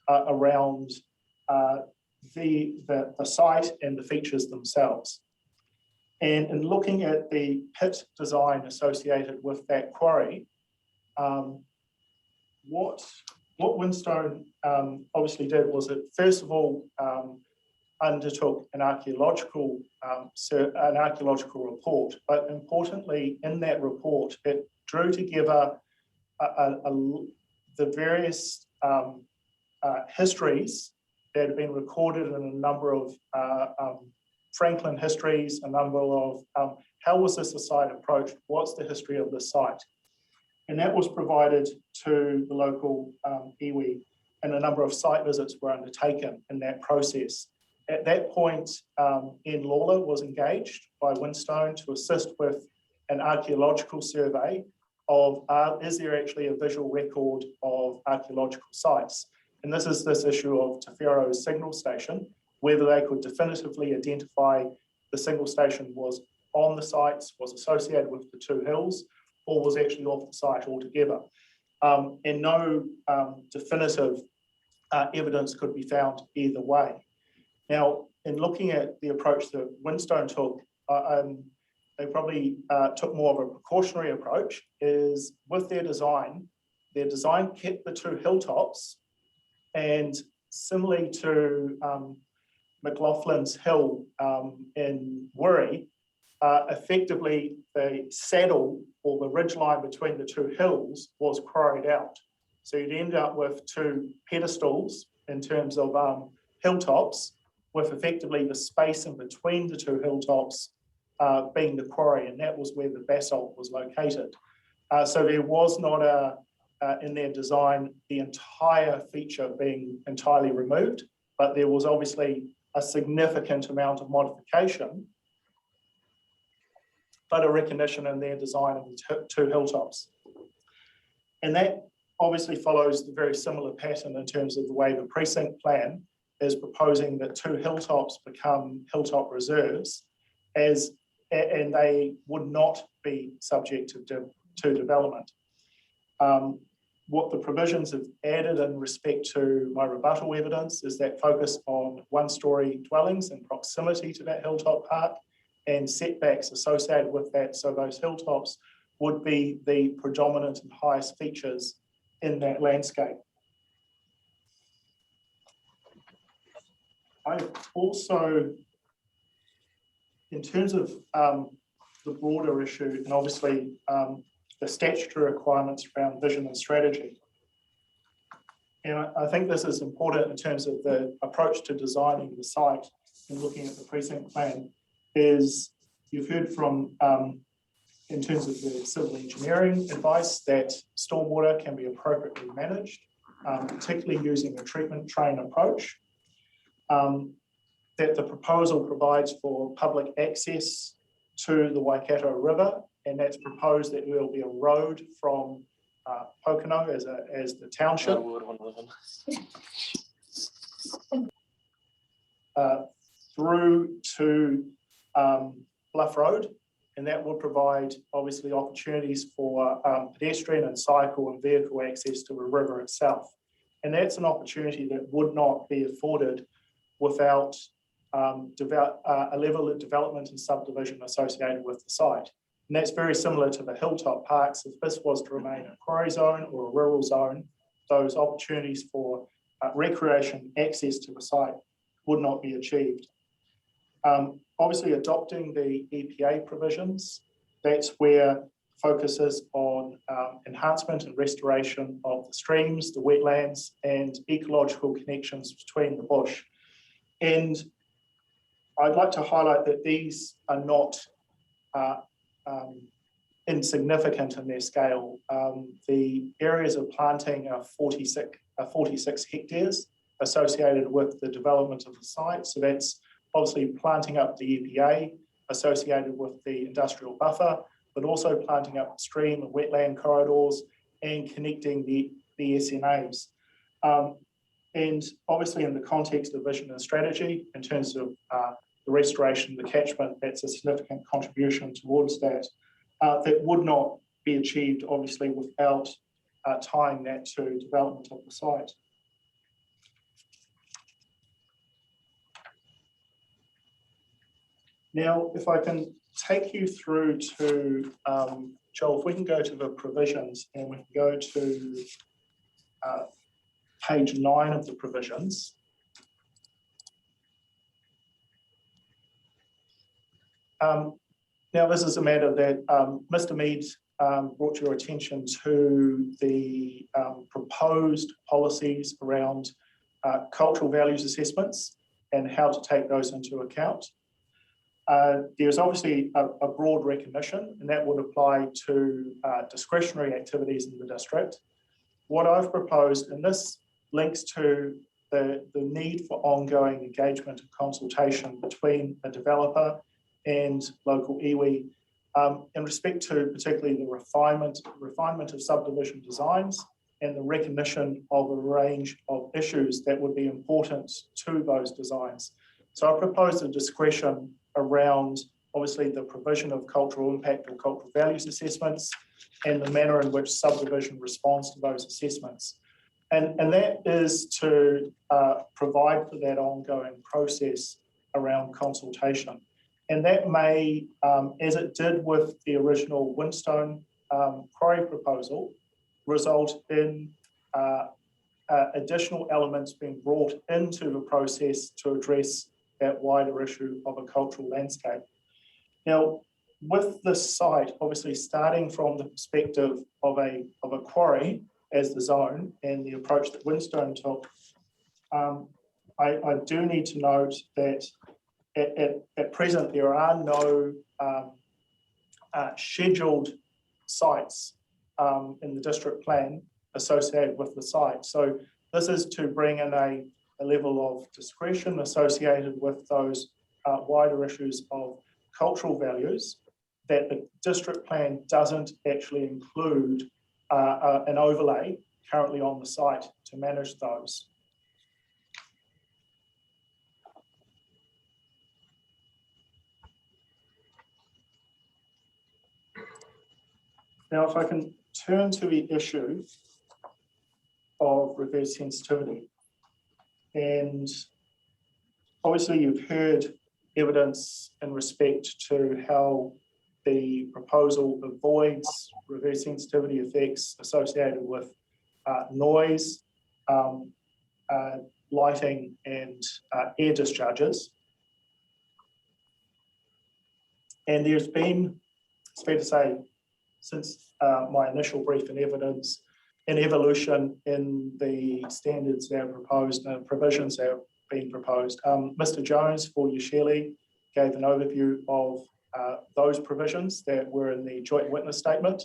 around the site and the features themselves. And in looking at the pit design associated with that quarry, what Windstone obviously did was it first of all undertook an archaeological report, but importantly in that report it drew together the various histories that have been recorded in a number of Franklin histories, a number of how was this a site approached, what's the history of the site. And that was provided to the local iwi, and a number of site visits were undertaken in that process. At that point, Ian Lawler was engaged by Windstone to assist with an archaeological survey of is there actually a visual record of archaeological sites. And this is this issue of Te Whero's signal station, whether they could definitively identify the signal station was on the sites, was associated with the two hills, or was actually off the site altogether. And no definitive evidence could be found either way. Now, in looking at the approach that Windstone took, they probably took more of a precautionary approach, is with their design kept the two hilltops, and similarly to McLaughlin's Hill in Wirrie, effectively the saddle or the ridgeline between the two hills was quarried out. So you'd end up with two pedestals in terms of hilltops, with effectively the space in between the two hilltops being the quarry, and that was where the basalt was located. So there was not in their design the entire feature being entirely removed, but there was obviously a significant amount of modification, but a recognition in their design of the two hilltops. And that obviously follows the very similar pattern in terms of the way the precinct plan is proposing that two hilltops become hilltop reserves, and they would not be subject to development. What the provisions have added in respect to my rebuttal evidence is that focus on one-storey dwellings in proximity to that hilltop park and setbacks associated with that. So those hilltops would be the predominant and highest features in that landscape. I've also, in terms of the broader issue, and obviously the statutory requirements around vision and strategy. And I think this is important in terms of the approach to designing the site and looking at the precinct plan, is you've heard from, in terms of the civil engineering advice, that stormwater can be appropriately managed, particularly using a treatment train approach, that the proposal provides for public access to the Waikato River, and that's proposed that there will be a road from Pokeno as the township through to Bluff Road, and that will provide obviously opportunities for pedestrian and cycle and vehicle access to the river itself. And that's an opportunity that would not be afforded without a level of development and subdivision associated with the site. And that's very similar to the hilltop parks. If this was to remain a quarry zone or a rural zone, those opportunities for recreation access to the site would not be achieved. Obviously, adopting the EPA provisions, that's where focus is on enhancement and restoration of the streams, the wetlands, and ecological connections between the bush. And I'd like to highlight that these are not insignificant in their scale. The areas of planting are 46 hectares associated with the development of the site. So that's obviously planting up the EPA associated with the industrial buffer, but also planting upstream and wetland corridors and connecting the SNAs. And obviously in the context of vision and strategy, in terms of the restoration of the catchment, that's a significant contribution towards that. That would not be achieved, obviously, without tying that to development of the site. Now, if I can take you through to, Joel, if we can go to the provisions and we can go to page 9 of the provisions. Now, this is a matter that Mr. Mead brought your attention to the proposed policies around cultural values assessments and how to take those into account. There's obviously a broad recognition, and that would apply to discretionary activities in the district. What I've proposed, and this links to the need for ongoing engagement and consultation between a developer and local iwi, in respect to particularly the refinement of subdivision designs and the recognition of a range of issues that would be important to those designs. So I proposed a discretion around obviously the provision of cultural impact or cultural values assessments and the manner in which subdivision responds to those assessments. And that is to provide for that ongoing process around consultation. And that may, as it did with the original Windstone quarry proposal, result in additional elements being brought into the process to address that wider issue of a cultural landscape. Now, with this site, obviously starting from the perspective of a quarry as the zone and the approach that Windstone took, I do need to note that at present there are no scheduled sites in the district plan associated with the site. So this is to bring in a level of discretion associated with those wider issues of cultural values that the district plan doesn't actually include an overlay currently on the site to manage those. Now, if I can turn to the issue of reverse sensitivity, and obviously you've heard evidence in respect to how the proposal avoids reverse sensitivity effects associated with noise, lighting, and air discharges. And there's been, it's fair to say, since my initial brief and evidence, an evolution in the standards that are proposed and provisions that are being proposed. Mr. Jones for Yashili gave an overview of those provisions that were in the joint witness statement,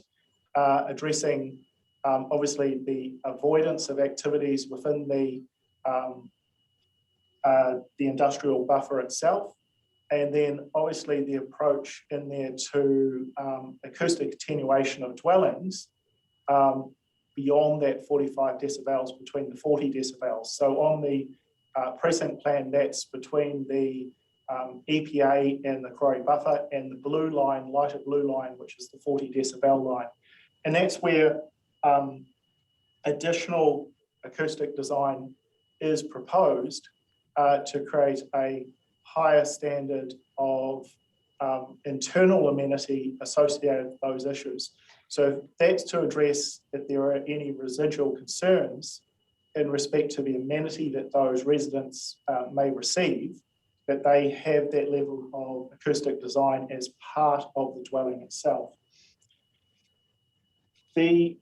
addressing obviously the avoidance of activities within the industrial buffer itself, and then obviously the approach in there to acoustic attenuation of dwellings beyond that 45 decibels between the 40 decibels. So on the precinct plan, that's between the EPA and the quarry buffer, and the blue line, lighter blue line, which is the 40 decibel line. And that's where additional acoustic design is proposed to create a higher standard of internal amenity associated with those issues. So that's to address if there are any residual concerns in respect to the amenity that those residents may receive, that they have that level of acoustic design as part of the dwelling itself. The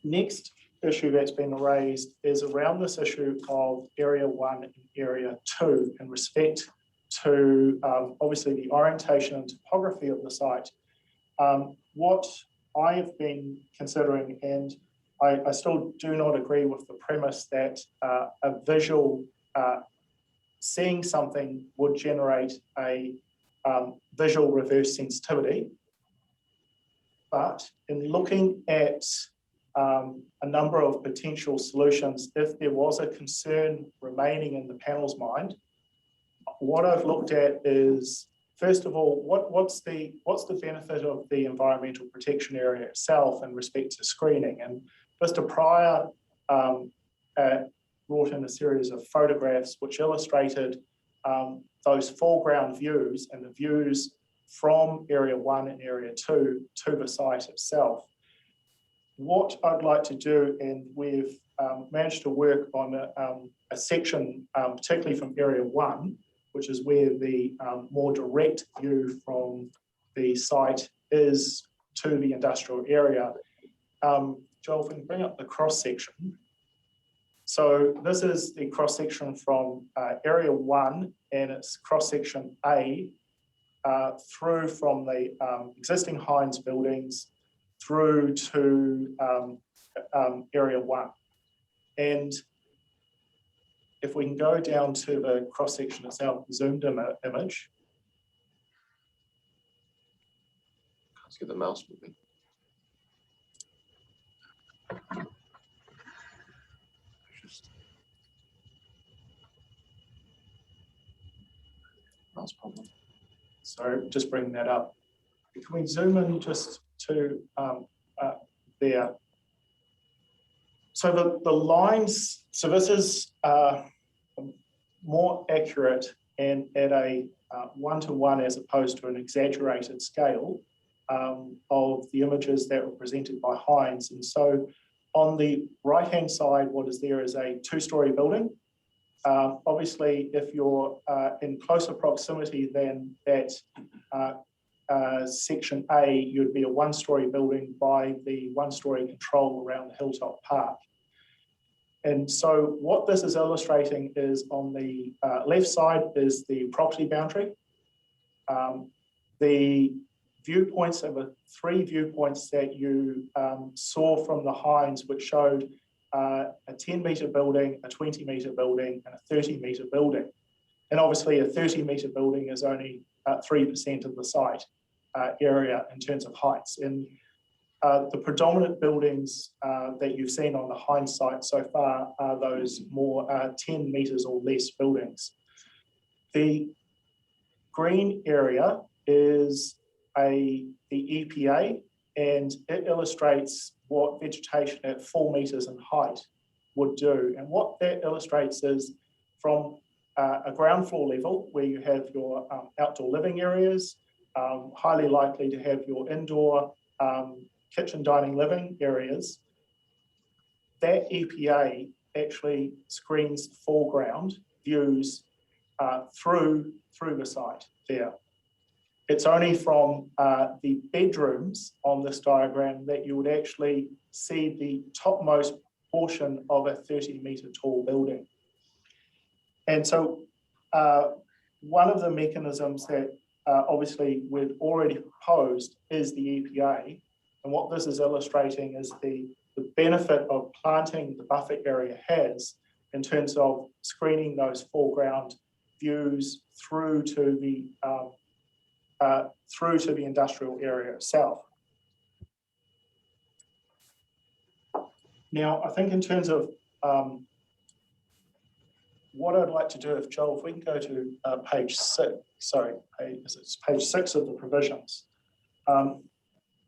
next issue that's been raised is around this issue of Area 1 and Area 2 in respect to obviously the orientation and topography of the site. What I have been considering, and I still do not agree with the premise that a visual seeing something would generate a visual reverse sensitivity. But in looking at a number of potential solutions, if there was a concern remaining in the panel's mind, what I've looked at is, first of all, what's the benefit of the environmental protection area itself in respect to screening? And Mr. Pryor brought in a series of photographs which illustrated those foreground views and the views from Area 1 and Area 2 to the site itself. What I'd like to do, and we've managed to work on a section, particularly from Area 1, which is where the more direct view from the site is to the industrial area. Joel, if we can bring up the cross section. So this is the cross section from Area 1, and it's cross section A through from the existing Heinz buildings through to Area 1. And if we can go down to the cross section itself, zoomed in image. Let's get the mouse moving. Mouse problem. So just bringing that up. Can we zoom in just to there? So the lines, so this is more accurate and at a one-to-one as opposed to an exaggerated scale of the images that were presented by Heinz. And so on the right-hand side, what is there is a two-story building Obviously, if you're in closer proximity than that section A, you'd be a one-story building by the one-story control around the Hilltop Park. And so what this is illustrating is on the left side is the property boundary. The viewpoints, of three viewpoints that you saw from the Hines, which showed a 10-metre building, a 20-metre building, and a 30-metre building. And obviously a 30-metre building is only 3% of the site area in terms of heights. And the predominant buildings that you've seen on the Hines site so far are those more 10 metres or less buildings. The green area is the EPA, and it illustrates what vegetation at 4 metres in height would do. And what that illustrates is from a ground floor level where you have your outdoor living areas, highly likely to have your indoor kitchen, dining, living areas, that EPA actually screens foreground views through the site there. It's only from the bedrooms on this diagram that you would actually see the topmost portion of a 30-metre tall building. And so one of the mechanisms that obviously we've already proposed is the EPA. And what this is illustrating is the benefit of planting the buffer area has in terms of screening those foreground views through to the industrial area itself. Now, I think in terms of what I'd like to do, if Joel, if we can go to page 6, sorry, it's page 6 of the provisions,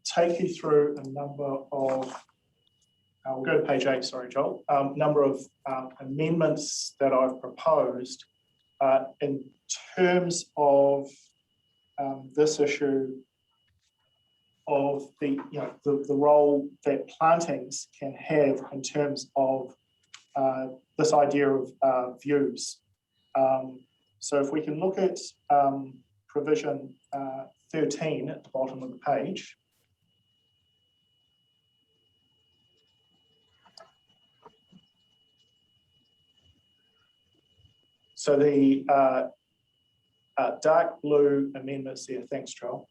take you through a number of, we'll go to page 8, sorry, Joel, number of amendments that I've proposed in terms of this issue of the role that plantings can have in terms of this idea of views. So if we can look at provision 13 at the bottom of the page. So the dark blue amendments there, thanks, Joel.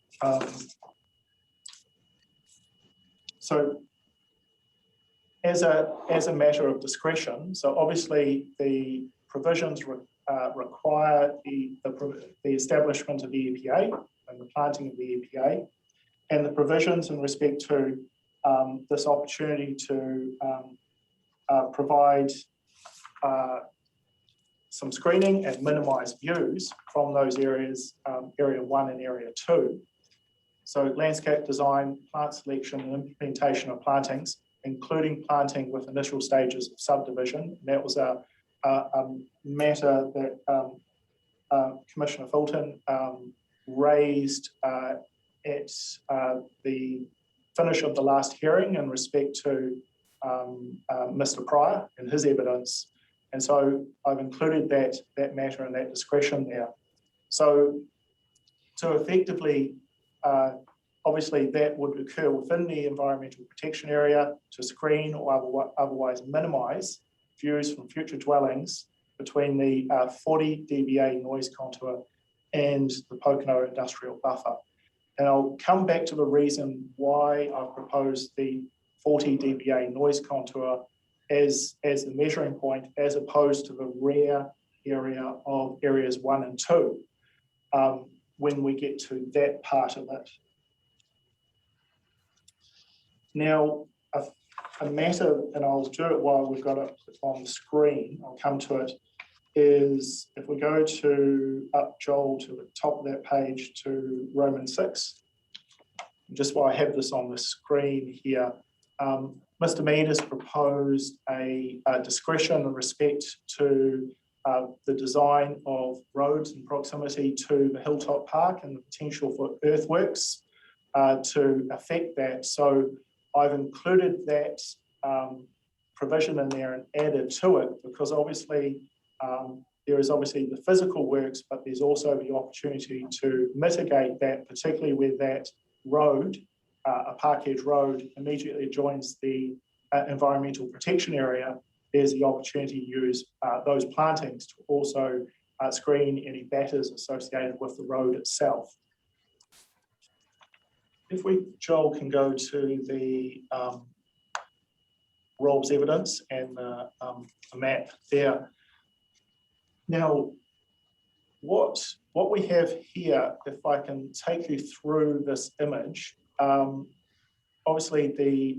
So as a matter of discretion, so obviously the provisions require the establishment of the EPA and the planting of the EPA, and the provisions in respect to this opportunity to provide some screening and minimise views from those areas, area 1 and area 2. So landscape design, plant selection and implementation of plantings, including planting with initial stages of subdivision. That was a matter that Commissioner Fulton raised at the finish of the last hearing in respect to Mr. Pryor and his evidence. And so I've included that matter and that discretion there. So to effectively, obviously that would occur within the environmental protection area to screen or otherwise minimise views from future dwellings between the 40 dBA noise contour and the Pokeno industrial buffer. And I'll come back to the reason why I've proposed the 40 dBA noise contour as the measuring point, as opposed to the rare area of areas 1 and 2 when we get to that part of it. Now, a matter, and I'll do it while we've got it on the screen, I'll come to it, is if we go to up, Joel, to the top of that page to Roman 6, just while I have this on the screen here, Mr. Mead has proposed a discretion in respect to the design of roads in proximity to the Hilltop Park and the potential for earthworks to affect that. So I've included that provision in there and added to it because obviously there is obviously the physical works, but there's also the opportunity to mitigate that, particularly where that road, a parkage road, immediately joins the environmental protection area. There's the opportunity to use those plantings to also screen any batters associated with the road itself. If we, Joel, can go to the Rob's evidence and the map there. Now, what we have here, if I can take you through this image, obviously the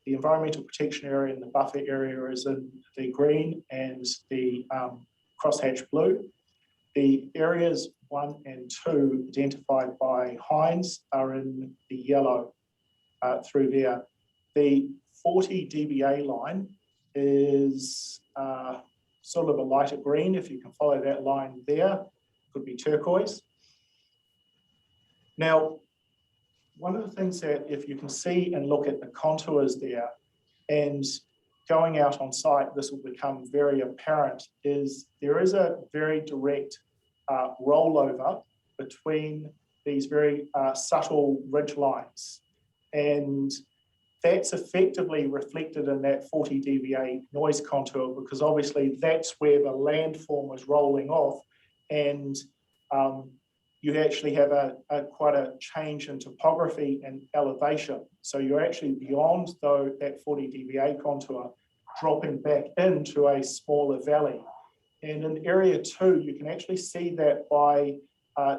environmental protection area and the buffer area is in the green and the crosshatch blue. The areas 1 and 2 identified by Hines are in the yellow through there. The 40 dBA line is sort of a lighter green. If you can follow that line there, could be turquoise. Now, one of the things that if you can see and look at the contours there, and going out on site, this will become very apparent, is there is a very direct rollover between these very subtle ridge lines. And that's effectively reflected in that 40 dBA noise contour, because obviously that's where the landform was rolling off, and you actually have quite a change in topography and elevation. So you're actually beyond that 40 dBA contour, dropping back into a smaller valley. And in area 2, you can actually see that by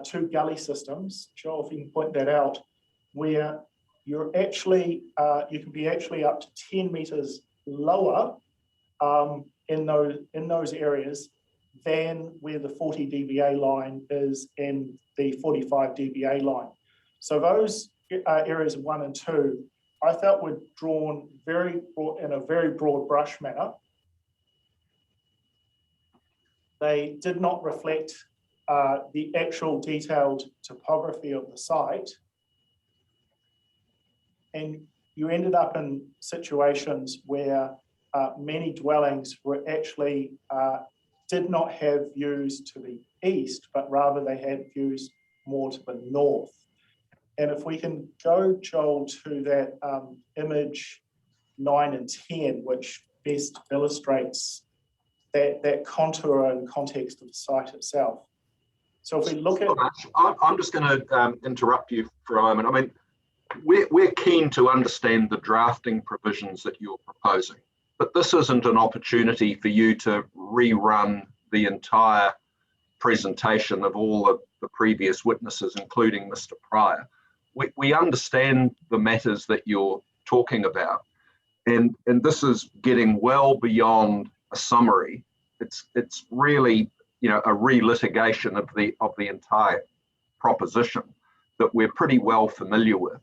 2 gully systems. Joel, if you can point that out, where you're actually, you can be actually up to 10 meters lower in those areas than where the 40 dBA line is in the 45 dBA line. So those areas 1 and 2, I felt were drawn in a very broad brush manner. They did not reflect the actual detailed topography of the site. And you ended up in situations where many dwellings were actually did not have views to the east, but rather they had views more to the north. And if we can go, Joel, to that image 9 and 10, which best illustrates that contour and context of the site itself. So if we look at... I'm just going to interrupt you for a moment. I mean, we're keen to understand the drafting provisions that you're proposing, but this isn't an opportunity for you to rerun the entire presentation of all of the previous witnesses, including Mr. Pryor. We understand the matters that you're talking about, and this is getting well beyond a summary. It's really, you know, a re-litigation of the entire proposition that we're pretty well familiar with.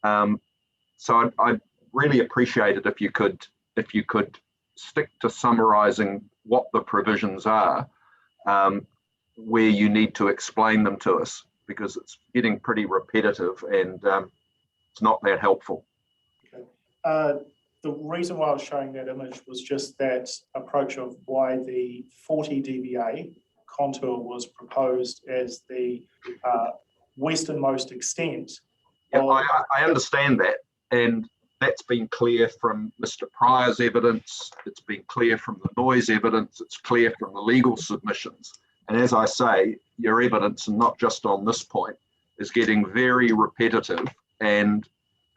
So I'd really appreciate it if you could stick to summarising what the provisions are, where you need to explain them to us, because it's getting pretty repetitive and it's not that helpful. Okay. The reason why I was showing that image was just that approach of why the 40 dBA contour was proposed as the westernmost extent. Yeah, I understand that, and that's been clear from Mr. Pryor's evidence, it's been clear from the noise evidence, it's clear from the legal submissions. And as I say, your evidence, and not just on this point, is getting very repetitive and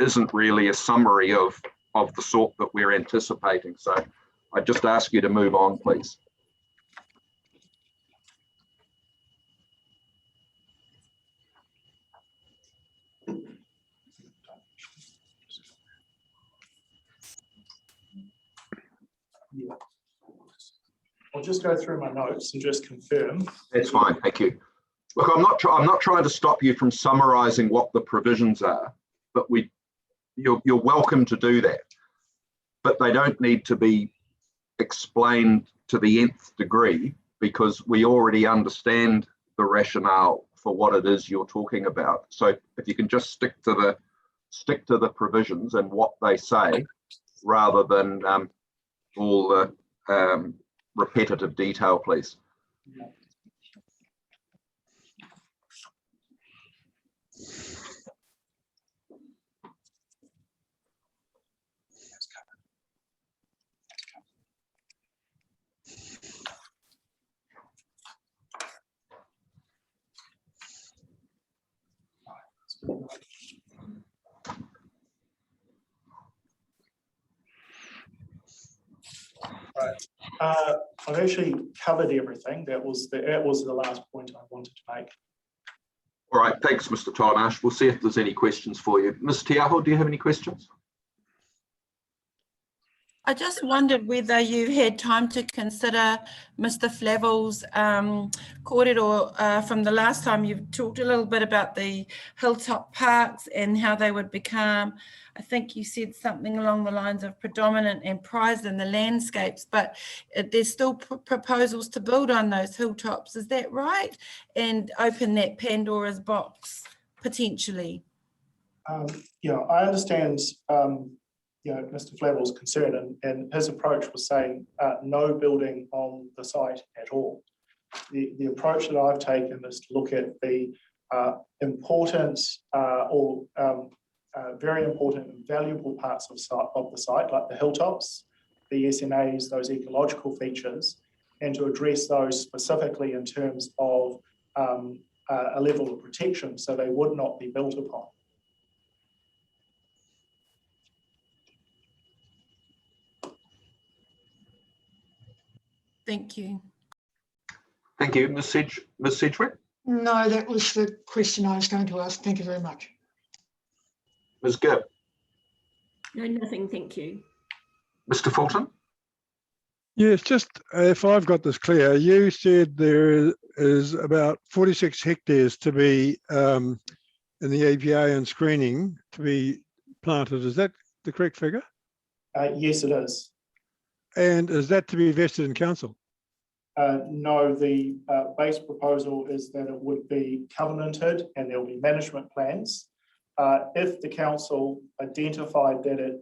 isn't really a summary of the sort that we're anticipating. So I just ask you to move on, please. Yeah. I'll just go through my notes and just confirm. That's fine, thank you. Look, I'm not trying to stop you from summarising what the provisions are, but you're welcome to do that. But they don't need to be explained to the nth degree, because we already understand the rationale for what it is you're talking about. So if you can just stick to the provisions and what they say, rather than all the repetitive detail, please. Right. I've actually covered everything. That was the last point I wanted to make. All right, thanks, Mr. Tynash. We'll see if there's any questions for you. Ms. Tiaho, do you have any questions? I just wondered whether you had time to consider Mr. Flavel's kōrero from the last time. You've talked a little bit about the hilltop parks and how they would become, I think you said something along the lines of predominant and prized in the landscapes, but there's still proposals to build on those hilltops. Is that right? And open that Pandora's box potentially. Yeah, I understand Mr. Flavel's concern, and his approach was saying no building on the site at all. The approach that I've taken is to look at the important or very important and valuable parts of the site, like the hilltops, the SNAs, those ecological features, and to address those specifically in terms of a level of protection so they would not be built upon. Thank you. Thank you. Ms. Sedgwick? No, that was the question I was going to ask. Thank you very much. Ms. Gibb? No, nothing, thank you. Mr. Fulton? Yes, just if I've got this clear, you said there is about 46 hectares to be in the APA and screening to be planted. Is that the correct figure? Yes, it is. And is that to be vested in council? No, the base proposal is that it would be covenanted and there will be management plans. If the council identified that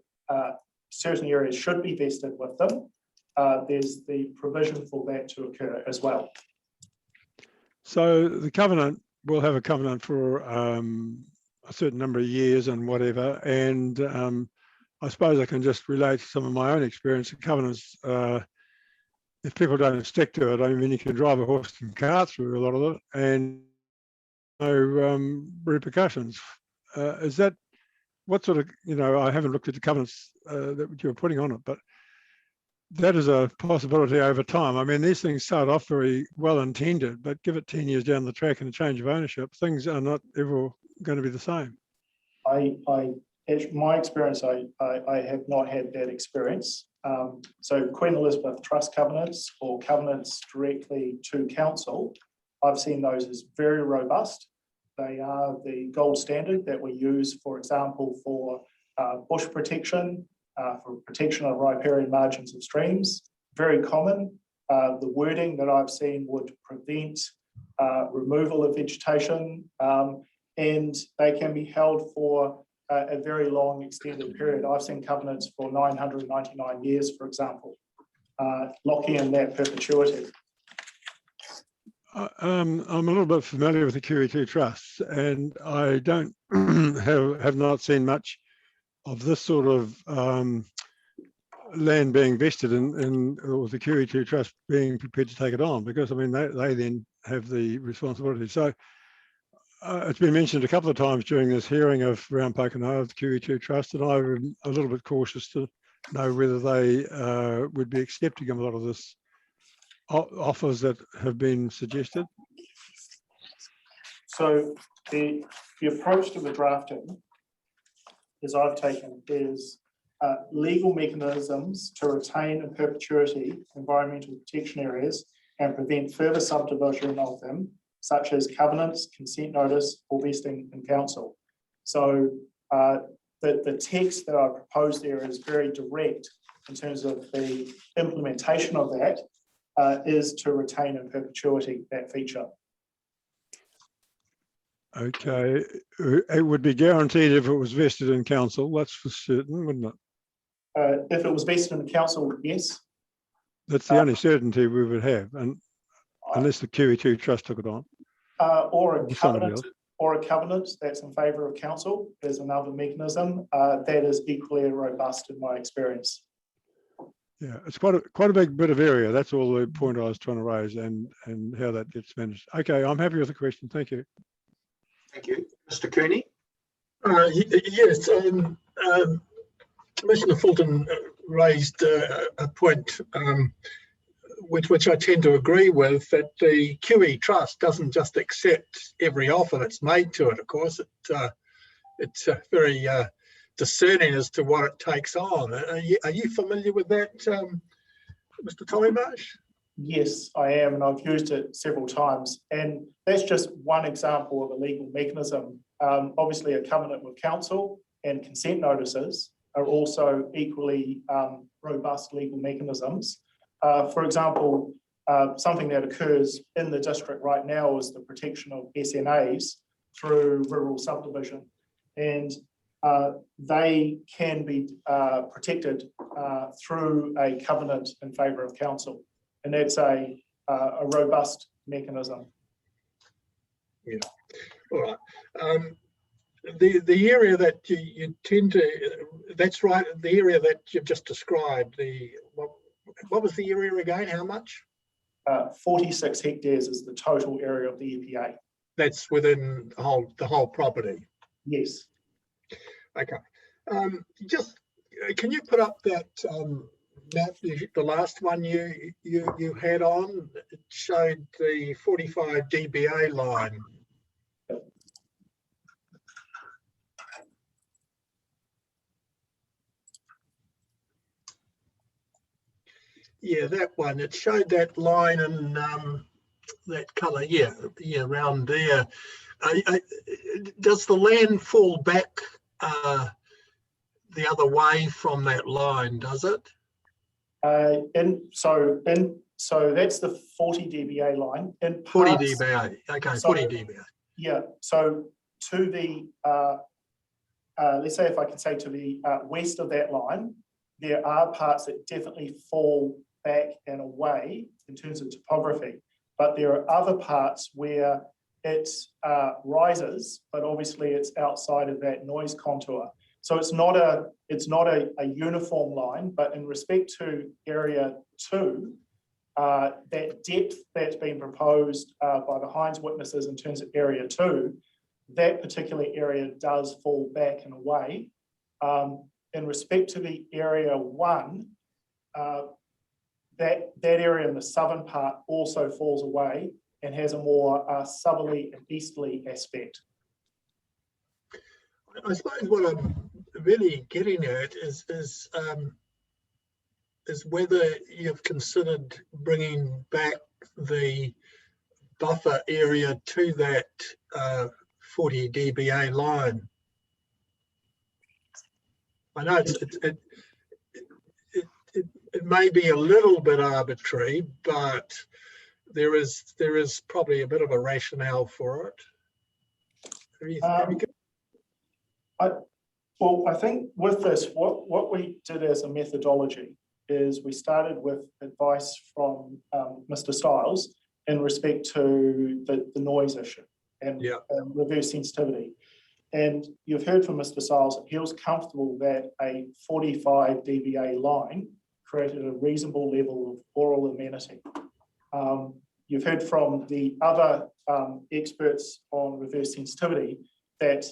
certain areas should be vested with them, there's the provision for that to occur as well. So the covenant will have a covenant for a certain number of years and whatever. And I suppose I can just relate to some of my own experience. The covenants, if people don't stick to it, I mean, you can drive a horse and cart through a lot of it and no repercussions. Is that what sort of, I haven't looked at the covenants that you're putting on it, but that is a possibility over time. I mean, these things start off very well intended, but give it 10 years down the track and a change of ownership, things are not ever going to be the same. My experience, I have not had that experience. So Queen Elizabeth Trust covenants or covenants directly to council, I've seen those as very robust. They are the gold standard that we use, for example, for bush protection, for protection of riparian margins of streams. Very common. The wording that I've seen would prevent removal of vegetation, and they can be held for a very long extended period. I've seen covenants for 999 years, for example, locking in that perpetuity. I'm a little bit familiar with the QE2 trusts, and I don't have not seen much of this sort of land being vested in or the QE2 trust being prepared to take it on, because I mean they then have the responsibility. So it's been mentioned a couple of times during this hearing around Pokeno of the QE2 trust, and I'm a little bit cautious to know whether they would be accepting a lot of this offers that have been suggested. So the approach to the drafting, as I've taken, is legal mechanisms to retain in perpetuity environmental protection areas and prevent further subdivision of them, such as covenants, consent notice, or vesting in council. So the text that I proposed there is very direct in terms of the implementation of that, is to retain in perpetuity that feature. Okay, it would be guaranteed if it was vested in council, that's for certain, wouldn't it? If it was vested in the council, yes. That's the only certainty we would have, and unless the QE2 Trust took it on. Or a somebody covenant, else. or a covenant that's in favour of council is another mechanism that is equally robust in my experience. Yeah, it's quite a big bit of area. That's all the point I was trying to raise, and how that gets managed. Okay, I'm happy with the question. Thank you. Thank you. Mr. Cooney? Yes, Commissioner Fulton raised a point which I tend to agree with, that the QE Trust doesn't just accept every offer that's made to it. Of course, it's very discerning as to what it takes on. Are you familiar with that, Mr. Tommy Marsh? Yes, I am, and I've used it several times. And that's just one example of a legal mechanism. Obviously, a covenant with council and consent notices are also equally robust legal mechanisms. For example, something that occurs in the district right now is the protection of SNAs through rural subdivision. And they can be protected through a covenant in favour of council. And that's a robust mechanism. Yeah, all right. The area that you tend to, that's right, the area that you've just described, what was the area again, how much? 46 hectares is the total area of the EPA. That's within the whole property? Yes. Okay. Just, can you put up that map, the last one you had on? It showed the 45 dBA line. Yeah, that one. It showed that line and that colour. Yeah, around there. Does the land fall back the other way from that line? Does it? So that's the 40 dBA line. In 40 parts, dBA. Okay, so, 40 dBA. Yeah. So to the let's say, if I can say, to the west of that line, there are parts that definitely fall back and away in terms of topography, but there are other parts where it rises, but obviously it's outside of that noise contour. So it's not a uniform line, but in respect to area 2, that depth that's been proposed by the Hines witnesses in terms of area 2, that particular area does fall back and away. In respect to the area 1, that area in the southern part also falls away and has a more southerly and easterly aspect. I suppose what I'm really getting at is whether you've considered bringing back the buffer area to that 40 dBA line. I know it may be a little bit arbitrary, but there is probably a bit of a rationale for it. Well, I think with this, what we did as a methodology is we started with advice from Mr. Stiles in respect to the noise issue and reverse sensitivity. And you've heard from Mr. Stiles that he was comfortable that a 45 dBA line created a reasonable level of oral amenity. You've heard from the other experts on reverse sensitivity that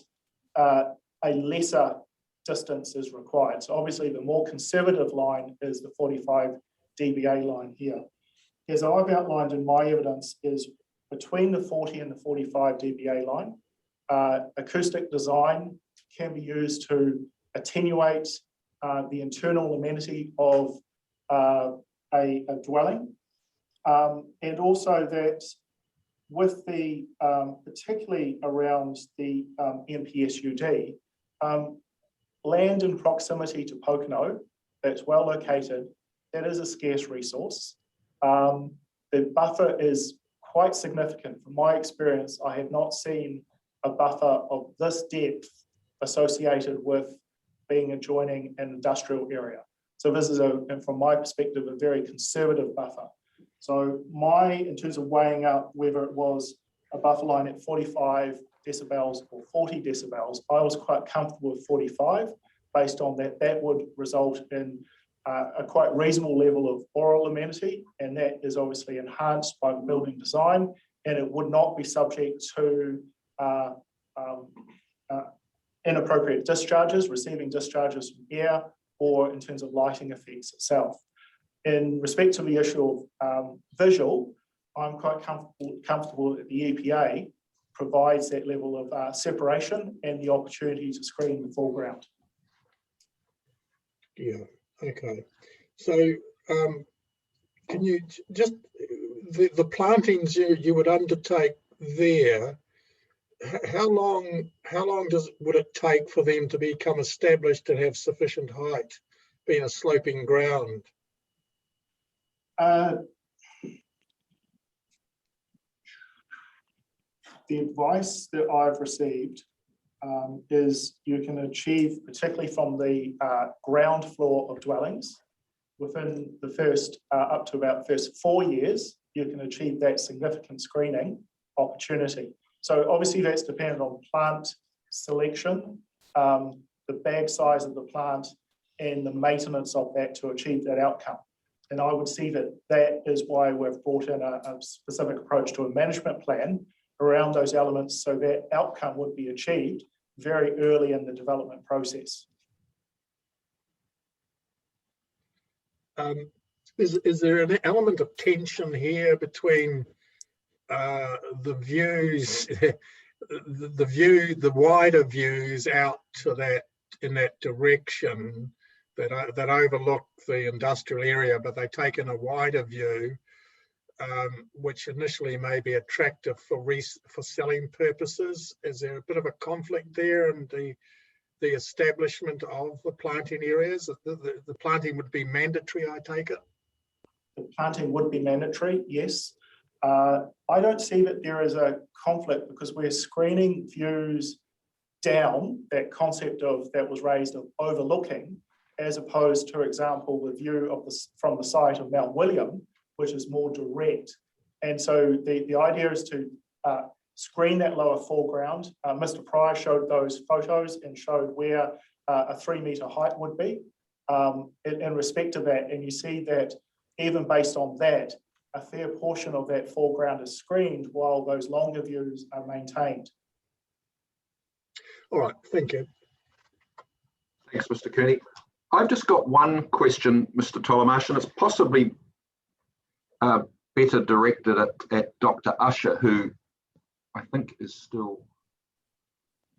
a lesser distance is required. So obviously the more conservative line is the 45 dBA line here. As I've outlined in my evidence, is between the 40 and the 45 dBA line, acoustic design can be used to attenuate the internal amenity of a dwelling. And also that with the, particularly around the MPSUD, land in proximity to Pokeno that's well located, that is a scarce resource. The buffer is quite significant. From my experience, I have not seen a buffer of this depth associated with being adjoining an industrial area. So this is, from my perspective, a very conservative buffer. So in terms of weighing up whether it was a buffer line at 45 decibels or 40 decibels, I was quite comfortable with 45, based on that would result in a quite reasonable level of oral amenity, and that is obviously enhanced by the building design, and it would not be subject to inappropriate discharges, receiving discharges from air, or in terms of lighting effects itself. In respect to the issue of visual, I'm quite comfortable that the EPA provides that level of separation and the opportunity to screen the foreground. Yeah, okay. So can you just, the plantings you would undertake there, how long would it take for them to become established and have sufficient height, being a sloping ground? The advice that I've received is you can achieve, particularly from the ground floor of dwellings, within the first, up to about first 4 years, you can achieve that significant screening opportunity. So obviously that's dependent on plant selection, the bag size of the plant, and the maintenance of that to achieve that outcome. And I would see that is why we've brought in a specific approach to a management plan around those elements, so that outcome would be achieved very early in the development process. Is there an element of tension here between the views, the wider views out to that, in that direction, that overlook the industrial area, but they take in a wider view, which initially may be attractive for selling purposes? Is there a bit of a conflict there in the establishment of the planting areas? The planting would be mandatory, I take it? The planting would be mandatory, yes. I don't see that there is a conflict, because we're screening views down, that concept of that was raised of overlooking, as opposed to, for example, the view of from the site of Mount William, which is more direct. And so the idea is to screen that lower foreground. Mr. Pryor showed those photos and showed where a 3-metre height would be in respect to that. And you see that even based on that, a fair portion of that foreground is screened while those longer views are maintained. All right, thank you. Thanks, Mr. Kearney. I've just got one question, Mr. Tolomash, and it's possibly better directed at Dr. Usher, who I think is still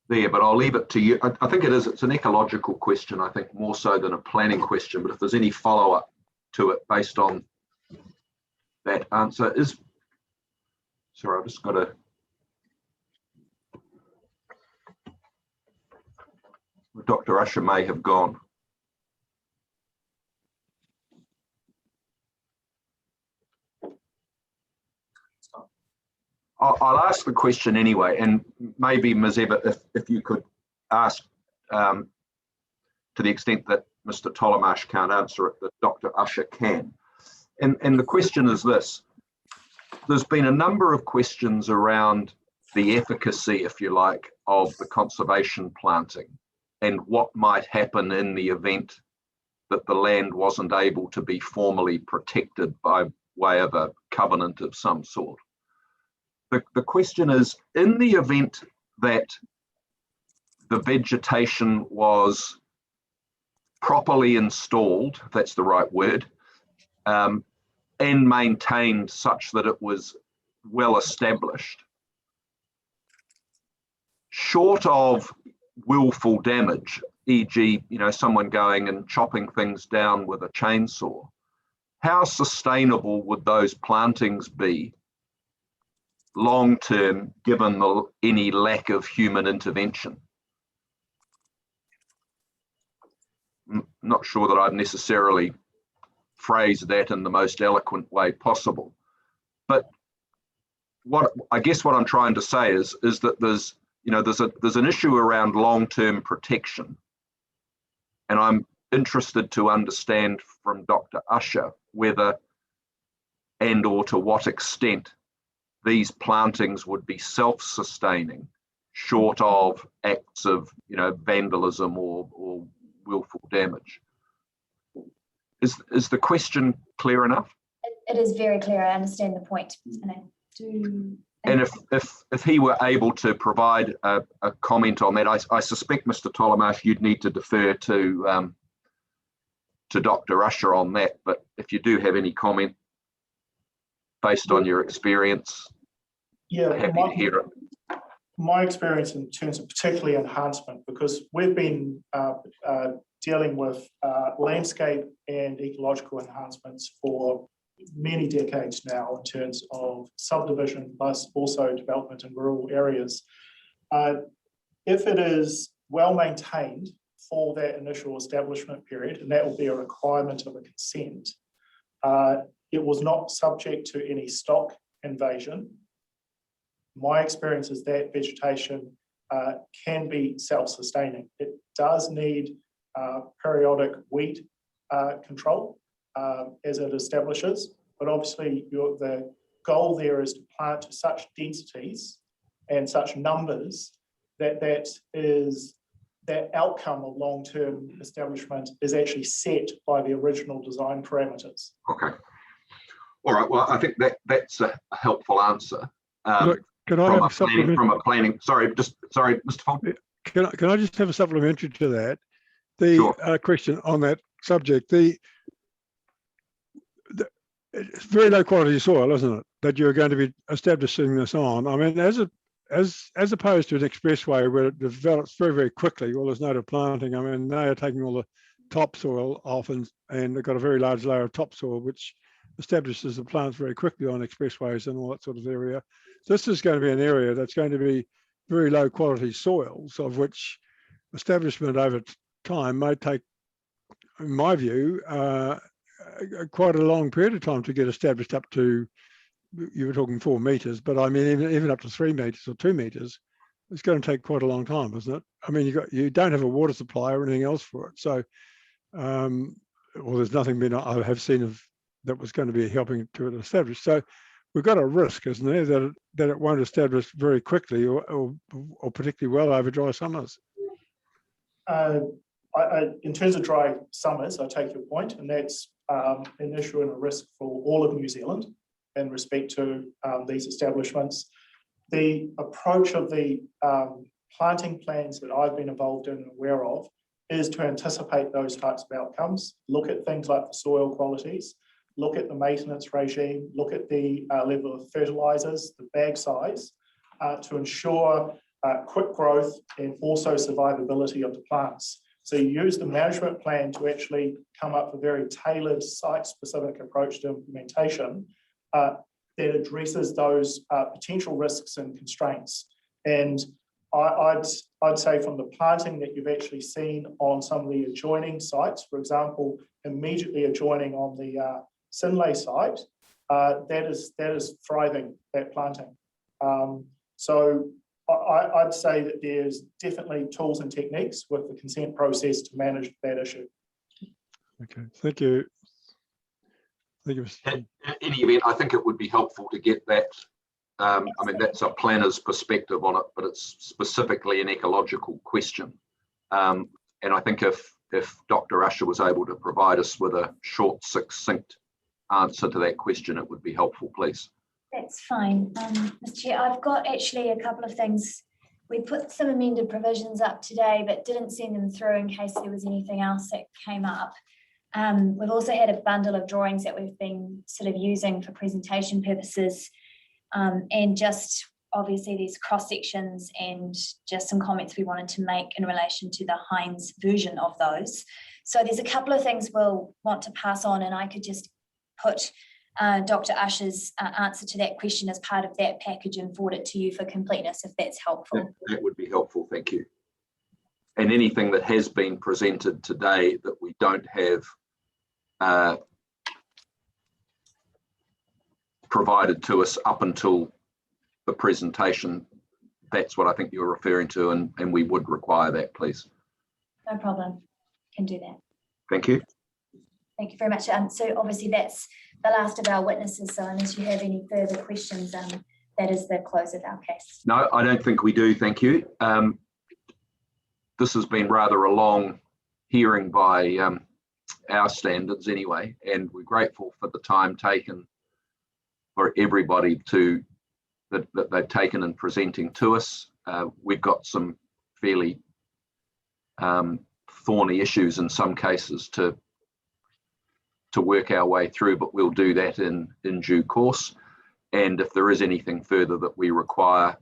there, but I'll leave it to you. I think it's an ecological question, I think, more so than a planning question, but if there's any follow-up to it based on that answer is, sorry, I've just got to, Dr. Usher may have gone. I'll ask the question anyway, and maybe Ms. Evatt, if you could ask to the extent that Mr. Tolomash can't answer it, that Dr. Usher can. And the question is this: there's been a number of questions around the efficacy, if you like, of the conservation planting and what might happen in the event that the land wasn't able to be formally protected by way of a covenant of some sort. The question is, in the event that the vegetation was properly installed, if that's the right word, and maintained such that it was well established, short of willful damage, e.g., someone going and chopping things down with a chainsaw, how sustainable would those plantings be long term, given any lack of human intervention? Not sure that I'd necessarily phrase that in the most eloquent way possible, but I guess what I'm trying to say is that there's an issue around long-term protection, and interested to understand from Dr. Usher whether and or to what extent these plantings would be self-sustaining, short of acts of, you know, vandalism or willful damage. Is the question clear enough? It is very clear. I understand the point, and I do. And if he were able to provide a comment on that, I suspect, Mr. Tolomarsh, you'd need to defer to Dr. Usher on that. But if you do have any comment based on your experience, yeah, happy to hear it. My experience in terms of particularly enhancement, because we've been dealing with landscape and ecological enhancements for many decades now in terms of subdivision plus also development in rural areas. If it is well maintained for that initial establishment period, and that will be a requirement of a consent, it was not subject to any stock invasion. My experience is that vegetation can be self-sustaining. It does need periodic weed control as it establishes, but obviously the goal there is to plant to such densities and such numbers that that outcome of long-term establishment is actually set by the original design parameters. Okay. All right. Well, I think that's a helpful answer. Look, can I have a supplement? From a planning, sorry, Mr. Fong. Can I just have a supplementary to that? The Sure. Question on that subject, it's very low quality soil, isn't it, that you're going to be establishing this on? I mean, as opposed to an expressway where it develops very, very quickly, all this native planting, I mean, they are taking all the topsoil off and they've got a very large layer of topsoil, which establishes the plants very quickly on expressways and all that sort of area. This is going to be an area that's going to be very low quality soils, of which establishment over time may take, in my view, quite a long period of time to get established up to, you were talking 4 meters, but I mean, even up to 3 meters or 2 meters, it's going to take quite a long time, isn't it? I mean, you don't have a water supply or anything else for it. So, well, there's nothing I have seen that was going to be helping to it establish. So we've got a risk, isn't there, that it won't establish very quickly or particularly well over dry summers. In terms of dry summers, I take your point, and that's an issue and a risk for all of New Zealand in respect to these establishments. The approach of the planting plans that I've been involved in and aware of is to anticipate those types of outcomes, look at things like the soil qualities, look at the maintenance regime, look at the level of fertilizers, the bag size, to ensure quick growth and also survivability of the plants. So you use the management plan to actually come up with a very tailored site-specific approach to implementation that addresses those potential risks and constraints. And I'd say from the planting that you've actually seen on some of the adjoining sites, for example, immediately adjoining on the Sinlay site, that is thriving, that planting. So I'd say that there's definitely tools and techniques with the consent process to manage that issue. Okay, thank you. In any event, I think it would be helpful to get that. I mean, that's a planner's perspective on it, but it's specifically an ecological question. And I think if Dr. Usher was able to provide us with a short, succinct answer to that question, it would be helpful, please. That's fine. Mr. Chair, I've got actually a couple of things. We put some amended provisions up today, but didn't send them through in case there was anything else that came up. We've also had a bundle of drawings that we've been sort of using for presentation purposes, and just obviously these cross sections and just some comments we wanted to make in relation to the Heinz version of those. So there's a couple of things we'll want to pass on, and I could just put Dr. Usher's answer to that question as part of that package and forward it to you for completeness, if that's helpful. That would be helpful, thank you. And anything that has been presented today that we don't have provided to us up until the presentation, that's what I think you're referring to, and we would require that, please. No problem, can do that. Thank you. Thank you very much. So obviously that's the last of our witnesses. So unless you have any further questions, that is the close of our case. No, I don't think we do. Thank you. This has been rather a long hearing by our standards anyway, and we're grateful for the time taken for everybody that they've taken in presenting to us. We've got some fairly thorny issues in some cases to work our way through, but we'll do that in due course. And if there is anything further that we require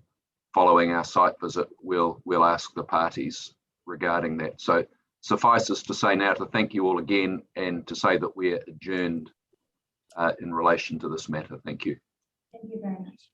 following our site visit, we'll ask the parties regarding that. So suffices to say now to thank you all again and to say that we're adjourned in relation to this matter. Thank you. Thank you very much.